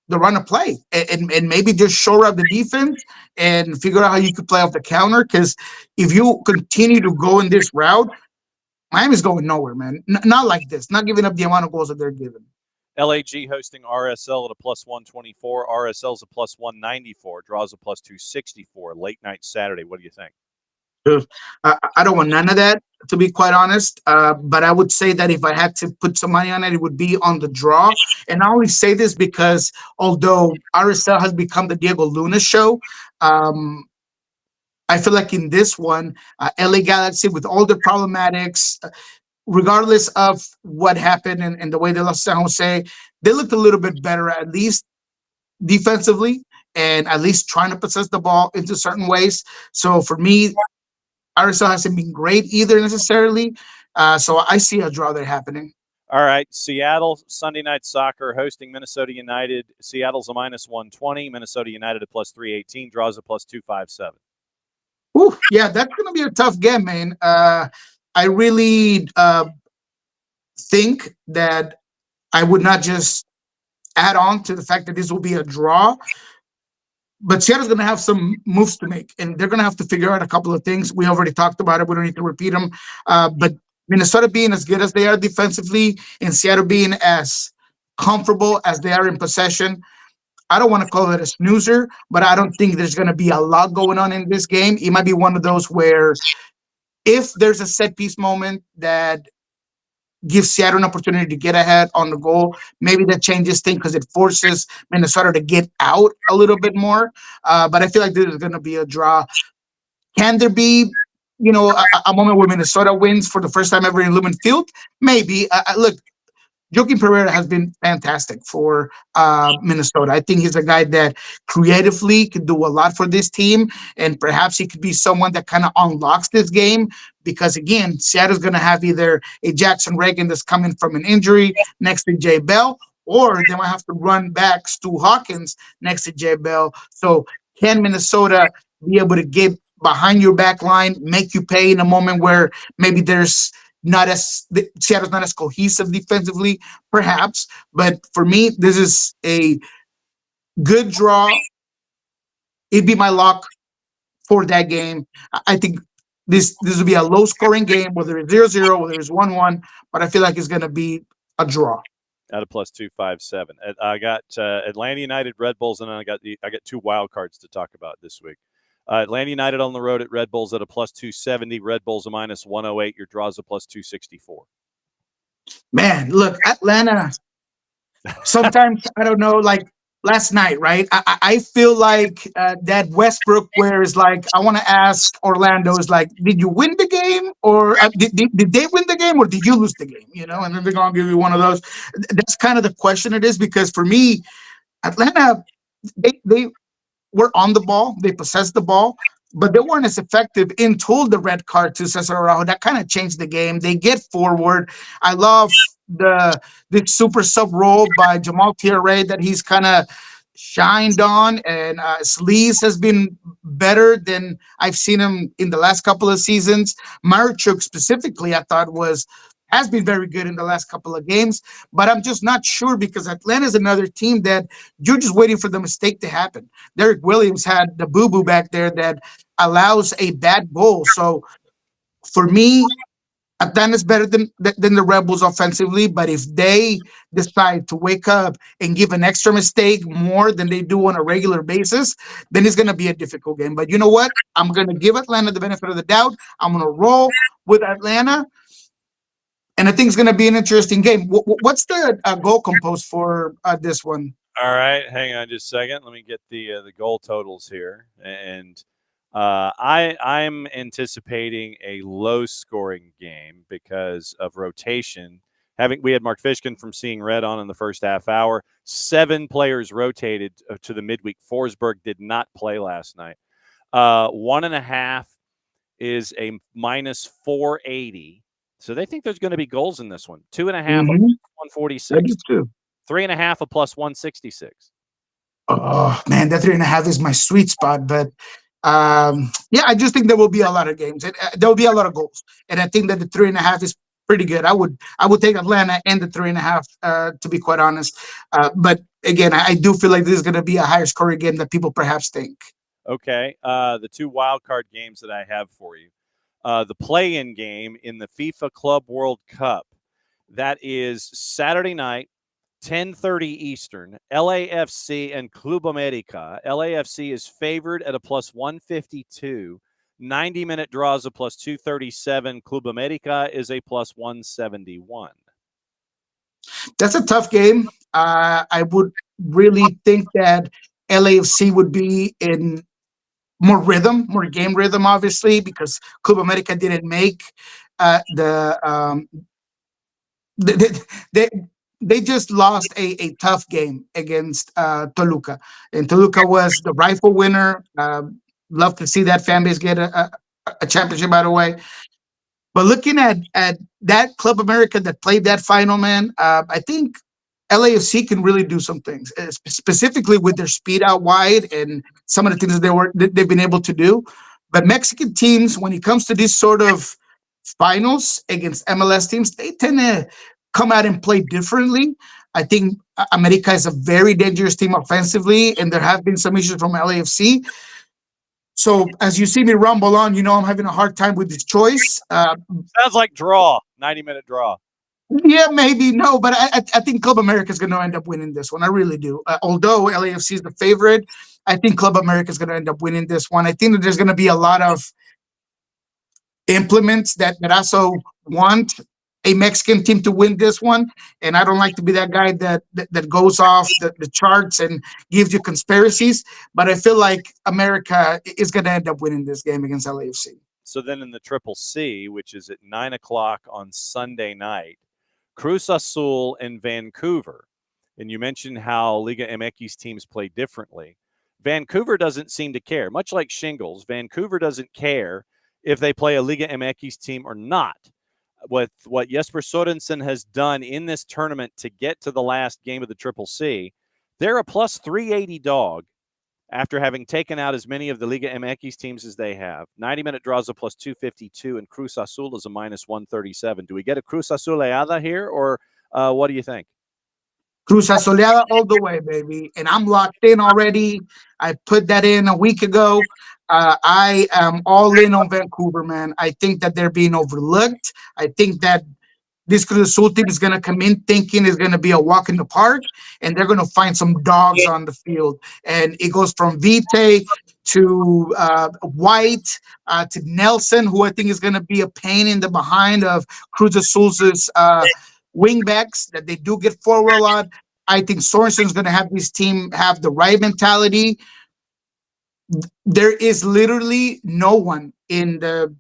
run of play and maybe just shore up the defense and figure out how you could play off the counter. Because if you continue to go in this route, Miami's going nowhere, man. Not like this, not giving up the amount of goals that they're giving. LAG hosting RSL at a plus 124. RSL's a plus 194. Draws a plus 264. Late night Saturday. What do you think? I don't want none of that, to be quite honest. But I would say that if I had to put some money on it, it would be on the draw. And I only say this because although RSL has become the Diego Luna show, I feel like in this one, LA Galaxy, with all the problematics, regardless of what happened and the way they lost San Jose, they looked a little bit better, at least defensively, and at least trying to possess the ball into certain ways. So for me, RSL hasn't been great either necessarily. So I see a draw there happening. All right. Seattle, Sunday Night Soccer, hosting Minnesota United. Seattle's a minus 120. Minnesota United a plus 318. Draws a plus 257. Ooh, yeah, that's going to be a tough game, man. I really think that I would not just add on to the fact that this will be a draw, but Seattle's going to have some moves to make, and they're going to have to figure out a couple of things. We already talked about it. We don't need to repeat them. But Minnesota being as good as they are defensively and Seattle being as comfortable as they are in possession, I don't want to call it a snoozer, but I don't think there's going to be a lot going on in this game. It might be one of those where if there's a set piece moment that gives Seattle an opportunity to get ahead on the goal, maybe that changes things because it forces Minnesota to get out a little bit more. But I feel like this is going to be a draw. Can there be a moment where Minnesota wins for the first time ever in Lumen Field? Maybe. Look, Joaquin Pereira has been fantastic for Minnesota. I think he's a guy that creatively could do a lot for this team, and perhaps he could be someone that kind of unlocks this game because, again, Seattle's going to have either a Jackson Reagan that's coming from an injury next to Jay Bell, or they might have to run back Stu Hawkins next to Jay Bell. So can Minnesota be able to get behind your back line, make you pay in a moment where maybe there's Seattle's not as cohesive defensively, perhaps. But for me, this is a good draw. It'd be my lock for that game. I think this will be a low-scoring game, whether it's 0-0, whether it's 1-1, but I feel like it's going to be a draw. At a plus 257. I got Atlanta United, Red Bulls, and then I got two wild cards to talk about this week. Atlanta United on the road at Red Bulls at a plus 270. Red Bulls a minus 108. Your draw's a plus 264. Man, look, Atlanta. Sometimes I don't know. Like last night, right? I feel like that Westbrook, where it's like I want to ask Orlando, is like, did you win the game, or did they win the game, or did you lose the game? And then they're gonna give you one of those. That's kind of the question it is, because for me, Atlanta, they were on the ball, they possessed the ball, but they weren't as effective until the red card to Cesar Araujo. That kind of changed the game. They get forward. I love the super sub role by Jamal Thierry that he's kind of shined on, and Sleaze has been better than I've seen him in the last couple of seasons. Marchuk specifically, I thought has been very good in the last couple of games, but I'm just not sure because Atlanta is another team that you're just waiting for the mistake to happen. Derek Williams had the boo-boo back there that allows a bad goal. So for me, Atlanta's better than the Rebels offensively, but if they decide to wake up and give an extra mistake more than they do on a regular basis, then it's going to be a difficult game. But you know what? I'm going to give Atlanta the benefit of the doubt. I'm going to roll with Atlanta. And I think it's going to be an interesting game. What's the goal composed for this one? All right, hang on just a second. Let me get the goal totals here. And I'm anticipating a low-scoring game because of rotation. We had Mark Fishkin from Seeing Red on in the first half hour. 7 players rotated to the midweek. Forsberg did not play last night. 1.5 is a minus 480. So they think there's going to be goals in this one. 2.5 a plus 146. 3.5 a plus 166. Oh man, that 3.5 is my sweet spot. But I just think there will be a lot of games. There will be a lot of goals, and I think that the 3.5 is pretty good. I would take Atlanta and the 3.5 to be quite honest. But again, I do feel like this is going to be a higher scoring game than people perhaps think. Okay, the 2 wild card games that I have for you. The play-in game in the FIFA Club World Cup. That is Saturday night, 10:30 Eastern. LAFC and Club America. LAFC is favored at a plus 152. 90-minute draws a plus 237. Club America is a plus 171. That's a tough game. I would really think that LAFC would be in more game rhythm, obviously, because Club America didn't make they just lost a tough game against Toluca, and Toluca was the rifle winner. Love to see that fan base get a championship, by the way. But looking at that Club America that played that final, man, I think LAFC can really do some things, specifically with their speed out wide and some of the things that they've been able to do. But Mexican teams, when it comes to these sort of finals against MLS teams, they tend to come out and play differently. I think America is a very dangerous team offensively, and there have been some issues from LAFC. So as you see me rumble on, I'm having a hard time with this choice. Sounds like draw, 90-minute draw. Yeah, maybe. No, but I think Club America is going to end up winning this one. I really do. Although LAFC is the favorite, I think Club America is going to end up winning this one. I think that there's going to be a lot of implements that also want a Mexican team to win this one. And I don't like to be that guy that goes off the charts and gives you conspiracies. But I feel like America is going to end up winning this game against LAFC. So then in the Triple C, which is at 9 o'clock on Sunday night, Cruz Azul and Vancouver. And you mentioned how Liga MX teams play differently. Vancouver doesn't seem to care. Much like Shingles, Vancouver doesn't care if they play a Liga MX team or not. With what Jesper Sorensen has done in this tournament to get to the last game of the Triple C, they're a plus 380 dog after having taken out as many of the Liga MX teams as they have. 90-minute draws a plus 252, and Cruz Azul is a minus 137. Do we get a Cruz Azuleada here, or what do you think? Cruz Azuleada all the way, baby. And I'm locked in already. I put that in a week ago. I am all in on Vancouver, man. I think that they're being overlooked. I think that this Cruz Azul team is going to come in thinking it's going to be a walk in the park, and they're going to find some dogs on the field. And it goes from Vite to White to Nelson, who I think is going to be a pain in the behind of Cruz Azul's wingbacks that they do get forward a lot. I think Sorensen's going to have this team have the right mentality. There is literally no one in the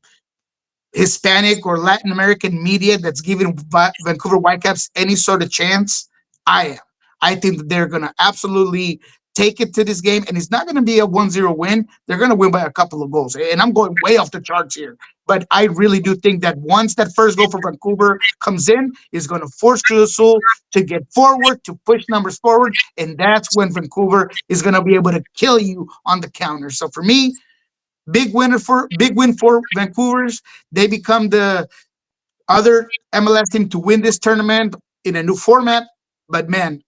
Hispanic or Latin American media that's giving Vancouver Whitecaps any sort of chance. I am. I think that they're going to absolutely take it to this game, and it's not going to be a 1-0 win. They're going to win by a couple of goals, and I'm going way off the charts here. But I really do think that once that first goal for Vancouver comes in, is going to force Cruz Azul to get forward, to push numbers forward, and that's when Vancouver is going to be able to kill you on the counter. So for me, big win for Vancouver's. They become the other MLS team to win this tournament in a new format. But man,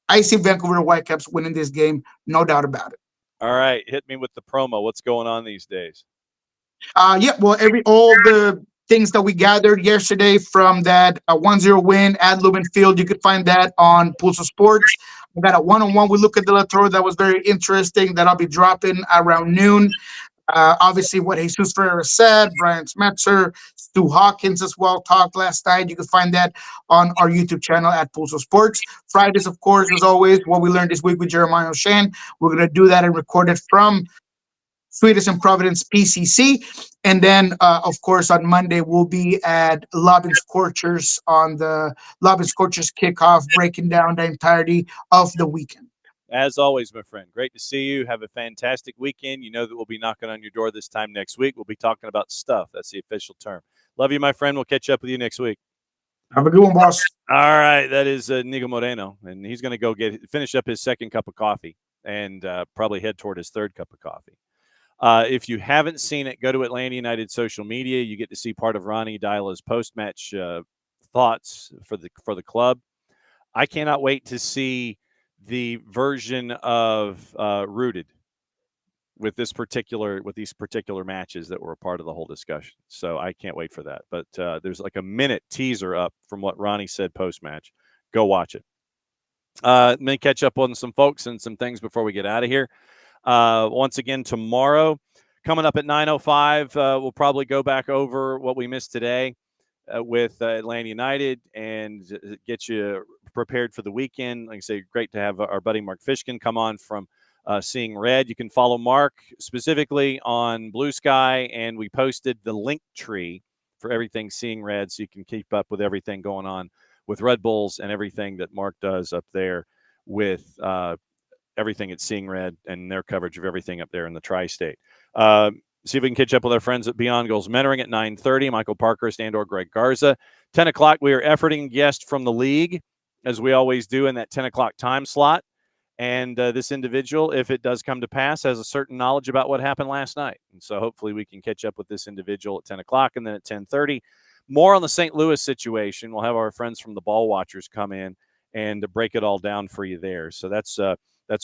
I see Vancouver Whitecaps winning this game, no doubt about it. All right, hit me with the promo. What's going on these days? All the things that we gathered yesterday from that 1-0 win at Lumen Field, you could find that on Pulso Sports. We got a one-on-one with Luca De La Torre that was very interesting that I'll be dropping around noon. Obviously, what Jesus Ferreira said, Brian Smetzer, Stu Hawkins as well talked last night. You can find that on our YouTube channel at Pulso Sports. Fridays, of course, as always, what we learned this week with Jeremiah O'Shane. We're going to do that and record it from Swedish and Providence PCC. And then, of course, on Monday, we'll be at Lobbin Scorchers on the Lobbin Scorchers kickoff, breaking down the entirety of the weekend. As always, my friend, great to see you. Have a fantastic weekend. You know that we'll be knocking on your door this time next week. We'll be talking about stuff. That's the official term. Love you, my friend. We'll catch up with you next week. Have a good one, boss. All right. That is Niko Moreno, and he's going to finish up his second cup of coffee and probably head toward his third cup of coffee. If you haven't seen it, go to Atlanta United social media. You get to see part of Ronnie Diala's post-match thoughts for the club. I cannot wait to see the version of Rooted with these particular matches that were a part of the whole discussion. So I can't wait for that. But there's like a minute teaser up from what Ronnie said post-match. Go watch it. Let me catch up on some folks and some things before we get out of here. Once again, tomorrow, coming up at 9:05, we'll probably go back over what we missed today with Atlanta United and get you prepared for the weekend. Like I say, great to have our buddy Mark Fishkin come on from Seeing Red. You can follow Mark specifically on Blue Sky, and we posted the link tree for everything Seeing Red, so you can keep up with everything going on with Red Bulls and everything that Mark does up there with everything at Seeing Red and their coverage of everything up there in the tri-state. See if we can catch up with our friends at Beyond Goals Mentoring at 9:30, Michael Parkhurst and or Greg Garza. 10 o'clock, we are efforting guest from the league, as we always do in that 10 o'clock time slot. And this individual, if it does come to pass, has a certain knowledge about what happened last night. And so hopefully we can catch up with this individual at 10 o'clock. And then at 10:30, more on the St. Louis situation. We'll have our friends from the Ball Watchers come in and break it all down for you there. So that's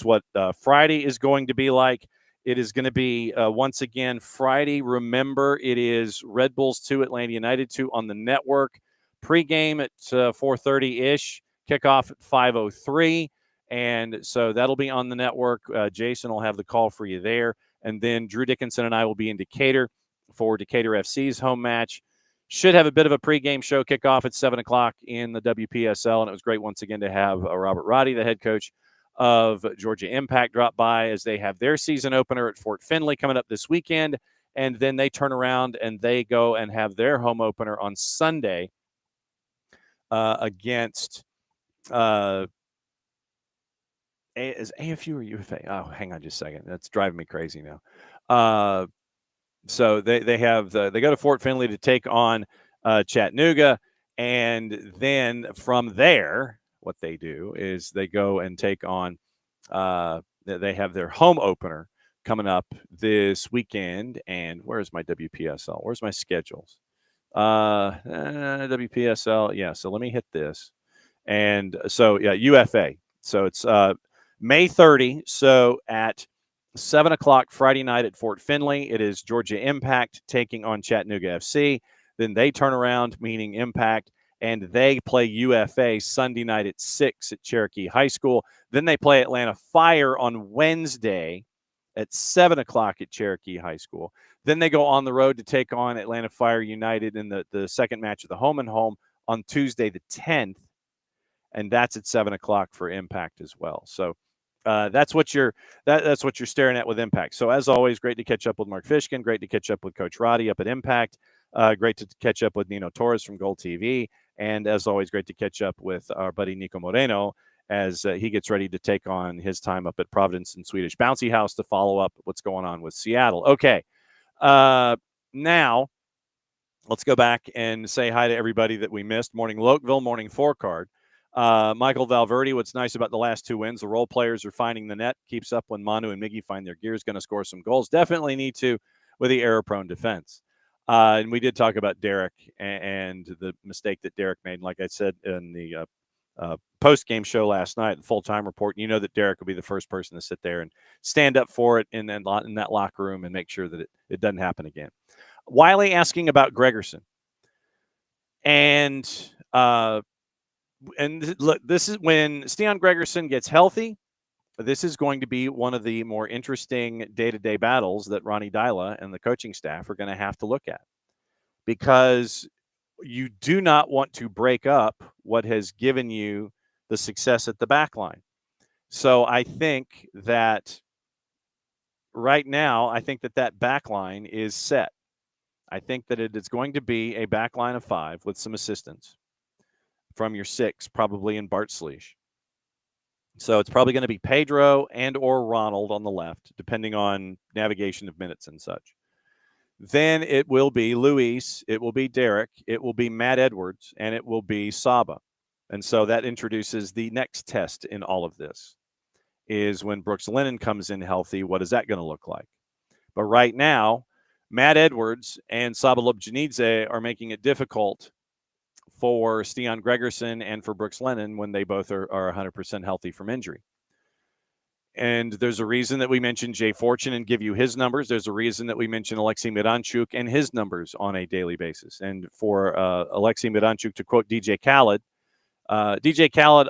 what Friday is going to be like. It is going to be, once again, Friday. Remember, it is Red Bulls 2, Atlanta United 2 on the network. Pre-game at 4:30-ish. Kickoff at 5:03. And so that'll be on the network. Jason will have the call for you there. And then Drew Dickinson and I will be in Decatur for Decatur FC's home match. Should have a bit of a pregame show kickoff at 7 o'clock in the WPSL. And it was great once again to have Robert Roddie, the head coach of Georgia Impact, drop by as they have their season opener at Fort Finley coming up this weekend. and then they turn around and they go and have their home opener on Sunday against is AFU or UFA? Oh, hang on just a second. That's driving me crazy now. So they go to Fort Finley to take on Chattanooga, and then from there, what they do is they go and take on. They have their home opener coming up this weekend. And where's my WPSL? Where's my schedules? WPSL. Yeah. So let me hit this. And so, yeah, UFA. So it's May 30. So at 7 o'clock Friday night at Fort Finley, it is Georgia Impact taking on Chattanooga FC. Then they turn around, meaning Impact, and they play UFA Sunday night at 6 at Cherokee High School. Then they play Atlanta Fire on Wednesday at 7 o'clock at Cherokee High School. Then they go on the road to take on Atlanta Fire United in the second match of the home and home on Tuesday the 10th, and that's at 7 o'clock for Impact as well. So that's what you're staring at with Impact. So as always, great to catch up with Mark Fishkin. Great to catch up with Coach Roddie up at Impact. Great to catch up with Nino Torres from GOLTV. And as always, great to catch up with our buddy Niko Moreno as he gets ready to take on his time up at Providence and Swedish Bouncy House to follow up what's going on with Seattle. Okay. Now, let's go back and say hi to everybody that we missed. Morning Lokeville, morning Four Card. Michael Valverde, what's nice about the last two wins, the role players are finding the net. Keeps up when Manu and Miggy find their gears, going to score some goals. Definitely need to with the error-prone defense. And we did talk about Derek and the mistake that Derek made. Like I said in the post-game show last night, the full-time report, you know that Derek will be the first person to sit there and stand up for it in that locker room and make sure that it doesn't happen again. Wiley asking about Gregerson. And look, this is when Stian Gregerson gets healthy. This is going to be one of the more interesting day-to-day battles that Ronnie Dyla and the coaching staff are going to have to look at, because you do not want to break up what has given you the success at the back line. So I think that right now, I think that back line is set. I think that it is going to be a back line of 5 with some assistance from your 6, probably in Bart Sleesh. So it's probably going to be Pedro and or Ronald on the left, depending on navigation of minutes and such. Then it will be Luis, it will be Derek, it will be Matt Edwards, and it will be Saba. And so that introduces the next test in all of this, is when Brooks Lennon comes in healthy, what is that going to look like? But right now, Matt Edwards and Saba Lobjanidze are making it difficult for Stian Gregerson and for Brooks Lennon when they both are 100% healthy from injury. And there's a reason that we mention Jay Fortune and give you his numbers. There's a reason that we mention Alexei Miranchuk and his numbers on a daily basis. And for Alexei Miranchuk, to quote DJ Khaled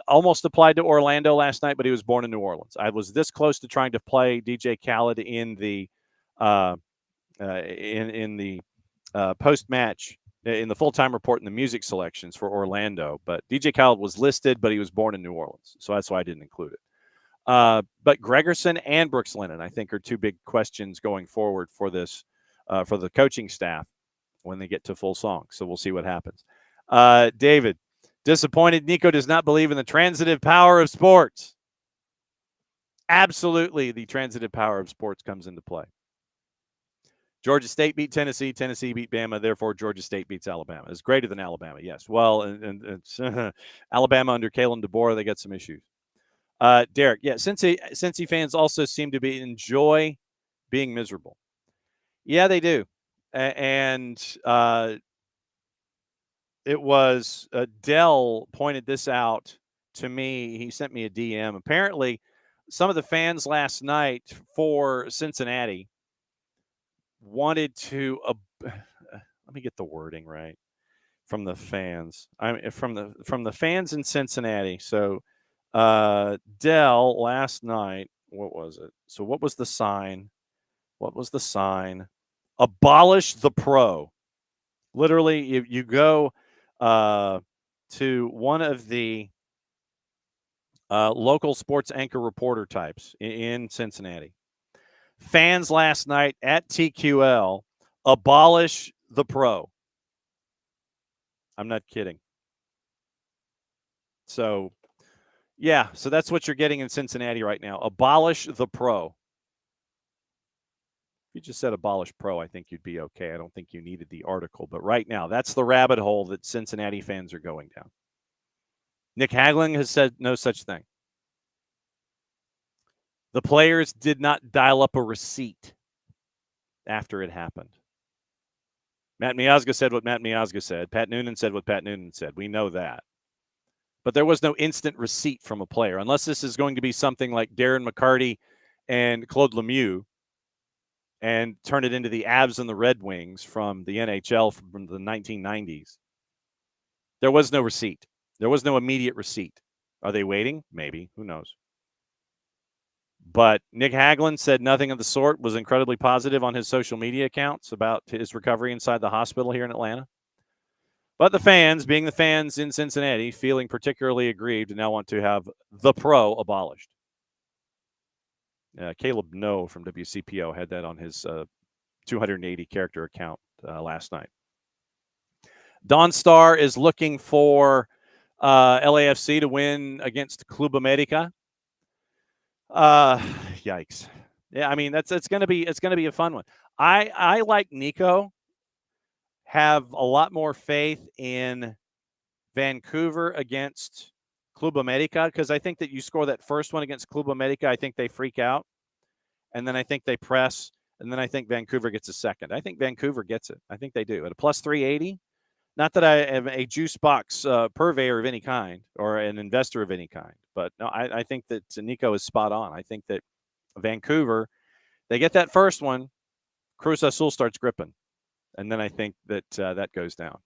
almost applied to Orlando last night, but he was born in New Orleans. I was this close to trying to play DJ Khaled in the post-match, in the full-time report in the music selections for Orlando. But DJ Khaled was listed, but he was born in New Orleans. So that's why I didn't include it. But Gregerson and Brooks Lennon, I think, are two big questions going forward for this, for the coaching staff when they get to full song. So we'll see what happens. David, disappointed Niko does not believe in the transitive power of sports. Absolutely, the transitive power of sports comes into play. Georgia State beat Tennessee. Tennessee beat Bama. Therefore, Georgia State beats Alabama. It's greater than Alabama, yes. Well, and it's Alabama under Kalen DeBoer, they got some issues. Derek, yeah, Cincy fans also seem to enjoy being miserable. Yeah, they do. And it was Dell pointed this out to me. He sent me a DM. Apparently, some of the fans last night for Cincinnati wanted to let me get the wording right from the fans. From the fans in Cincinnati. So Dell last night, what was it? So what was the sign? Abolish the pro. Literally, if you go to one of the local sports anchor reporter types in Cincinnati, fans last night at TQL Abolish the pro. I'm not kidding. So, yeah, so that's what you're getting in Cincinnati right now. Abolish the pro. If you just said abolish pro, I think you'd be okay. I don't think you needed the article. But right now, that's the rabbit hole that Cincinnati fans are going down. Nick Hagling has said no such thing. The players did not dial up a receipt after it happened. Matt Miazga said what Matt Miazga said. Pat Noonan said what Pat Noonan said. We know that. But there was no instant receipt from a player, unless this is going to be something like Darren McCarty and Claude Lemieux and turn it into the Avs and the Red Wings from the NHL from the 1990s. There was no receipt. There was no immediate receipt. Are they waiting? Maybe. Who knows? But Nick Hagland said nothing of the sort, was incredibly positive on his social media accounts about his recovery inside the hospital here in Atlanta. But the fans, being the fans in Cincinnati, feeling particularly aggrieved and now want to have the pro abolished. Caleb No from WCPO had that on his 280-character account last night. Dawn Star is looking for LAFC to win against Club America. Yikes! Yeah, I mean it's gonna be a fun one. I like Nico. Have a lot more faith in Vancouver against Club America because I think that you score that first one against Club America, I think they freak out, and then I think they press, and then I think Vancouver gets a second. I think Vancouver gets it. I think they do at a plus 380. Not that I am a juice box purveyor of any kind or an investor of any kind, but no, I think that Nico is spot on. I think that Vancouver, they get that first one, Cruz Azul starts gripping. And then I think that that goes down.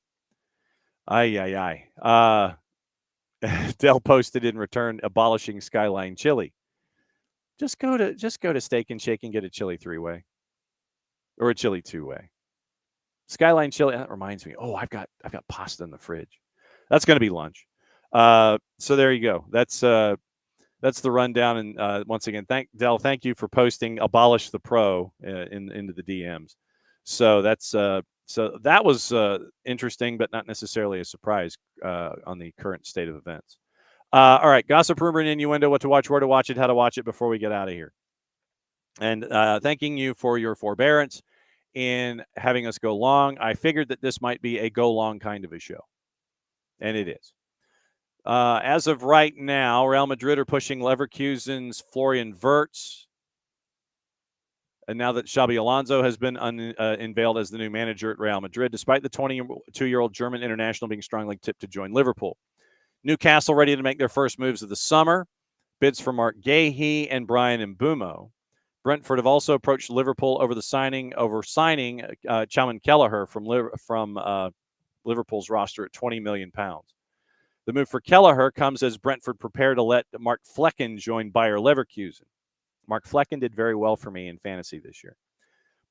Dell posted in return, abolishing Skyline Chili. Just go to Steak and Shake and get a chili 3-way or a chili 2-way. Skyline Chili. That reminds me. Oh, I've got pasta in the fridge. That's going to be lunch. So there you go. That's the rundown. And once again, thank you for posting abolish the pro into the DMs. So that was interesting, but not necessarily a surprise on the current state of events. All right, gossip, rumor, and innuendo, what to watch, where to watch it, how to watch it before we get out of here. And thanking you for your forbearance in having us go long. I figured that this might be a go long kind of a show, and it is. As of right now, Real Madrid are pushing Leverkusen's Florian Wirtz. And now that Xabi Alonso has been unveiled as the new manager at Real Madrid, despite the 22-year-old German international being strongly tipped to join Liverpool. Newcastle ready to make their first moves of the summer. Bids for Mark Gahey and Brian Mbeumo. Brentford have also approached Liverpool over signing Chauman Kelleher from Liverpool's roster at £20 million. The move for Kelleher comes as Brentford prepare to let Mark Flecken join Bayer Leverkusen. Mark Flecken did very well for me in fantasy this year.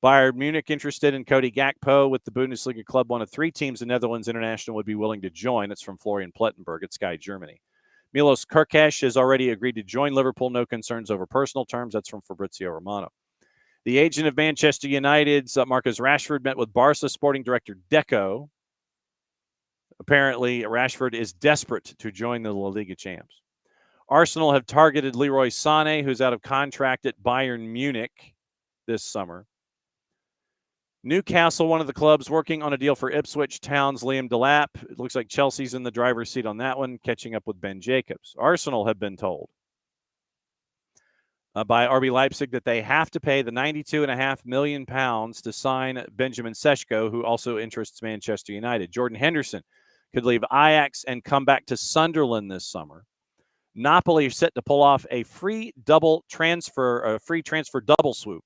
Bayern Munich interested in Cody Gakpo with the Bundesliga club, one of 3 teams the Netherlands international would be willing to join. It's from Florian Plettenberg at Sky Germany. Milos Kerkez has already agreed to join Liverpool. No concerns over personal terms. That's from Fabrizio Romano. The agent of Manchester United's Marcus Rashford met with Barca sporting director Deco. Apparently, Rashford is desperate to join the La Liga champs. Arsenal have targeted Leroy Sané, who's out of contract at Bayern Munich this summer. Newcastle, one of the clubs working on a deal for Ipswich Town's Liam Delap. It looks like Chelsea's in the driver's seat on that one, catching up with Ben Jacobs. Arsenal have been told by RB Leipzig that they have to pay the £92.5 million to sign Benjamin Sesko, who also interests Manchester United. Jordan Henderson could leave Ajax and come back to Sunderland this summer. Napoli are set to pull off a free transfer double swoop.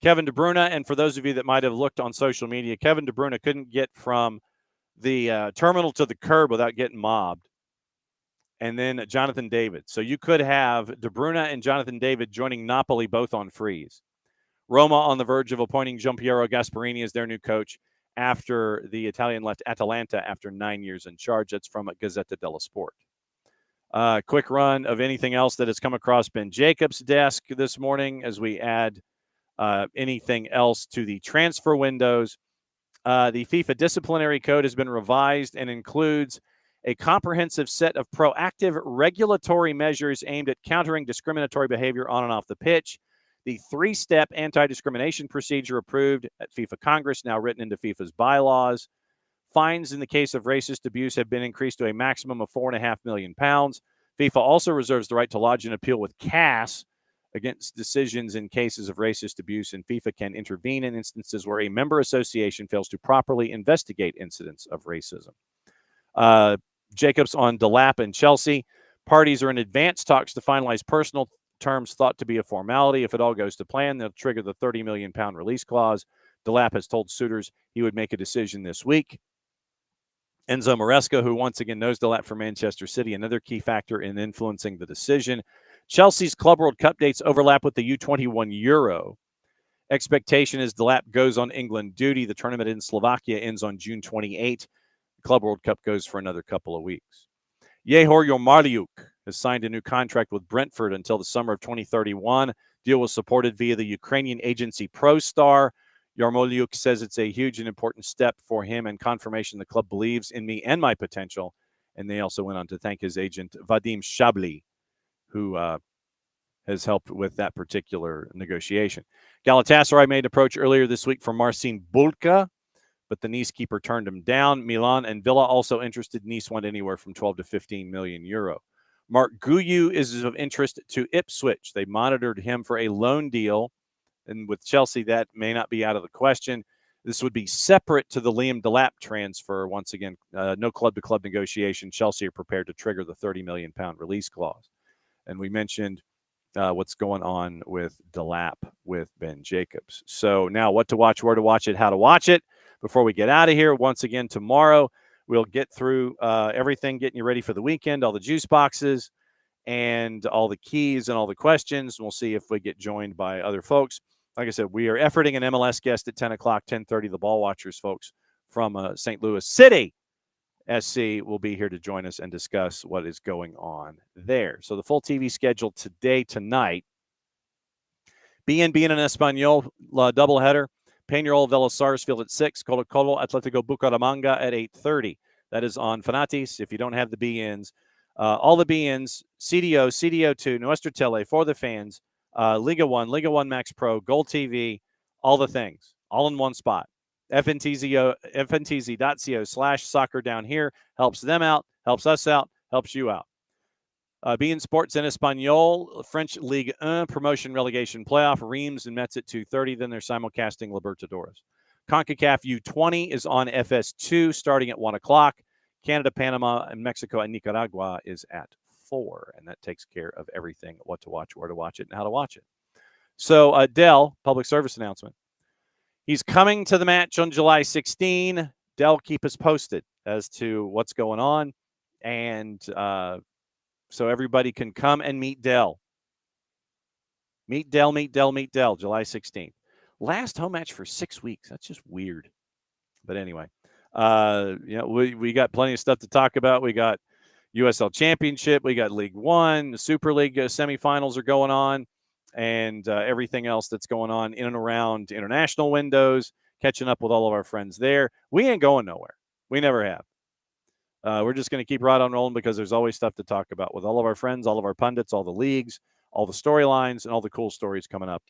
Kevin De Bruyne, and for those of you that might have looked on social media, Kevin De Bruyne couldn't get from the terminal to the curb without getting mobbed. And then Jonathan David. So you could have De Bruyne and Jonathan David joining Napoli both on frees. Roma on the verge of appointing Gianpiero Gasperini as their new coach after the Italian left Atalanta after 9 years in charge. That's from Gazzetta dello Sport. Quick run of anything else that has come across Ben Jacobs' desk this morning as we add anything else to the transfer windows. The FIFA disciplinary code has been revised and includes a comprehensive set of proactive regulatory measures aimed at countering discriminatory behavior on and off the pitch. The 3-step anti-discrimination procedure approved at FIFA Congress, now written into FIFA's bylaws. Fines in the case of racist abuse have been increased to a maximum of £4.5 million. FIFA also reserves the right to lodge an appeal with CAS against decisions in cases of racist abuse, and FIFA can intervene in instances where a member association fails to properly investigate incidents of racism. Jacobs on Delap and Chelsea. Parties are in advanced talks to finalize personal terms thought to be a formality. If it all goes to plan, they'll trigger the £30 million release clause. Delap has told suitors he would make a decision this week. Enzo Maresca, who once again knows Delap for Manchester City, another key factor in influencing the decision. Chelsea's Club World Cup dates overlap with the U21 Euro. Expectation is Delap goes on England duty. The tournament in Slovakia ends on June 28. The Club World Cup goes for another couple of weeks. Yehor Yarmolyuk has signed a new contract with Brentford until the summer of 2031. Deal was supported via the Ukrainian agency ProStar. Yarmolyuk says it's a huge and important step for him and confirmation the club believes in me and my potential. And they also went on to thank his agent, Vadim Shabli, who has helped with that particular negotiation. Galatasaray made an approach earlier this week for Marcin Bulka, but the Nice keeper turned him down. Milan and Villa also interested. Nice went anywhere from 12 to 15 million euro. Mark Guyu is of interest to Ipswich. They monitored him for a loan deal, and with Chelsea, that may not be out of the question. This would be separate to the Liam Delap transfer. Once again, no club-to-club negotiation. Chelsea are prepared to trigger the £30 million release clause. And we mentioned what's going on with Delap with Ben Jacobs. So now what to watch, where to watch it, how to watch it. Before we get out of here, once again, tomorrow we'll get through everything, getting you ready for the weekend, all the juice boxes and all the keys and all the questions. We'll see if we get joined by other folks. Like I said, we are efforting an MLS guest at 10 o'clock, 10:30. The Ball Watchers folks from St. Louis City SC will be here to join us and discuss what is going on there. So the full TV schedule tonight. BNB en Español doubleheader. Peñarol Vélez Sarsfield at 6. Colo-Colo Atlético Bucaramanga at 8:30. That is on Fanatis. If you don't have the BNs, all the BNs, CDO, CDO2, Nuestra Tele, For the Fans, Liga 1, Liga 1 Max Pro, GOLTV, all the things, all in one spot. FNTZ.co/soccer down here helps them out, helps us out, helps you out. beIN Sports en Español, French Ligue 1, promotion relegation playoff, Reims and Metz at 2:30. Then they're simulcasting Libertadores. CONCACAF U20 is on FS2 starting at 1 o'clock. Canada, Panama, and Mexico and Nicaragua is at 4. And that takes care of everything, what to watch, where to watch it, and how to watch it. So Dell, public service announcement. He's coming to the match on July 16. Dell, keep us posted as to what's going on. And so everybody can come and meet Dell. Meet Dell, July 16th. Last home match for 6 weeks. That's just weird. But anyway, we got plenty of stuff to talk about. We got USL Championship. We got League One. The Super League semifinals are going on. And everything else that's going on in and around international windows, catching up with all of our friends there. We ain't going nowhere. We never have. We're just going to keep right on rolling because there's always stuff to talk about with all of our friends, all of our pundits, all the leagues, all the storylines, and all the cool stories coming up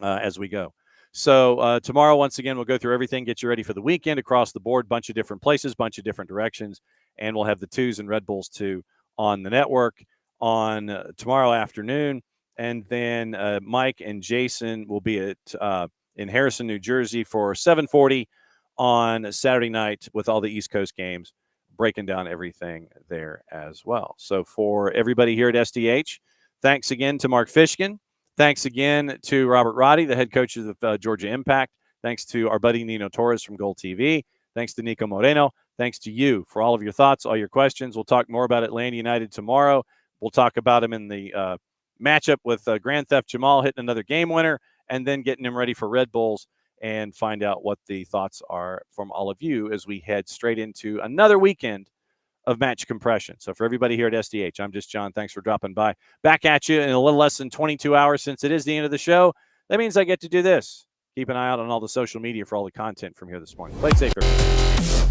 as we go. So tomorrow, once again, we'll go through everything, get you ready for the weekend across the board, bunch of different places, bunch of different directions, and we'll have the 2s and Red Bulls 2 on the network on tomorrow afternoon. And then Mike and Jason will be at in Harrison, New Jersey for 7:40 on Saturday night with all the East Coast games, breaking down everything there as well. So for everybody here at SDH, thanks again to Mark Fishkin. Thanks again to Robert Roddie, the head coach of the Georgia Impact. Thanks to our buddy Nino Torres from GOLTV. Thanks to Niko Moreno. Thanks to you for all of your thoughts, all your questions. We'll talk more about Atlanta United tomorrow. We'll talk about him in the matchup with Grand Theft Jamal hitting another game winner and then getting him ready for Red Bulls and find out what the thoughts are from all of you as we head straight into another weekend of match compression. So for everybody here at SDH, I'm just John. Thanks for dropping by. Back at you in a little less than 22 hours since it is the end of the show. That means I get to do this. Keep an eye out on all the social media for all the content from here this morning. Play it safe, everybody.